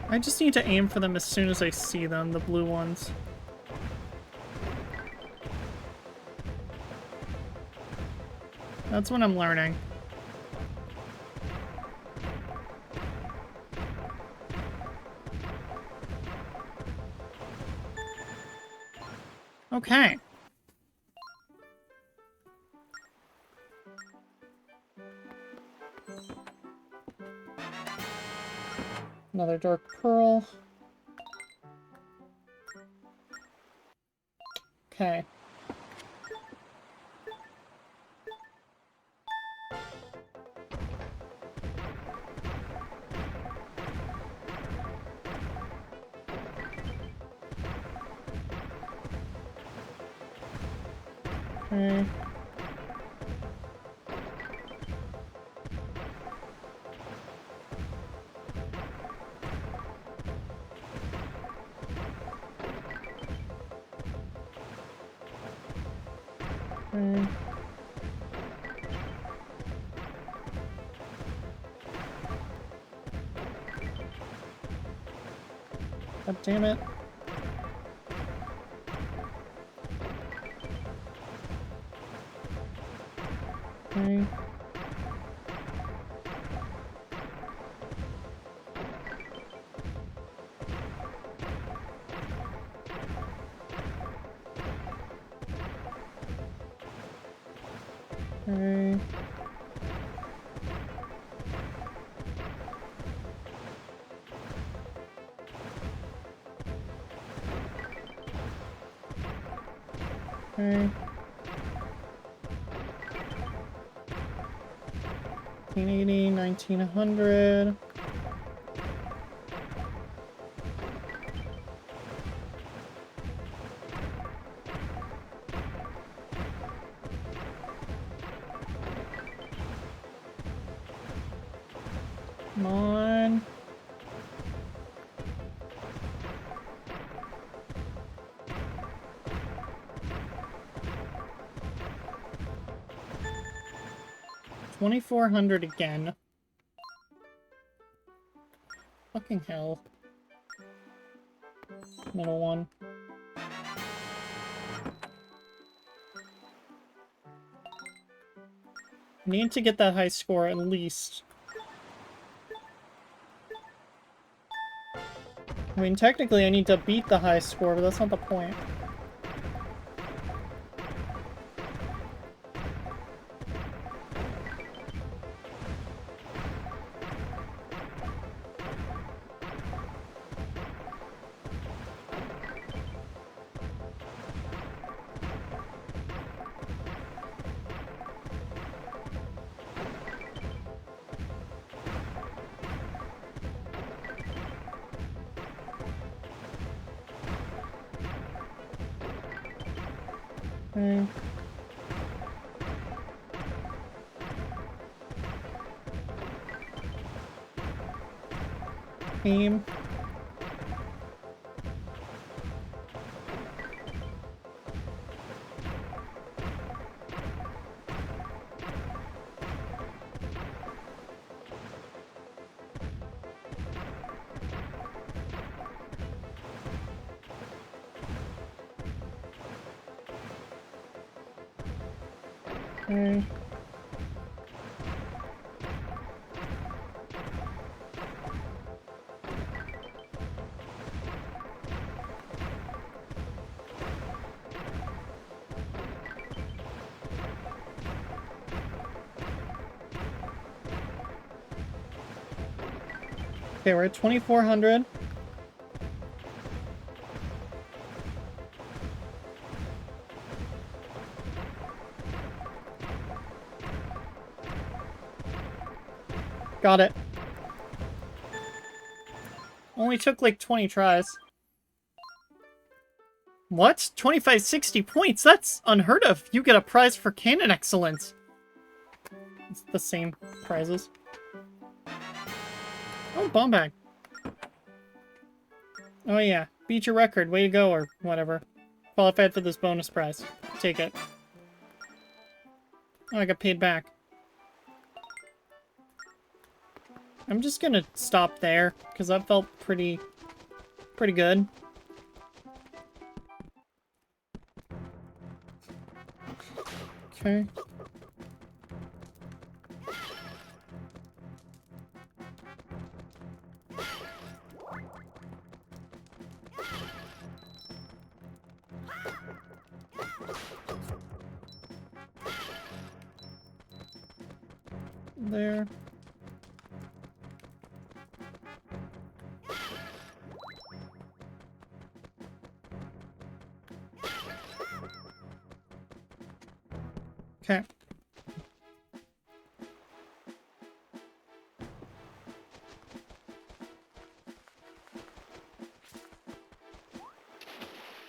I just need to aim for them as soon as I see them, the blue ones. That's what I'm learning. Okay. Another dark pearl. Okay. Okay. Okay. God damn it. Okay. Okay. Okay. 1880, 1900. Come on. $2,400 again. Fucking hell. Middle one. Need to get that high score at least. I mean, technically I need to beat the high score, but that's not the point. Okay. Team. Okay. Okay, we're at 2,400. Got it. Only took like 20 tries. What? 2560 points? That's unheard of. You get a prize for canon excellence. It's the same prizes. Oh, bomb bag. Oh yeah, beat your record. Way to go, or whatever. Qualified for this bonus prize. Take it. Oh, I got paid back. I'm just gonna stop there, because that felt pretty good. Okay. there. Okay.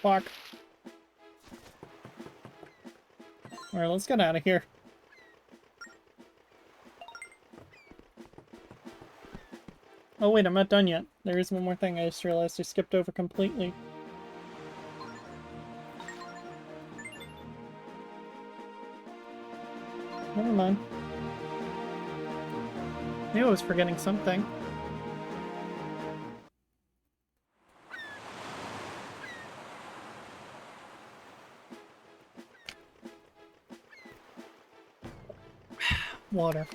Fuck. Alright, let's get out of here. Oh wait, I'm not done yet. There is one more thing I just realized I skipped over completely. Never mind. I knew I was forgetting something. Water.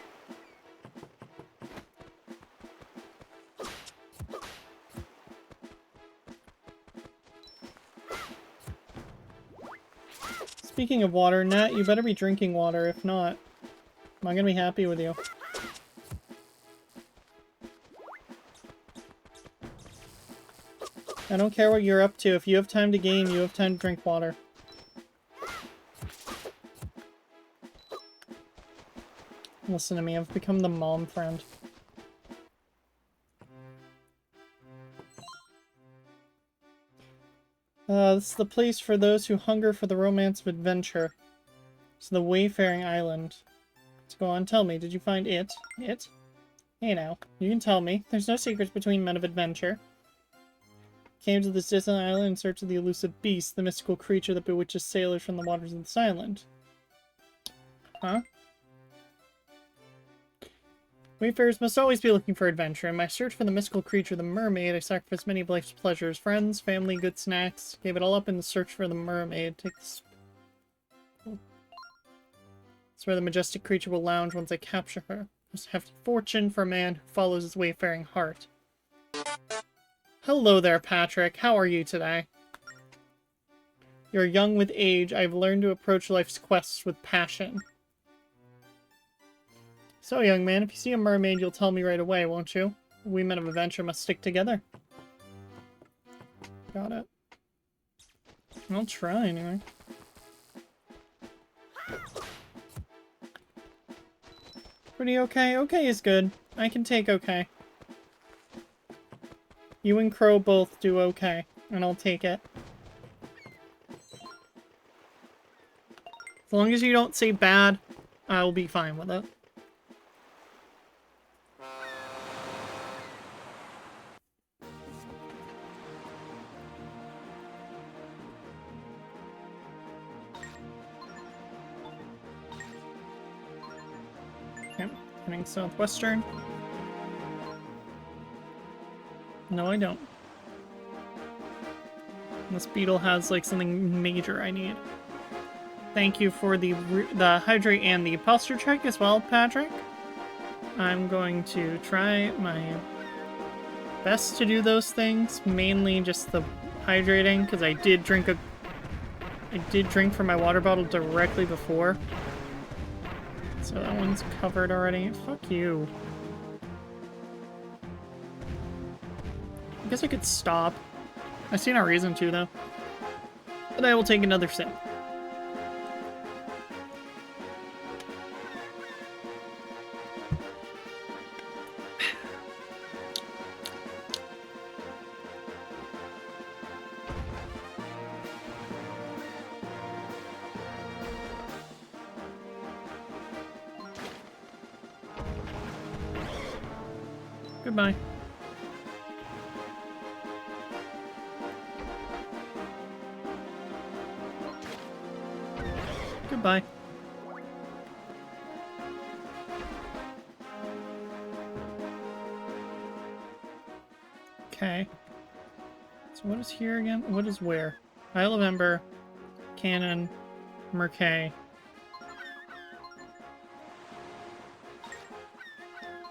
Speaking of water, Nat, you better be drinking water. If not, I'm not gonna be happy with you. I don't care what you're up to. If you have time to game, you have time to drink water. Listen to me, I've become the mom friend. This is the place for those who hunger for the romance of adventure. It's the Wayfaring Island. Let's go on, tell me, did you find it? It? Hey now, you can tell me. There's no secrets between men of adventure. Came to this distant island in search of the elusive beast, the mystical creature that bewitches sailors from the waters of this island. Huh? Wayfarers must always be looking for adventure. In my search for the mystical creature, the mermaid, I sacrificed many of life's pleasures. Friends, family, good snacks. Gave it all up in the search for the mermaid. Take this. It's where the majestic creature will lounge once I capture her. Must have fortune for a man who follows his wayfaring heart. Hello there, Patrick. How are you today? You're young with age. I've learned to approach life's quests with passion. So, young man, if you see a mermaid, you'll tell me right away, won't you? We men of adventure must stick together. Got it. I'll try, anyway. Pretty okay? Okay is good. I can take okay. You and Crow both do okay, and I'll take it. As long as you don't say bad, I'll be fine with it. Okay, heading southwestern. No, I don't. This beetle has, like, something major I need. Thank you for the hydrate and the posture check as well, Patrick. I'm going to try my best to do those things. Mainly just the hydrating, because I did drink from my water bottle directly before. So that one's covered already. Fuck you. I guess I could stop. I see no reason to, though. But I will take another sip. Goodbye. Goodbye. Okay. So what is here again? What is where? Isle of Ember, Cannon, Merkay.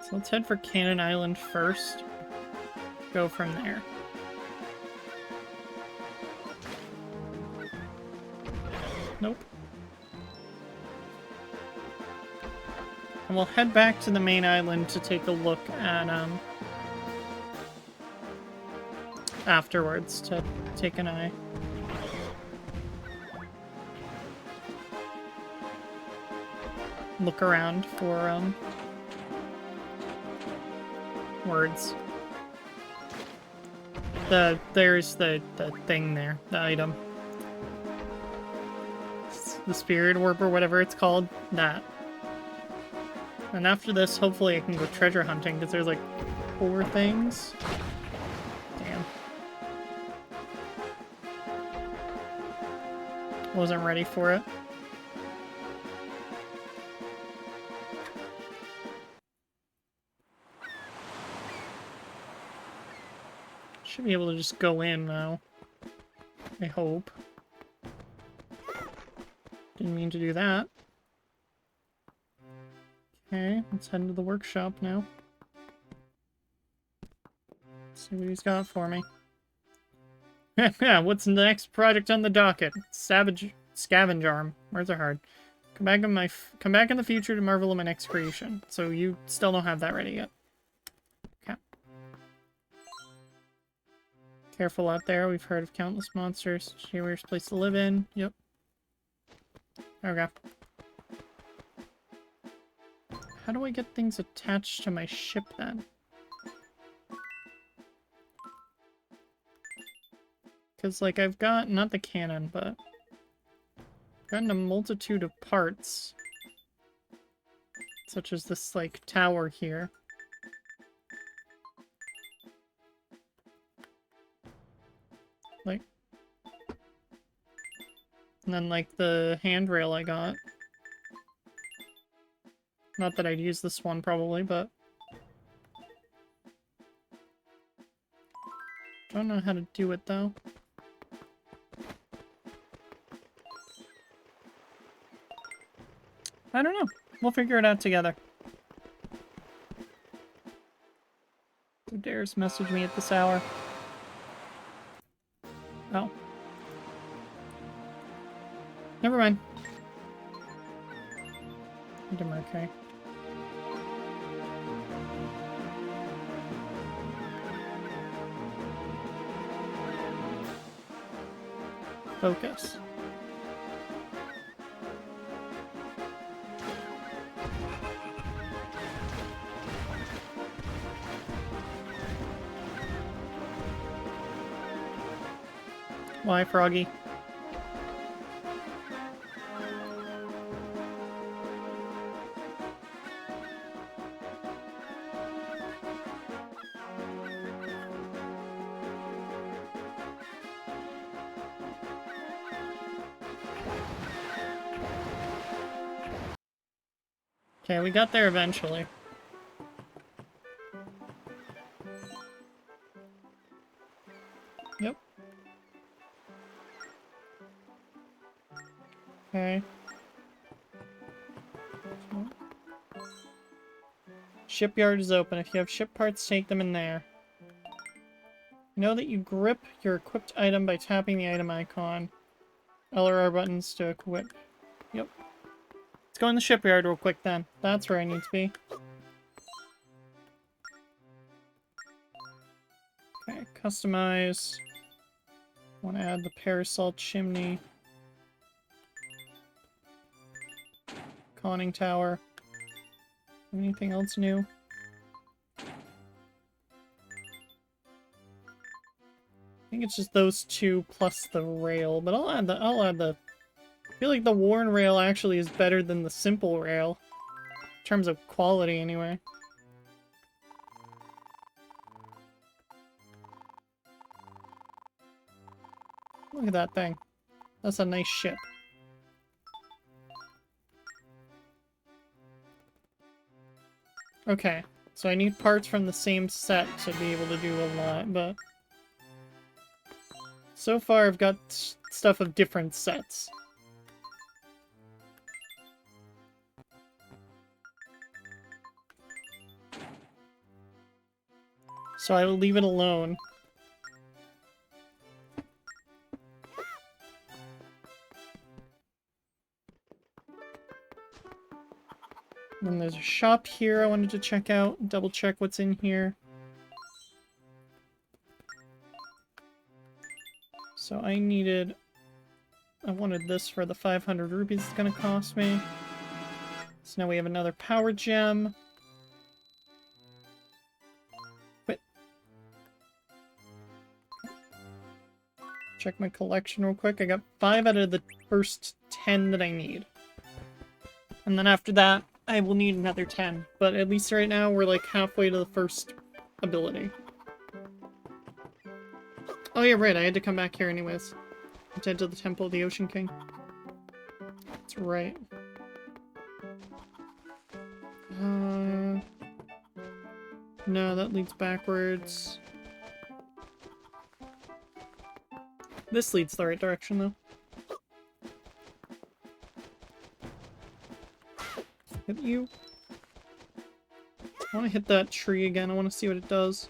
So let's head for Cannon Island first. Go from there. Nope. And we'll head back to the main island to take a look at, afterwards, to take an eye. Look around for, words. There's the thing there, the item. The spirit orb or whatever it's called, that. And after this, hopefully I can go treasure hunting, because there's like 4 things. Damn. Wasn't ready for it. Should be able to just go in now. I hope. Didn't mean to do that. Okay, let's head to the workshop now. See what he's got for me. Yeah, what's the next project on the docket? Scavenge arm. Words are hard. Come back in the future to marvel at my next creation. So you still don't have that ready yet. Okay. Careful out there. We've heard of countless monsters. Worst place to live in. Yep. Okay. How do I get things attached to my ship then? Because, like, I've got, not the cannon, but I've gotten a multitude of parts. Such as this, like, tower here. Like, and then, like, the handrail I got. Not that I'd use this one, probably, but... Don't know how to do it, though. I don't know. We'll figure it out together. Who dares message me at this hour? Oh. Never mind. I'm okay. Focus. Why, Froggy? Okay, we got there eventually. Yep. Okay. Shipyard is open. If you have ship parts, take them in there. Know that you grip your equipped item by tapping the item icon. L or R buttons to equip. Yep. Let's go in the shipyard real quick then. That's where I need to be. Okay, customize. Want to add the parasol chimney. Conning tower. Anything else new? I think it's just those 2 plus the rail, but I'll add the I feel like the worn rail actually is better than the simple rail. In terms of quality, anyway. Look at that thing. That's a nice ship. Okay, so I need parts from the same set to be able to do a lot, but... So far I've got stuff of different sets. So I will leave it alone. Then there's a shop here I wanted to check out, double check what's in here. So I wanted this for the 500 rupees it's gonna cost me. So now we have another power gem. Quit. Check my collection real quick. I got 5 out of the first 10 that I need. And then after that, I will need another 10. But at least right now, we're like halfway to the first ability. Oh yeah, right, I had to come back here anyways. To enter the Temple of the Ocean King. That's right. No, that leads backwards. This leads the right direction, though. Hit you. I want to hit that tree again. I want to see what it does.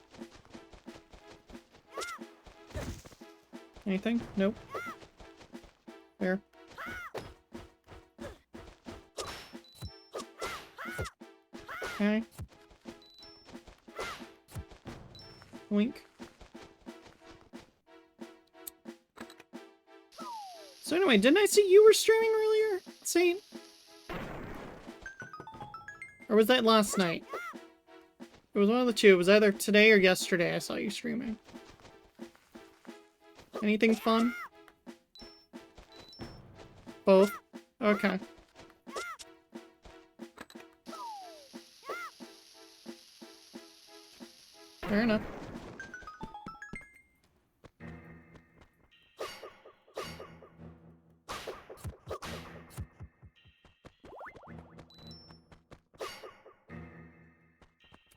Anything? Nope. There. Okay. Wink. So anyway, didn't I see you were streaming earlier, Saint? Or was that last night? It was one of the two. It was either today or yesterday I saw you streaming. Anything fun? Both? Okay. Fair enough.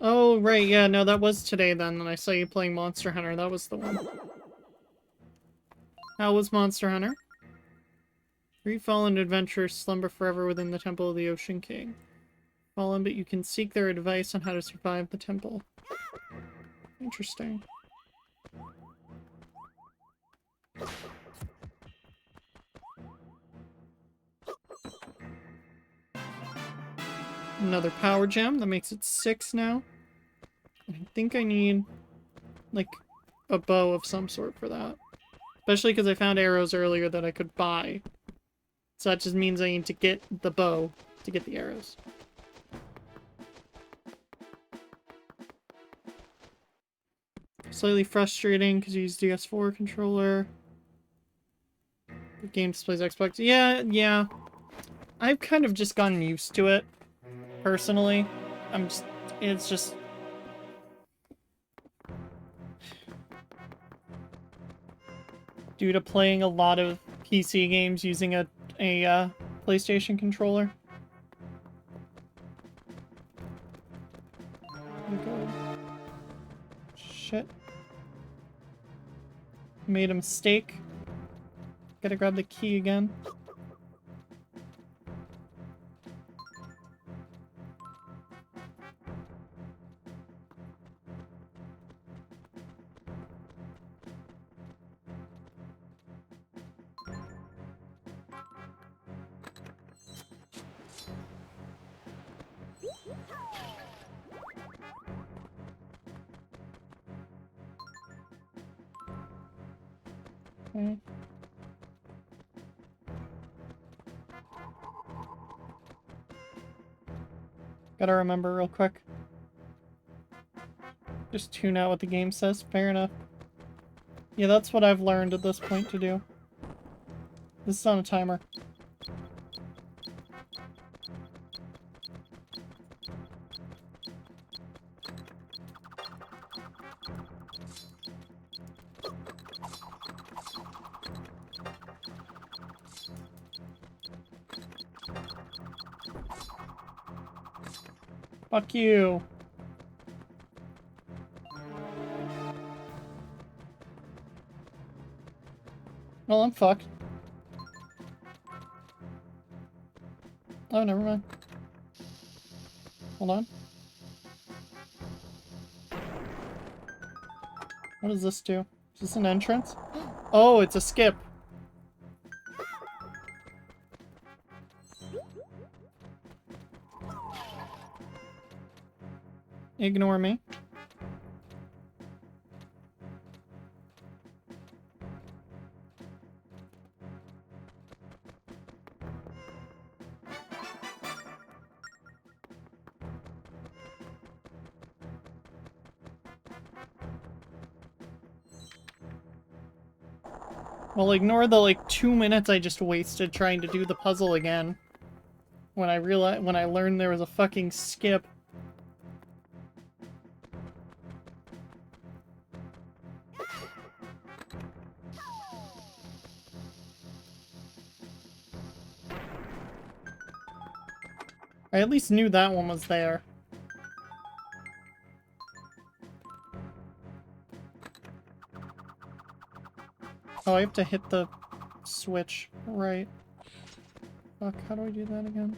Oh, right, yeah, no, that was today then, and I saw you playing Monster Hunter. That was the one. How was Monster Hunter? 3 fallen adventurers slumber forever within the Temple of the Ocean King. Fallen, but you can seek their advice on how to survive the temple. Interesting. Another power gem. That makes it 6 now. I think I need, like, a bow of some sort for that. Especially because I found arrows earlier that I could buy. So that just means I need to get the bow to get the arrows. Slightly frustrating because you use DS4 controller. The game displays Xbox. Yeah. I've kind of just gotten used to it. Personally. It's just... due to playing a lot of PC games using a PlayStation controller. Go. Shit. Made a mistake. Gotta grab the key again. Okay. Gotta remember real quick. Just tune out what the game says. Fair enough. Yeah, that's what I've learned at this point to do. This is on a timer. Fuck you. Well, I'm fucked. Oh, never mind. Hold on. What does this do? Is this an entrance? Oh, it's a skip. Ignore me. Well, ignore the, like, 2 minutes I just wasted trying to do the puzzle again. When I learned there was a fucking skip. I at least knew that one was there. Oh, I have to hit the switch. Right. Fuck, how do I do that again?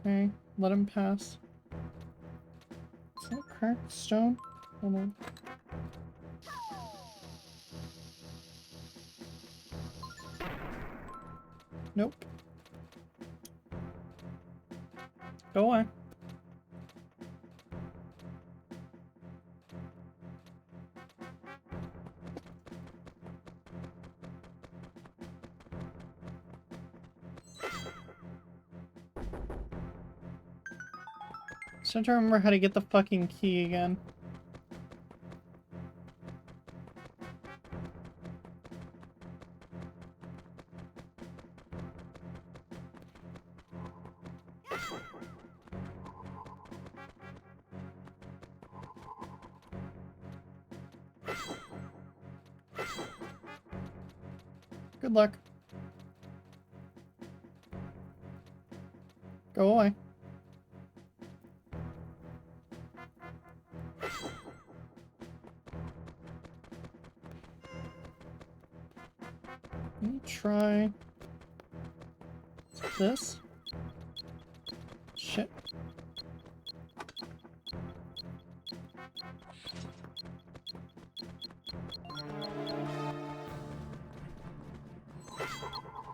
Okay, let him pass. Is that cracked stone? Hold on. Nope. Go away. Just have to remember how to get the fucking key again. Good luck. Go away. Let me try this. Shit.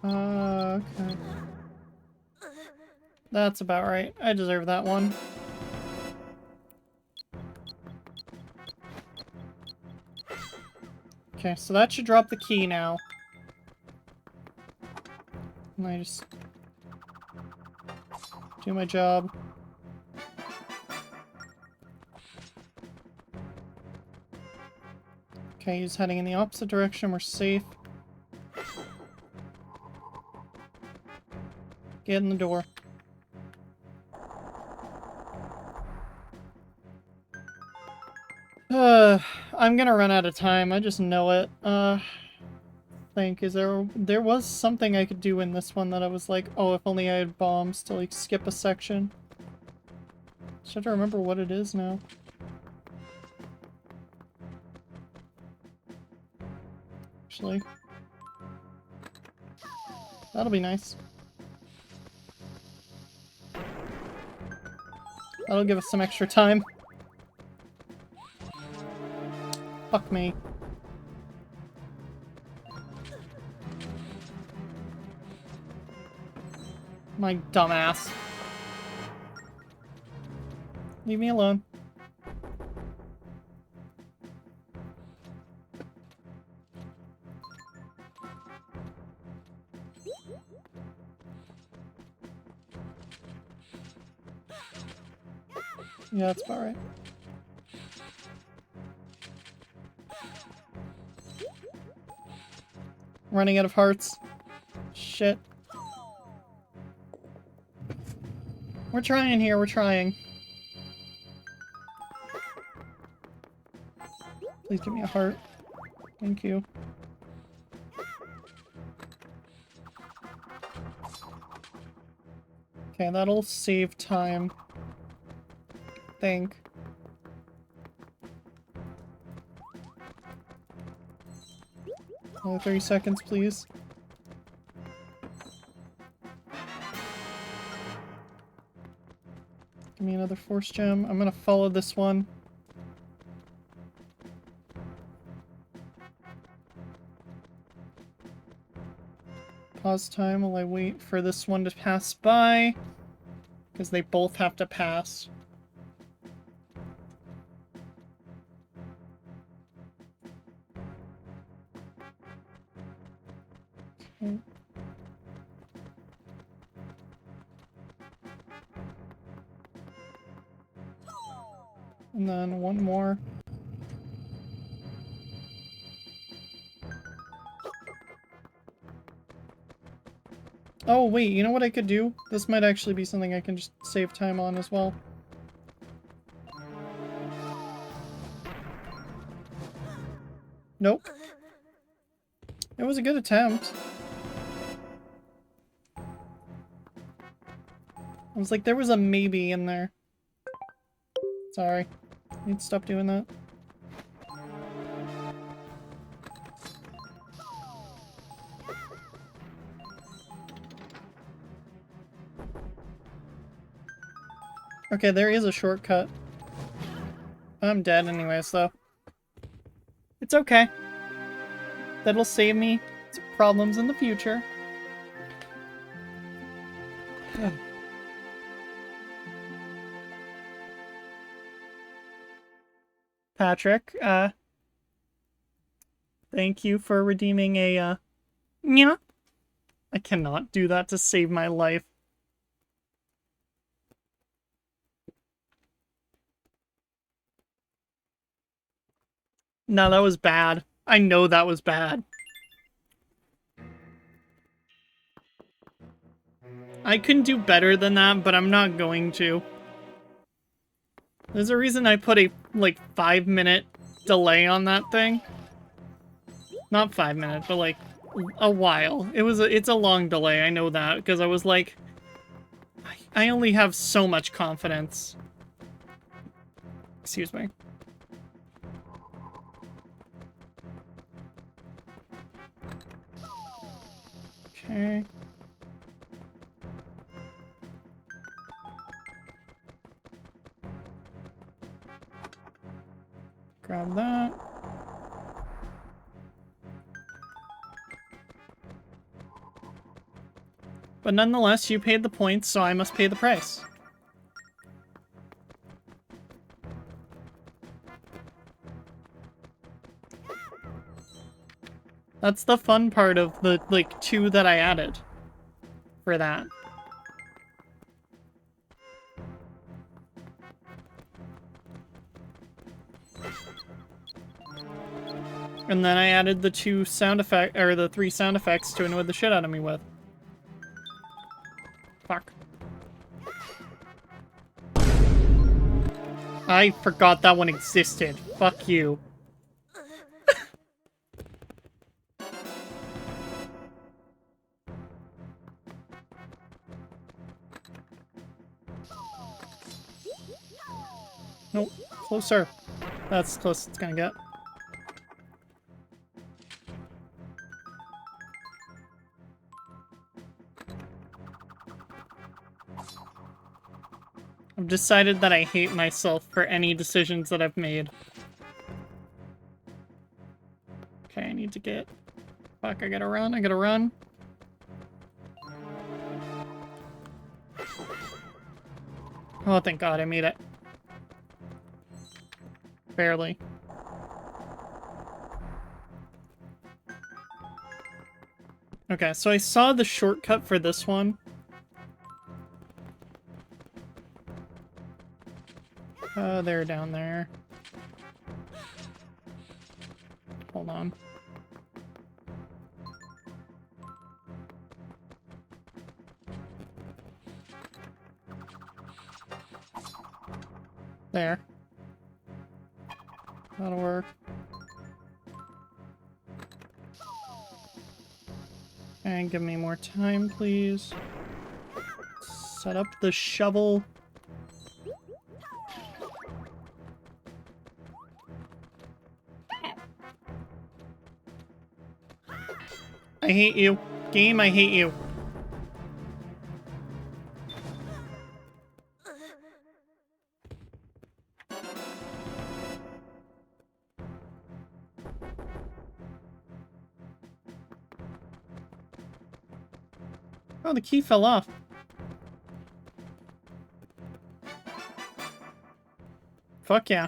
Okay. That's about right. I deserve that one. Okay, so that should drop the key now. And I just do my job. Okay, he's heading in the opposite direction. We're safe. Get in the door. I'm gonna run out of time. I just know it. There was something I could do in this one that I was like, oh, if only I had bombs to, like, skip a section. Just have to remember what it is now. Actually. That'll be nice. That'll give us some extra time. Fuck me. My dumbass. Leave me alone. Yeah, that's about right. Running out of hearts. Shit. We're trying here, we're trying. Please give me a heart. Thank you. Okay, that'll save time. I think. Another 30 seconds, please. Give me another force gem. I'm gonna follow this one. Pause time while I wait for this one to pass by. Because they both have to pass. Okay. And then one more. Oh, wait, you know what I could do? This might actually be something I can just save time on as well. Nope. It was a good attempt. I was like, there was a maybe in there. Sorry. Need to stop doing that. Okay, there is a shortcut. I'm dead anyways, though. It's okay. That'll save me some problems in the future. Patrick, thank you for redeeming a, yeah. I cannot do that to save my life. No, that was bad. I know that was bad. I can do better than that, but I'm not going to. There's a reason I put a, like, 5-minute delay on that thing. Not 5 minutes, but, like, a while. It's a long delay, I know that, because I was like... I only have so much confidence. Excuse me. Okay. Grab that. But nonetheless, you paid the points, so I must pay the price. That's the fun part of the, like, 2 that I added for that. And then I added the 2 sound effect, or the 3 sound effects to annoy the shit out of me with. Fuck. I forgot that one existed. Fuck you. Nope. Closer. That's as close as it's gonna get. I've decided that I hate myself for any decisions that I've made. Okay, I need to get... Fuck, I gotta run, I gotta run. Oh, thank God, I made it. Barely. Okay, so I saw the shortcut for this one. They're down there. Hold on. There. That'll work. And give me more time, please. Set up the shovel. I hate you. Game, I hate you. Oh, the key fell off. Fuck yeah.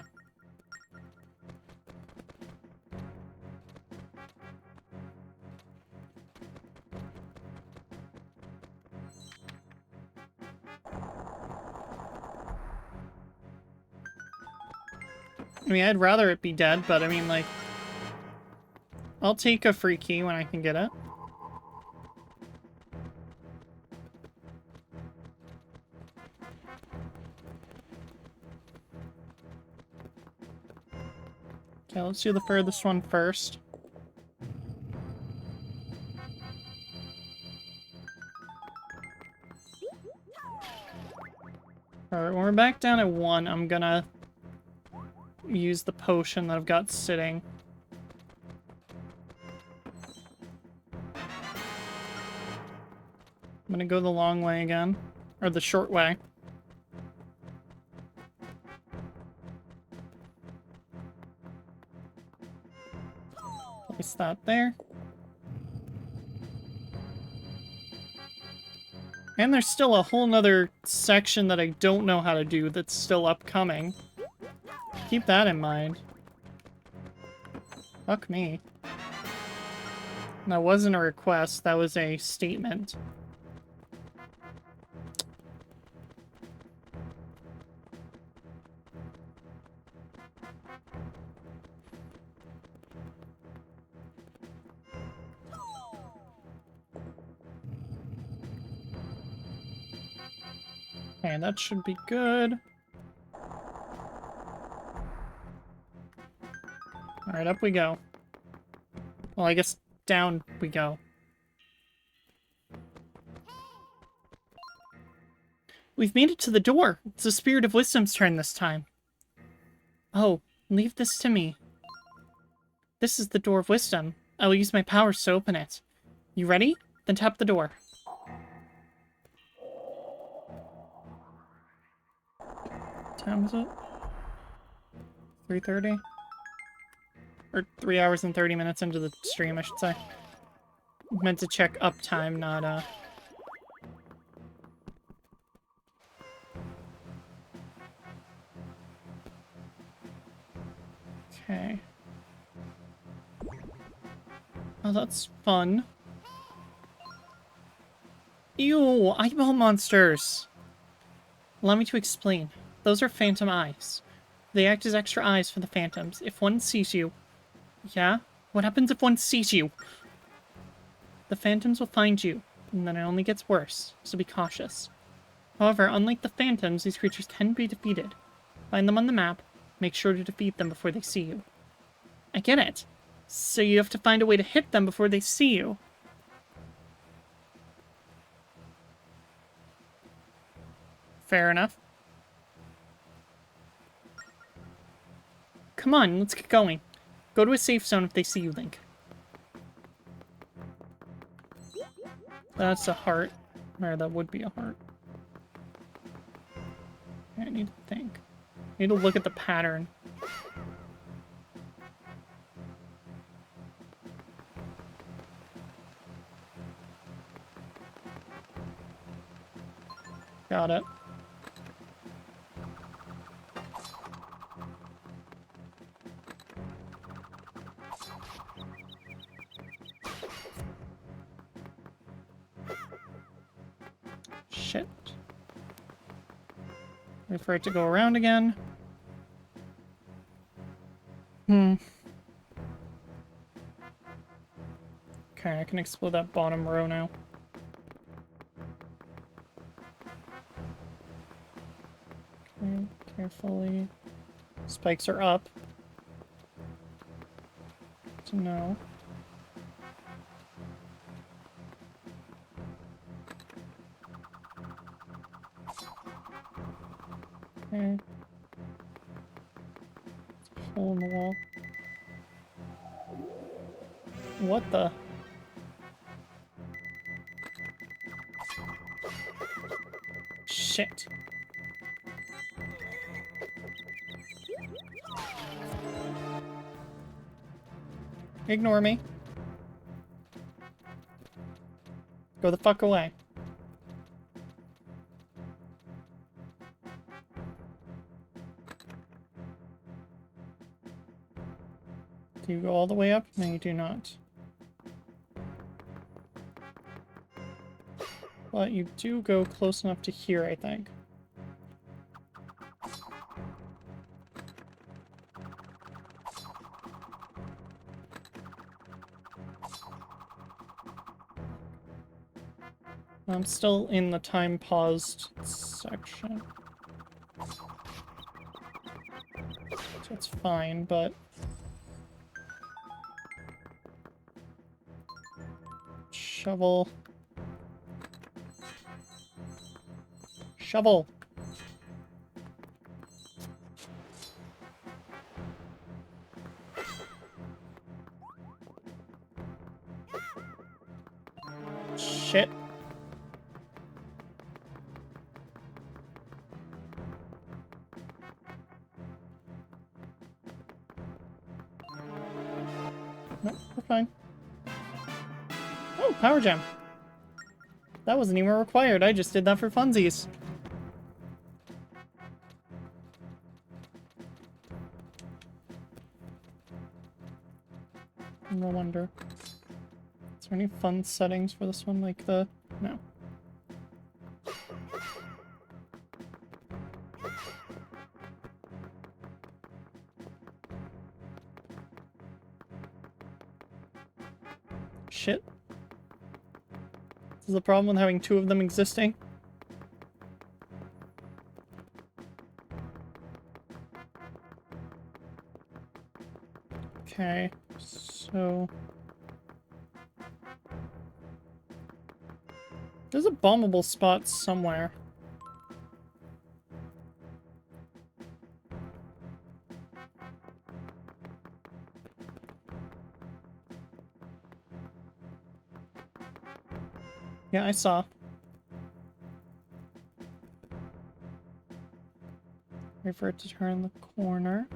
I mean, I'd rather it be dead, but I mean, like... I'll take a free key when I can get it. Okay, let's do the furthest one first. Alright, when we're back down at 1, I'm gonna use the potion that I've got sitting. I'm gonna go the long way again. Or the short way. Place that there. And there's still a whole nother section that I don't know how to do that's still upcoming. Keep that in mind. Fuck me. That wasn't a request, that was a statement. Okay, that should be good. Alright, up we go. Well, I guess down we go. We've made it to the door. It's the Spirit of Wisdom's turn this time. Oh, leave this to me. This is the Door of Wisdom. I will use my powers to open it. You ready? Then tap the door. What time is it? 3:30? Or 3 hours and 30 minutes into the stream, I should say. Meant to check uptime, not, Okay. Oh, that's fun. Ew, eyeball monsters! Allow me to explain. Those are phantom eyes. They act as extra eyes for the phantoms. If one sees you... Yeah? What happens if one sees you? The phantoms will find you, and then it only gets worse, so be cautious. However, unlike the phantoms, these creatures can be defeated. Find them on the map, make sure to defeat them before they see you. I get it. So you have to find a way to hit them before they see you. Fair enough. Come on, let's get going. Go to a safe zone if they see you, Link. That's a heart. Or that would be a heart. I need to think. I need to look at the pattern. Got it. Shit. Wait for it to go around again. Okay, I can explode that bottom row now. Okay, carefully. Spikes are up. So no. Okay. Hole in the wall. What the? Shit. Ignore me. Go the fuck away. Do you go all the way up? No, you do not. But you do go close enough to here, I think. I'm still in the time paused section. So it's fine, but... Shovel. Shovel! Shit. Nope, we're fine. Oh, power gem. That wasn't even required. I just did that for funsies. No wonder. Is there any fun settings for this one? Like the... No. Shit. This is the problem with having two of them existing. Okay, so... There's a bombable spot somewhere. Yeah, I saw. Wait for it to turn the corner.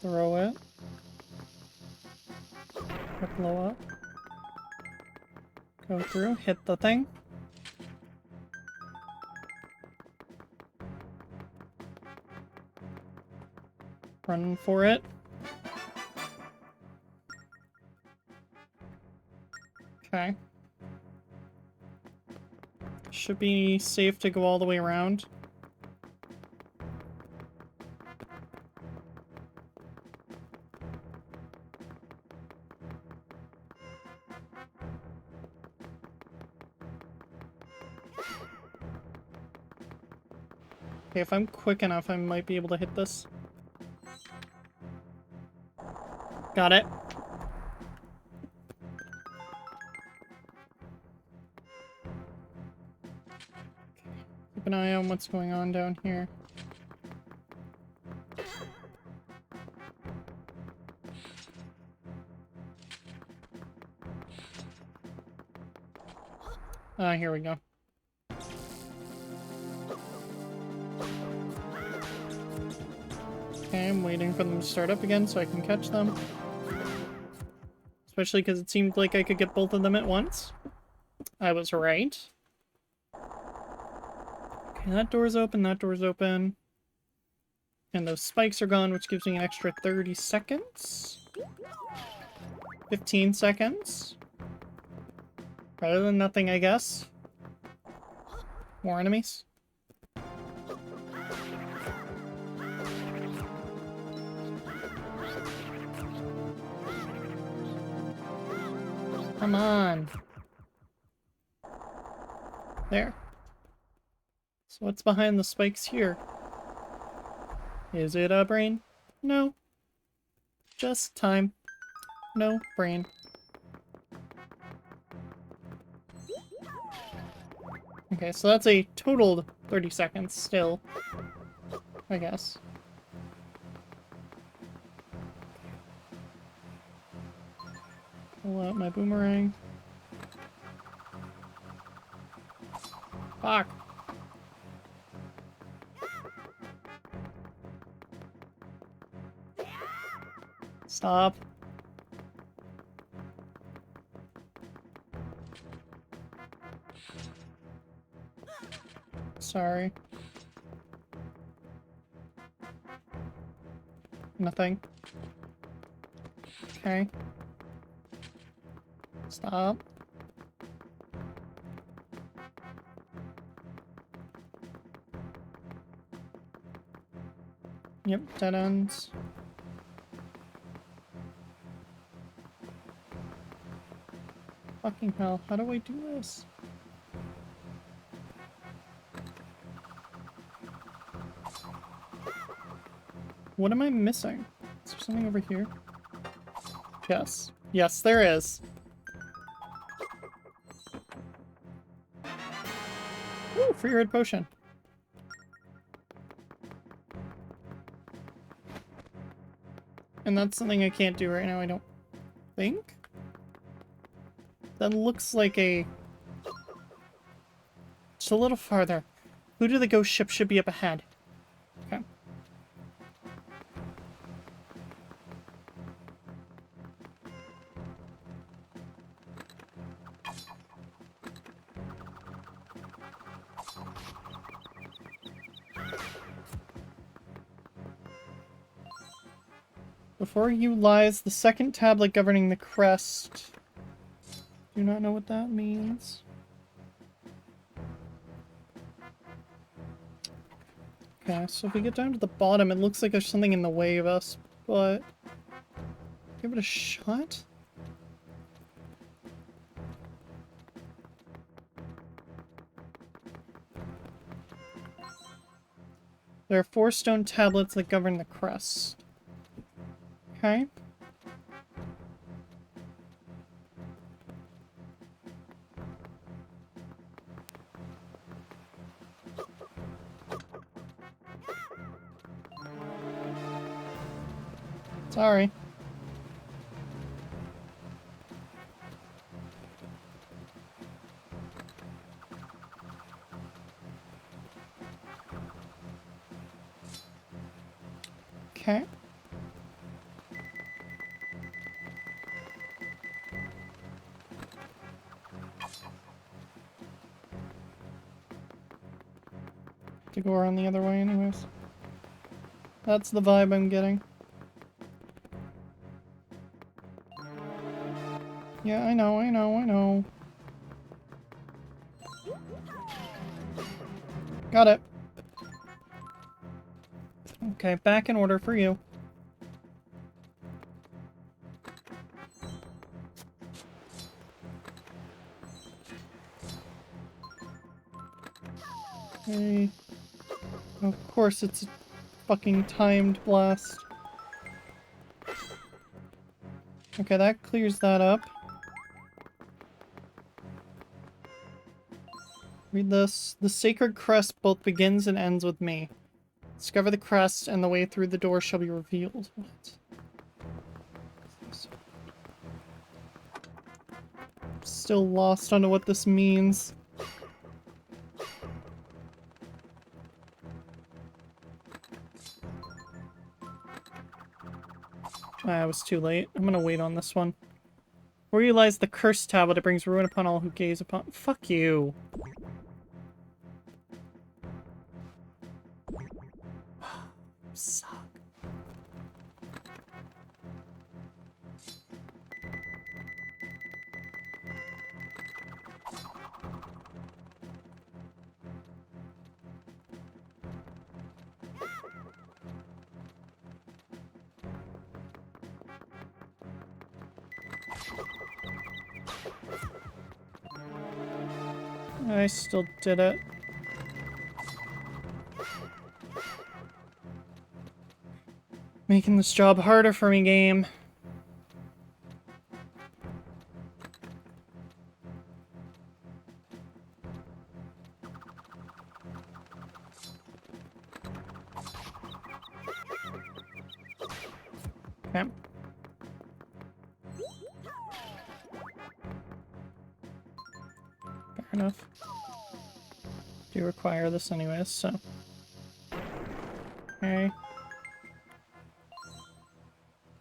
Throw it. Blow up. Go through, hit the thing. Run for it. Okay. Should be safe to go all the way around. Okay, if I'm quick enough, I might be able to hit this. Got it. Keep an eye on what's going on down here. Ah, here we go. Okay, I'm waiting for them to start up again so I can catch them. Especially because it seemed like I could get both of them at once. I was right. Okay, that door's open, that door's open. And those spikes are gone, which gives me an extra 30 seconds. 15 seconds. Better than nothing, I guess. More enemies. Come on. There. So what's behind the spikes here? Is it a brain? No. Just time. No brain. Okay, so that's a total 30 seconds still, I guess. Pull out my boomerang. Fuck. Stop. Sorry. Nothing. Okay. Stop. Yep, dead ends. Fucking hell, how do I do this? What am I missing? Is there something over here? Yes. Yes, there is. Ooh, free red potion. And that's something I can't do right now, I don't think? That looks like a... Just a little farther. Who do the ghost ship should be up ahead? Okay. Before you lies the second tablet governing the crest. Do not know what that means. Okay, so if we get down to the bottom, it looks like there's something in the way of us, but... Give it a shot? There are 4 stone tablets that govern the crest. Okay. Sorry. Okay. To go around the other way anyways. That's the vibe I'm getting. Yeah, I know, I know, I know. Got it. Okay, back in order for you. Okay. Of course it's a fucking timed blast. Okay, that clears that up. Read this. The sacred crest both begins and ends with me. Discover the crest, and the way through the door shall be revealed. What? I'm still lost on what this means. I was too late. I'm gonna wait on this one. Where you lies the cursed tablet, it brings ruin upon all who gaze upon— Fuck you. Suck. I still did it. Making this job harder for me, game. Okay. Fair enough. Do require this anyways, so. Okay.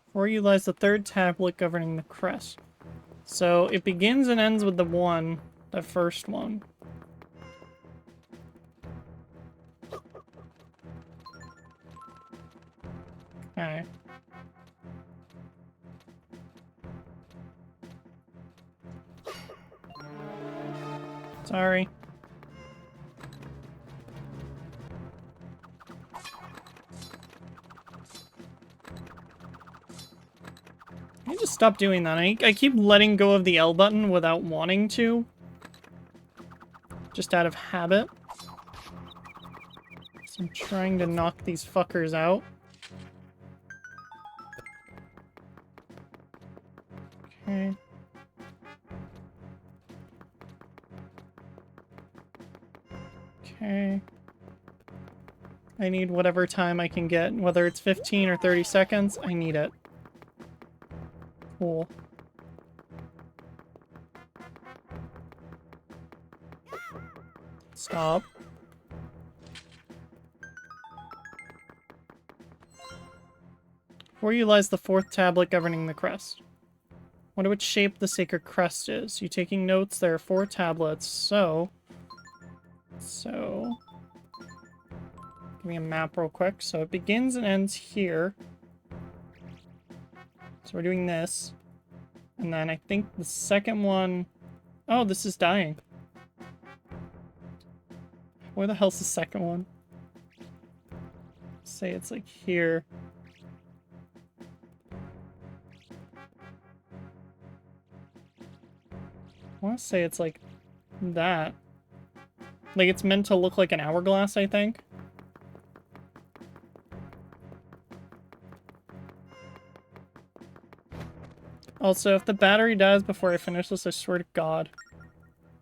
Before you lies the third tablet governing the crest. So it begins and ends with the first one. Okay. Sorry. Can you just stop doing that? I keep letting go of the L button without wanting to. Just out of habit. So I'm trying to knock these fuckers out. Okay. Okay. I need whatever time I can get, whether it's 15 or 30 seconds, I need it. Cool. Stop. Before you lies the fourth tablet governing the crest. Wonder which shape the sacred crest is. You taking notes? There are 4 tablets, so... Give me a map real quick. So it begins and ends here. So we're doing this. And then I think the second one... Oh, this is dying. Where the hell's the second one? Say it's like here. I want to say it's like that. Like it's meant to look like an hourglass, I think. Also, if the battery dies before I finish this, I swear to God.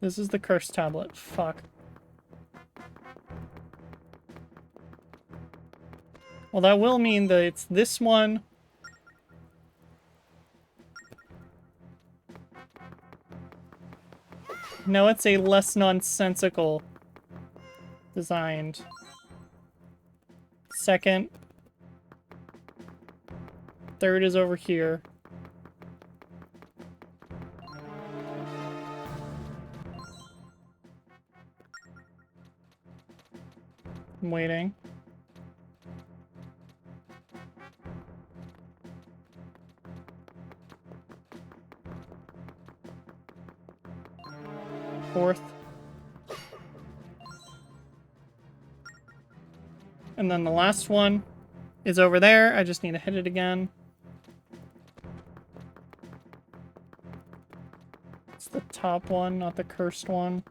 This is the cursed tablet. Fuck. Well, that will mean that it's this one. No, it's a less nonsensical designed. Second. Third is over here. I'm waiting. Fourth. And then the last one is over there. I just need to hit it again. It's the top one, not the cursed one.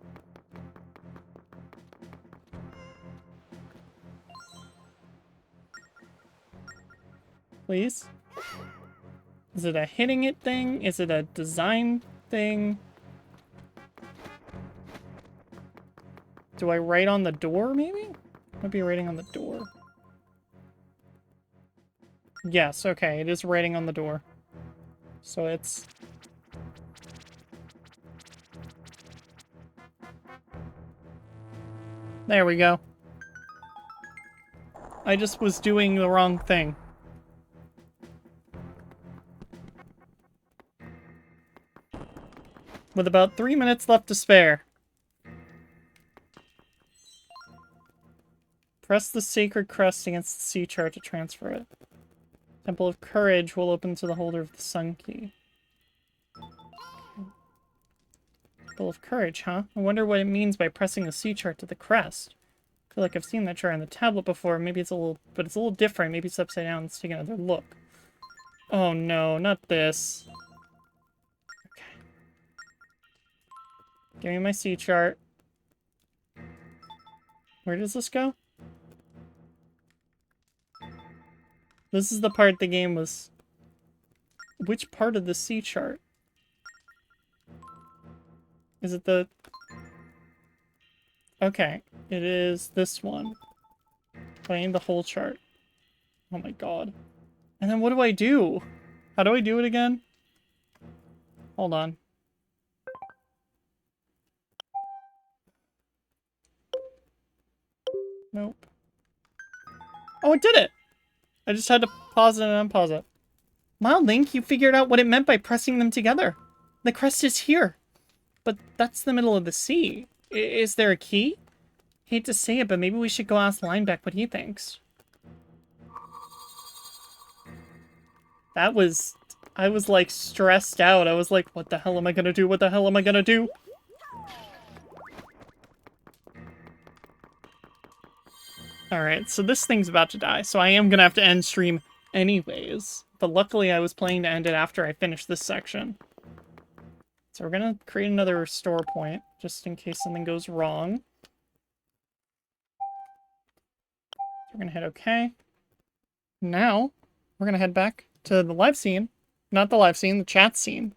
Please? Is it a hitting it thing? Is it a design thing? Do I write on the door, maybe? Might be writing on the door. Yes, okay, it is writing on the door. So it's... There we go. I just was doing the wrong thing. With about 3 minutes left to spare. Press the sacred crest against the sea chart to transfer it. Temple of Courage will open to the holder of the Sun Key. Temple of Courage, huh? I wonder what it means by pressing the sea chart to the crest. I feel like I've seen that chart on the tablet before. Maybe it's a little... But it's a little different. Maybe it's upside down. Let's take another look. Oh no, not this. Okay. Give me my sea chart. Where does this go? This is the part the game was... Which part of the sea chart? Is it the... Okay, it is this one. I need the whole chart. Oh my god. And then what do I do? How do I do it again? Hold on. Nope. Oh, it did it! I just had to pause it and unpause it. Wow, Link, you figured out what it meant by pressing them together. The crest is here. But that's the middle of the sea. Is there a key? Hate to say it, but maybe we should go ask Linebeck what he thinks. That was... I was, like, stressed out. I was like, what the hell am I gonna do? What the hell am I gonna do? Alright, so this thing's about to die, so I am gonna have to end stream anyways. But luckily I was planning to end it after I finished this section. So we're gonna create another restore point, just in case something goes wrong. We're gonna hit OK. Now, we're gonna head back to the live scene. Not the live scene, the chat scene.